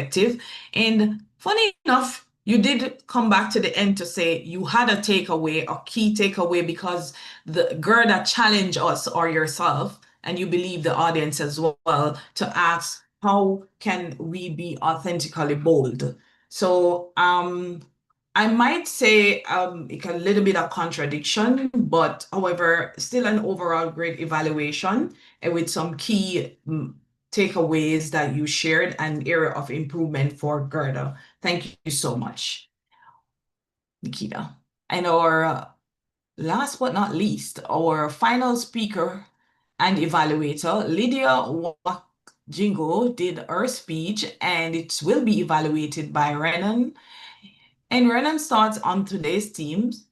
And funny enough, you did come back to the end to say you had a takeaway, a key takeaway, because the Guerdah challenged us or yourself, and you believe the audience as well, to ask, how can we be authentically bold? So I might say it's a little bit of contradiction, but however, still an overall great evaluation and with some key takeaways that you shared and area of improvement for Guerdah. Thank you so much, Nikita. And our last but not least, our final speaker and evaluator, Lydiah Wanjiku, did her speech, and it will be evaluated by Rana. And Renan's thoughts on today's themes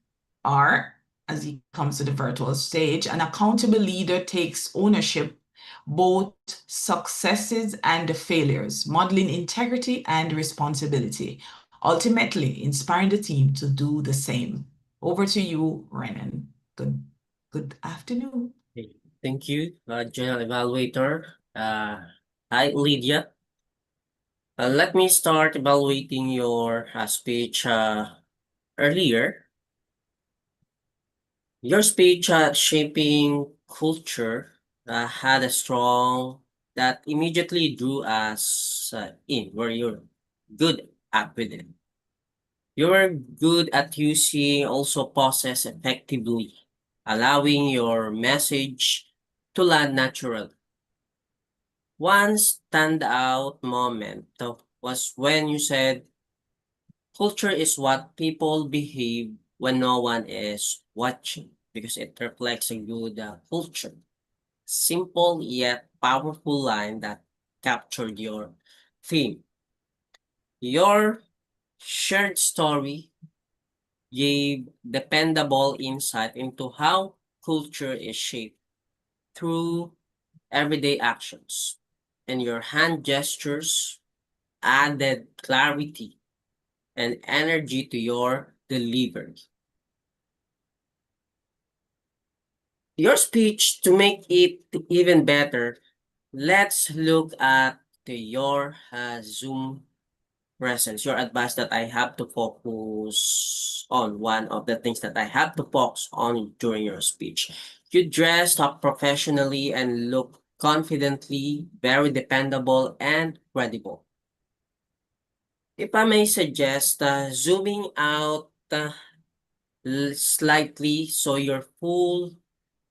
are, as he comes to the virtual stage, an accountable leader takes ownership, both successes and failures, modeling integrity and responsibility, ultimately inspiring the team to do the same. Over to you, Renan. Good afternoon. Thank you, General Evaluator. Hi, Lydia. Let me start evaluating your speech earlier. Your speech shaping culture had a strong that immediately drew us in where you're good at with it. You're good at using also pauses effectively, allowing your message to land naturally. One standout moment was when you said, culture is what people behave when no one is watching, because it reflects a good culture. Simple yet powerful line that captured your theme. Your shared story gave dependable insight into how culture is shaped through everyday actions, and your hand gestures added clarity and energy to your delivery. Your speech, to make it even better, let's look at your Zoom presence. Your advice that I have to focus on, one of the things that I have to focus on during your speech. You dressed up professionally and look confidently, very dependable and credible. If I may suggest, zooming out slightly so your full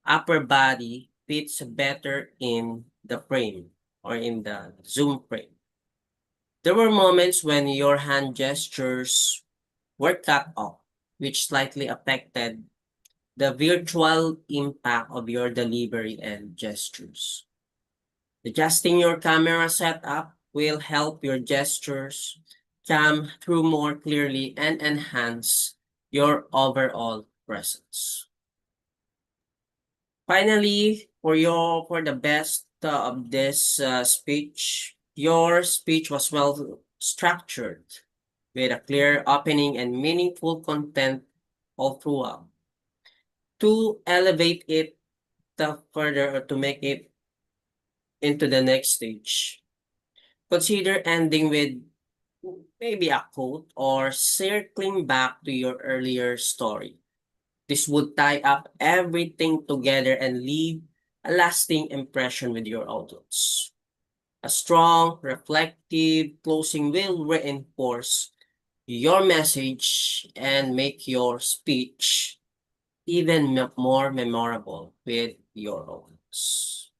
upper body fits better in the frame or in the Zoom frame. There were moments when your hand gestures were cut off, which slightly affected the virtual impact of your delivery and gestures. Adjusting your camera setup will help your gestures come through more clearly and enhance your overall presence. Finally, for the best of this speech, your speech was well structured with a clear opening and meaningful content all throughout. To elevate it further or to make it into the next stage, consider ending with maybe a quote or circling back to your earlier story. This would tie up everything together and leave a lasting impression with your audience. A strong, reflective closing will reinforce your message and make your speech even more memorable with your roles.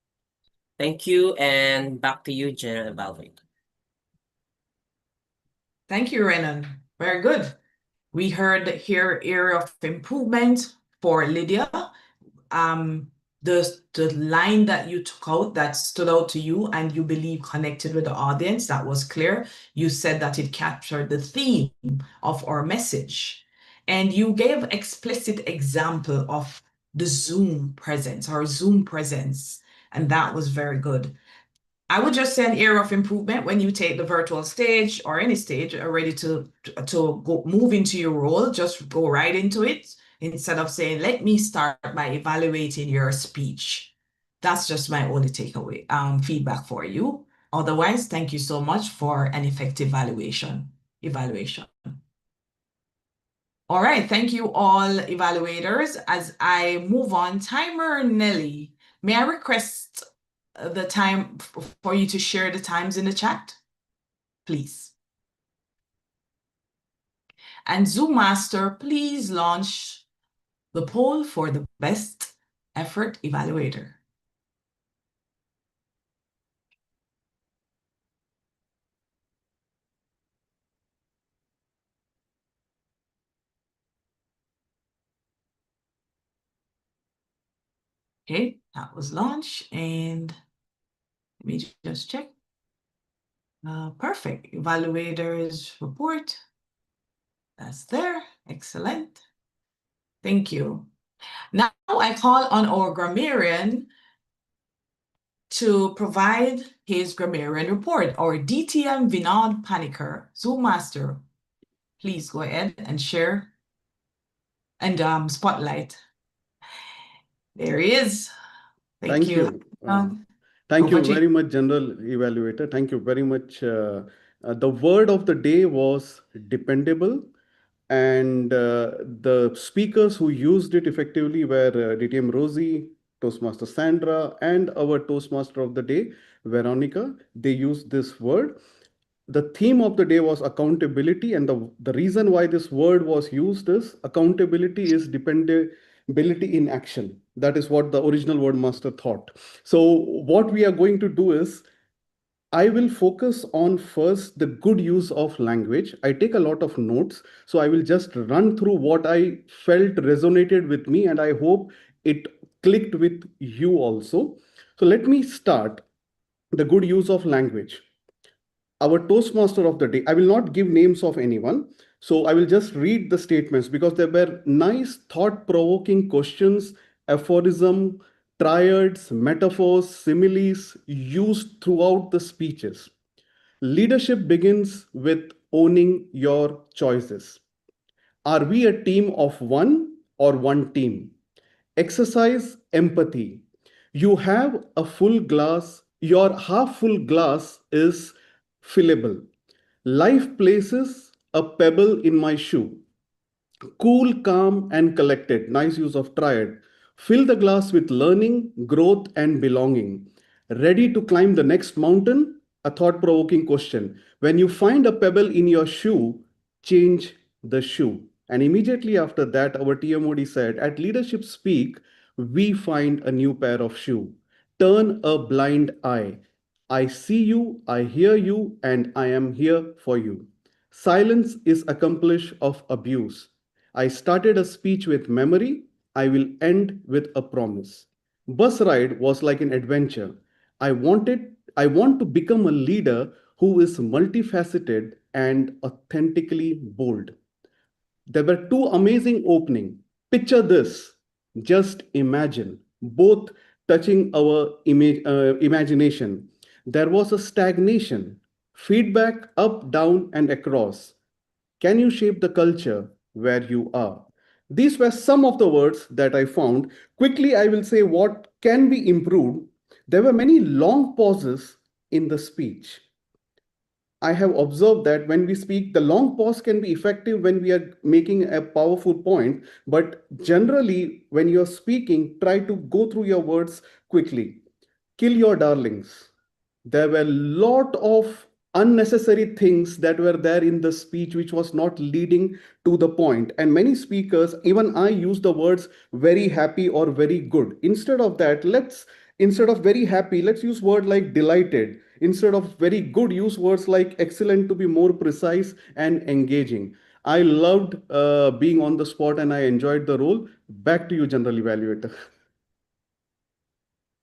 Thank you, and back to you, General Evaluator. Thank you, Renan. Very good. We heard here area of improvement for Lydiah. The line that you took out that stood out to you and you believe connected with the audience, that was clear. You said that it captured the theme of our message. And you gave explicit example of the Zoom presence or Zoom presence. And that was very good. I would just say an area of improvement when you take the virtual stage or any stage are ready to go move into your role, just go right into it instead of saying, let me start by evaluating your speech. That's just my only takeaway, feedback for you. Otherwise, thank you so much for an effective evaluation. All right, thank you all evaluators. As I move on, timer Nelly, may I request the time for you to share the times in the chat, please. And Zoom Master, please launch the poll for the best effort evaluator. Okay, that was launched, and let me just check. Perfect. Evaluators report. That's there. Excellent. Thank you. Now I call on our grammarian to provide his grammarian report. Our DTM Vinod Paniker, Zoom Master, please go ahead and share and spotlight. There he is. Thank you. Thank you very much, General Evaluator. Thank you very much. The word of the day was dependable. And the speakers who used it effectively were DTM Rozy, Toastmaster Sandra, and our Toastmaster of the day, Veronica. They used this word. The theme of the day was accountability. And the reason why this word was used is accountability is dependability in action. That is what the original word master thought. So what we are going to do is, I will focus on first the good use of language. I take a lot of notes, so I will just run through what I felt resonated with me, and I hope it clicked with you also. So let me start the good use of language. Our Toastmaster of the day, I will not give names of anyone, so I will just read the statements because there were nice thought-provoking questions, aphorism, triads, metaphors, similes used throughout the speeches. Leadership begins with owning your choices. Are we a team of one or one team? Exercise empathy. You have a full glass, your half full glass is fillable. Life places a pebble in my shoe. Cool, calm, and collected. Nice use of triad. Fill the glass with learning, growth, and belonging. Ready to climb the next mountain? A thought provoking question. When you find a pebble in your shoe, change the shoe. And immediately after that, our TMOD said, at Leadership Speak, we find a new pair of shoe. Turn a blind eye. I see you, I hear you, and I am here for you. Silence is accomplice of abuse. I started a speech with memory. I will end with a promise. Bus ride was like an adventure. I want to become a leader who is multifaceted and authentically bold. There were two amazing openings. Picture this. Just imagine, both touching our imagination. There was a stagnation, feedback up, down, and across. Can you shape the culture where you are? These were some of the words that I found. Quickly, I will say what can be improved. There were many long pauses in the speech. I have observed that when we speak, the long pause can be effective when we are making a powerful point. But generally, when you're speaking, try to go through your words quickly. Kill your darlings. There were a lot of unnecessary things that were there in the speech which was not leading to the point. And many speakers, even I, use the words very happy or very good. Instead of that, instead of very happy, let's use word like delighted. Instead of very good, use words like excellent to be more precise and engaging. I loved being on the spot and I enjoyed the role. Back to you, General Evaluator.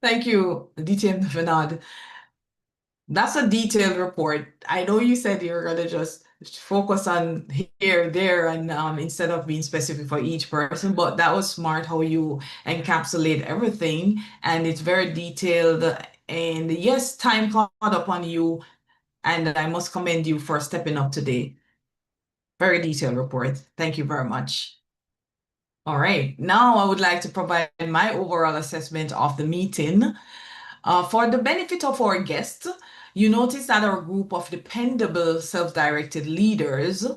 Thank you, DTM Vinod. That's a detailed report. I know you said you're going to just focus on here, there, and instead of being specific for each person, but that was smart how you encapsulate everything, and it's very detailed. And yes, time caught up on you, and I must commend you for stepping up today. Very detailed report. Thank you very much. All right, now I would like to provide my overall assessment of the meeting. For the benefit of our guests, you notice that our group of dependable self-directed leaders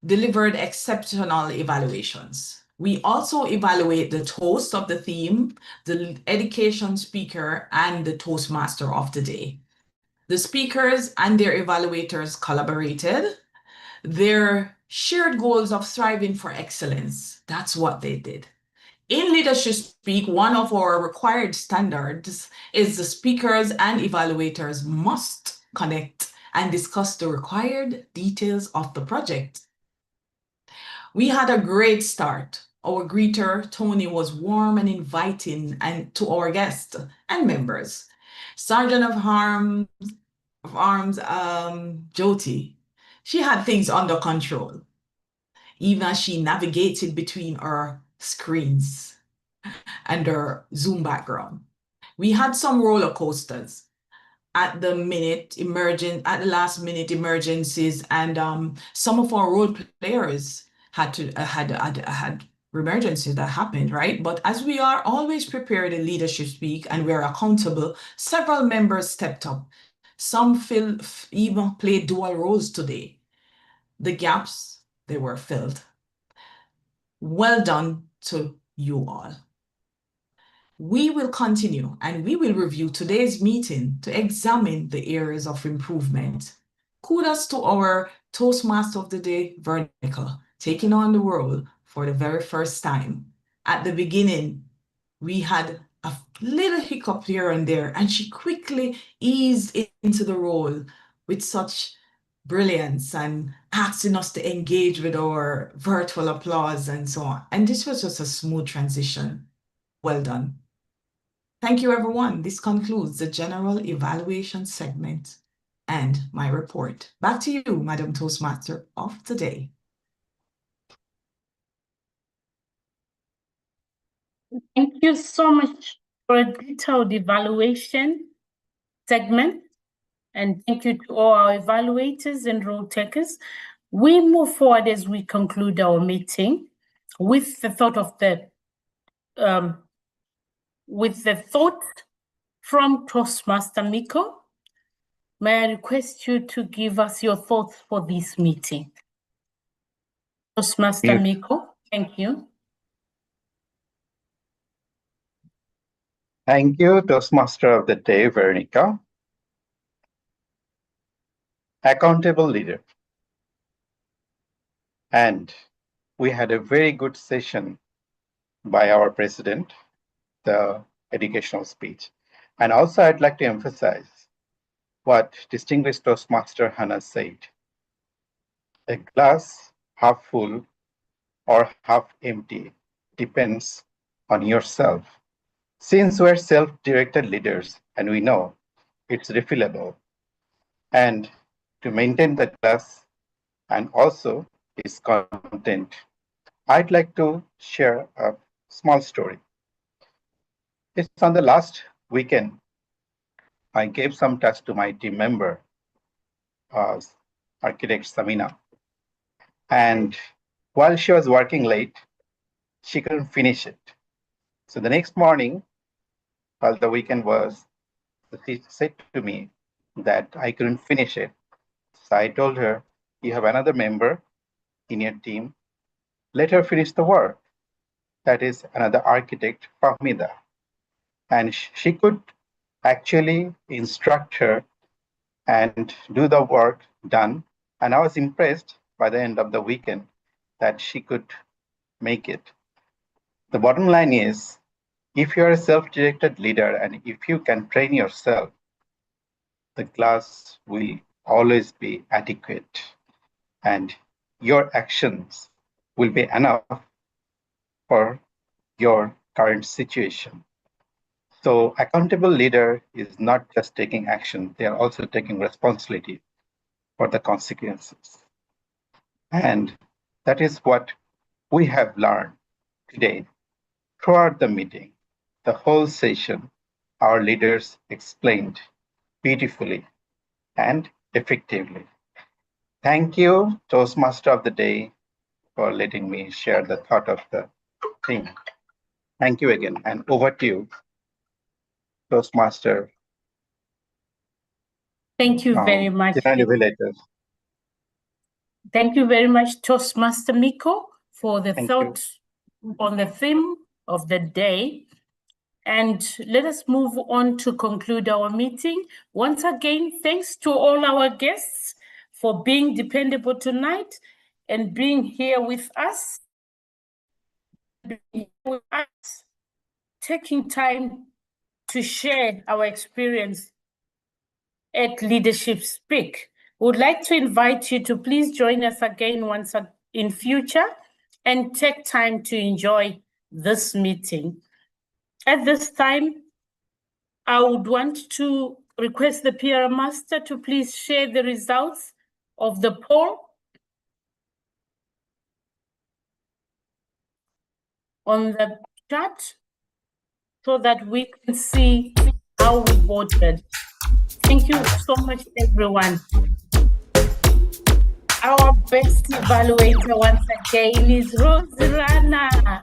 delivered exceptional evaluations. We also evaluate the host of the theme, the education speaker, and the Toastmaster of the day. The speakers and their evaluators collaborated. Their shared goals of striving for excellence, that's what they did. In Leadership Speak, one of our required standards is the speakers and evaluators must connect and discuss the required details of the project. We had a great start. Our greeter, Tony, was warm and inviting to our guests and members. Sergeant of Arms, Jyoti, she had things under control, even as she navigated between our screens and our Zoom background. We had some roller coasters at the last minute emergencies, and some of our role players had emergencies that happened, right? But as we are always prepared in Leadership Speak and we're accountable, several members stepped up. Some even played dual roles today. The gaps, they were filled. Well done to you all. We will continue and we will review today's meeting to examine the areas of improvement. Kudos to our Toastmaster of the Day, Veronica, taking on the role for the very first time. At the beginning, we had a little hiccup here and there, and she quickly eased into the role with such brilliance and asking us to engage with our virtual applause and so on. And this was just a smooth transition. Well done. Thank you, everyone. This concludes the general evaluation segment and my report. Back to you, Madam Toastmaster of the Day. Thank you so much for a detailed evaluation segment. And thank you to all our evaluators and role takers. We move forward as we conclude our meeting with the thought from Toastmaster Miko. May I request you to give us your thoughts for this meeting? Toastmaster Miko, thank you. Thank you, Toastmaster of the Day, Veronica. Accountable leader. And we had a very good session by our president, the educational speech. And also I'd like to emphasize what distinguished Toastmaster Hannah said. A glass half full or half empty depends on yourself. Since we're self-directed leaders and we know it's refillable, and to maintain the glass and also its content, I'd like to share a small story. It's on the last weekend. I gave some tasks to my team member, architect Samina. And while she was working late, she couldn't finish it. So the next morning, while the weekend was, she said to me that I couldn't finish it. So I told her, you have another member in your team, let her finish the work. That is another architect, Fahmida. And she could actually instruct her and do the work done. And I was impressed by the end of the weekend that she could make it. The bottom line is, if you're a self-directed leader and if you can train yourself, the glass will always be adequate and your actions will be enough for your current situation. So accountable leader is not just taking action, they are also taking responsibility for the consequences. And that is what we have learned today. Throughout the meeting, the whole session, our leaders explained beautifully and effectively. Thank you, Toastmaster of the Day, for letting me share the thought of the thing. Thank you again, and over to you, Toastmaster. Thank you very much. Evaluator. Thank you very much, Toastmaster Miko, for the Thank thought on the theme of the day. And let us move on to conclude our meeting. Once again, thanks to all our guests for being dependable tonight and being here with us, taking time to share our experience at Leadership Speak. We would like to invite you to please join us again once in future and take time to enjoy this meeting. At this time, I would want to request the PR Master to please share the results of the poll on the chat so that we can see how we voted. Thank you so much, everyone. Our best evaluator once again is Rozy Rana.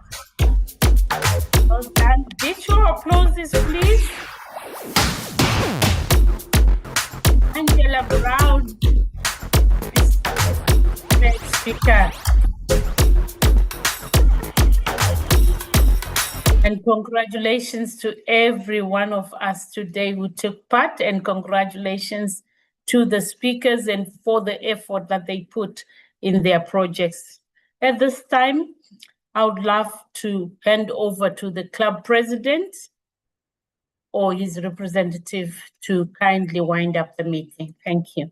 Well done. Virtual applauses, please. Angela Brown, great speaker. And congratulations to every one of us today who took part, and congratulations to the speakers and for the effort that they put in their projects. At this time, I would love to hand over to the club president or his representative to kindly wind up the meeting. Thank you.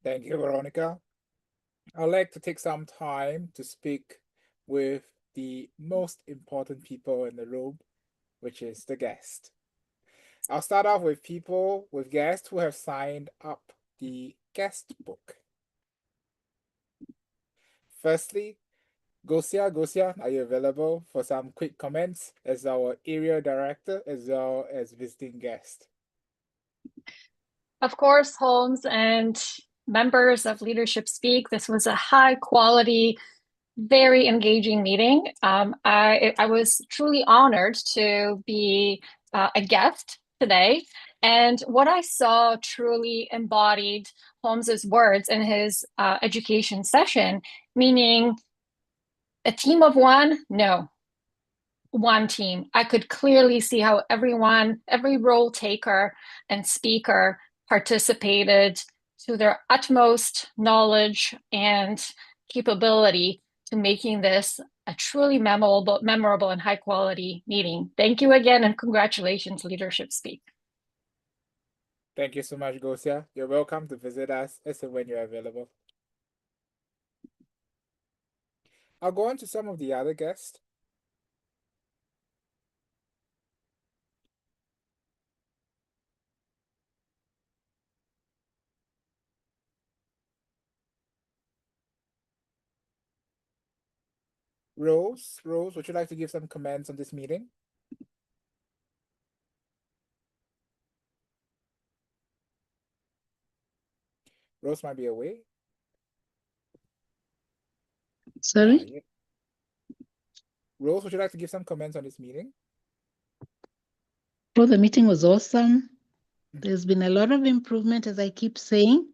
Thank you, Veronica. I'd like to take some time to speak with the most important people in the room, which is the guest. I'll start off with guests who have signed up the guest book. Firstly, Gosia, are you available for some quick comments as our area director as well as visiting guest? Of course, Holmes and members of Leadership Speak, this was a high quality, very engaging meeting. I was truly honored to be a guest today. And what I saw truly embodied Holmes's words in his education session, meaning a team of one? No, one team. I could clearly see how every role taker and speaker participated to their utmost knowledge and capability to making this a truly memorable and high quality meeting. Thank you again and congratulations, Leadership Speak. Thank you so much, Gosia. You're welcome to visit us as and when you're available. I'll go on to some of the other guests. Rose, would you like to give some comments on this meeting? Rose might be away. Sorry? Rose, would you like to give some comments on this meeting? Well, the meeting was awesome. There's been a lot of improvement, as I keep saying,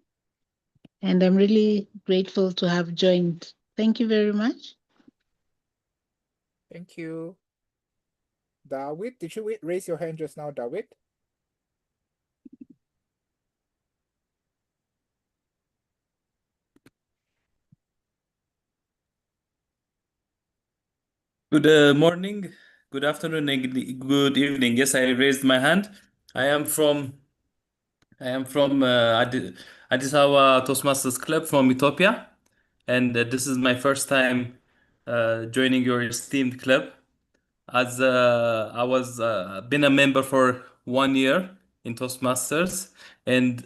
and I'm really grateful to have joined. Thank you very much. Thank you. David, did you raise your hand just now, David? Good morning, good afternoon, and good evening. Yes, I raised my hand. I am from Addis Ababa Toastmasters Club from Ethiopia, and this is my first time joining your esteemed club. As I was been a member for 1 year in Toastmasters, and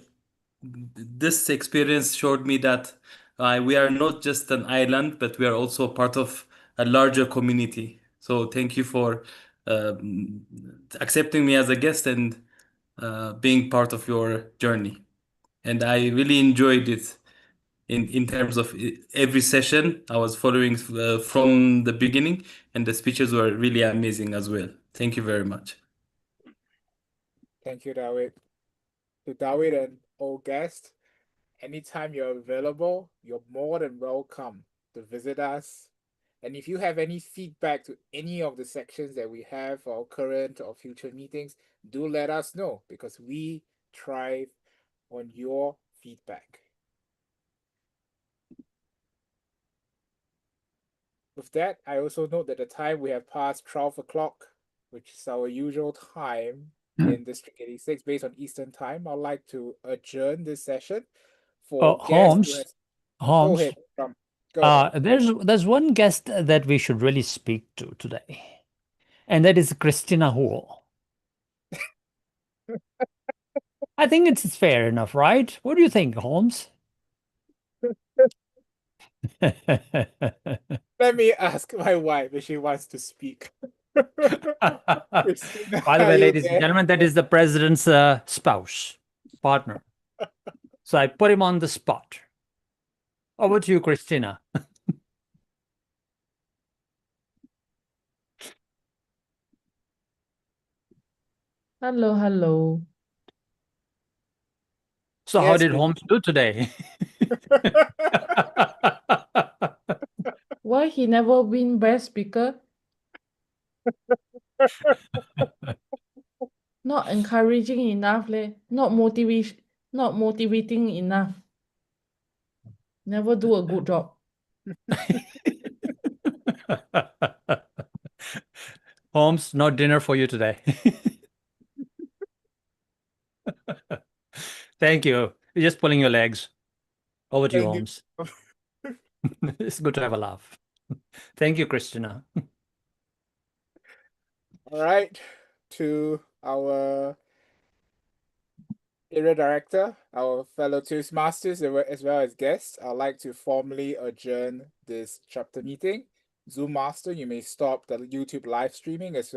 this experience showed me that we are not just an island, but we are also part of a larger community. So thank you for accepting me as a guest and being part of your journey. And I really enjoyed it in terms of every session. I was following from the beginning, and the speeches were really amazing as well. Thank you very much. Thank you, David. To David and all guests, anytime you're available, you're more than welcome to visit us. And if you have any feedback to any of the sections that we have for our current or future meetings, do let us know, because we thrive on your feedback. With that, I also note that the time we have passed 12 o'clock, which is our usual time in District 86 based on Eastern Time. I'd like to adjourn this session for guests who Holmes, has... Go Holmes, ahead, go ahead. there's one guest that we should really speak to today, and that is Christina Hull. I think it's fair enough, right? What do you think, Holmes? Let me ask my wife if she wants to speak. Christina, By the are way, you ladies and there? gentlemen, that is the president's spouse, partner. So I put him on the spot. Over to you, Christina. Hello, hello. So how Yes, did Christina. Holmes do today? Why he never win best speaker? Not encouraging enough, leh. Not motivating enough. Never do a good job. Holmes, no dinner for you today. Thank you. You're just pulling your legs. Over to you, Thank you. Holmes. It's good to have a laugh. Thank you, Christina. All right, to our area director, our fellow Toastmasters, as well as guests, I'd like to formally adjourn this chapter meeting. Zoom Master, you may stop the YouTube live streaming as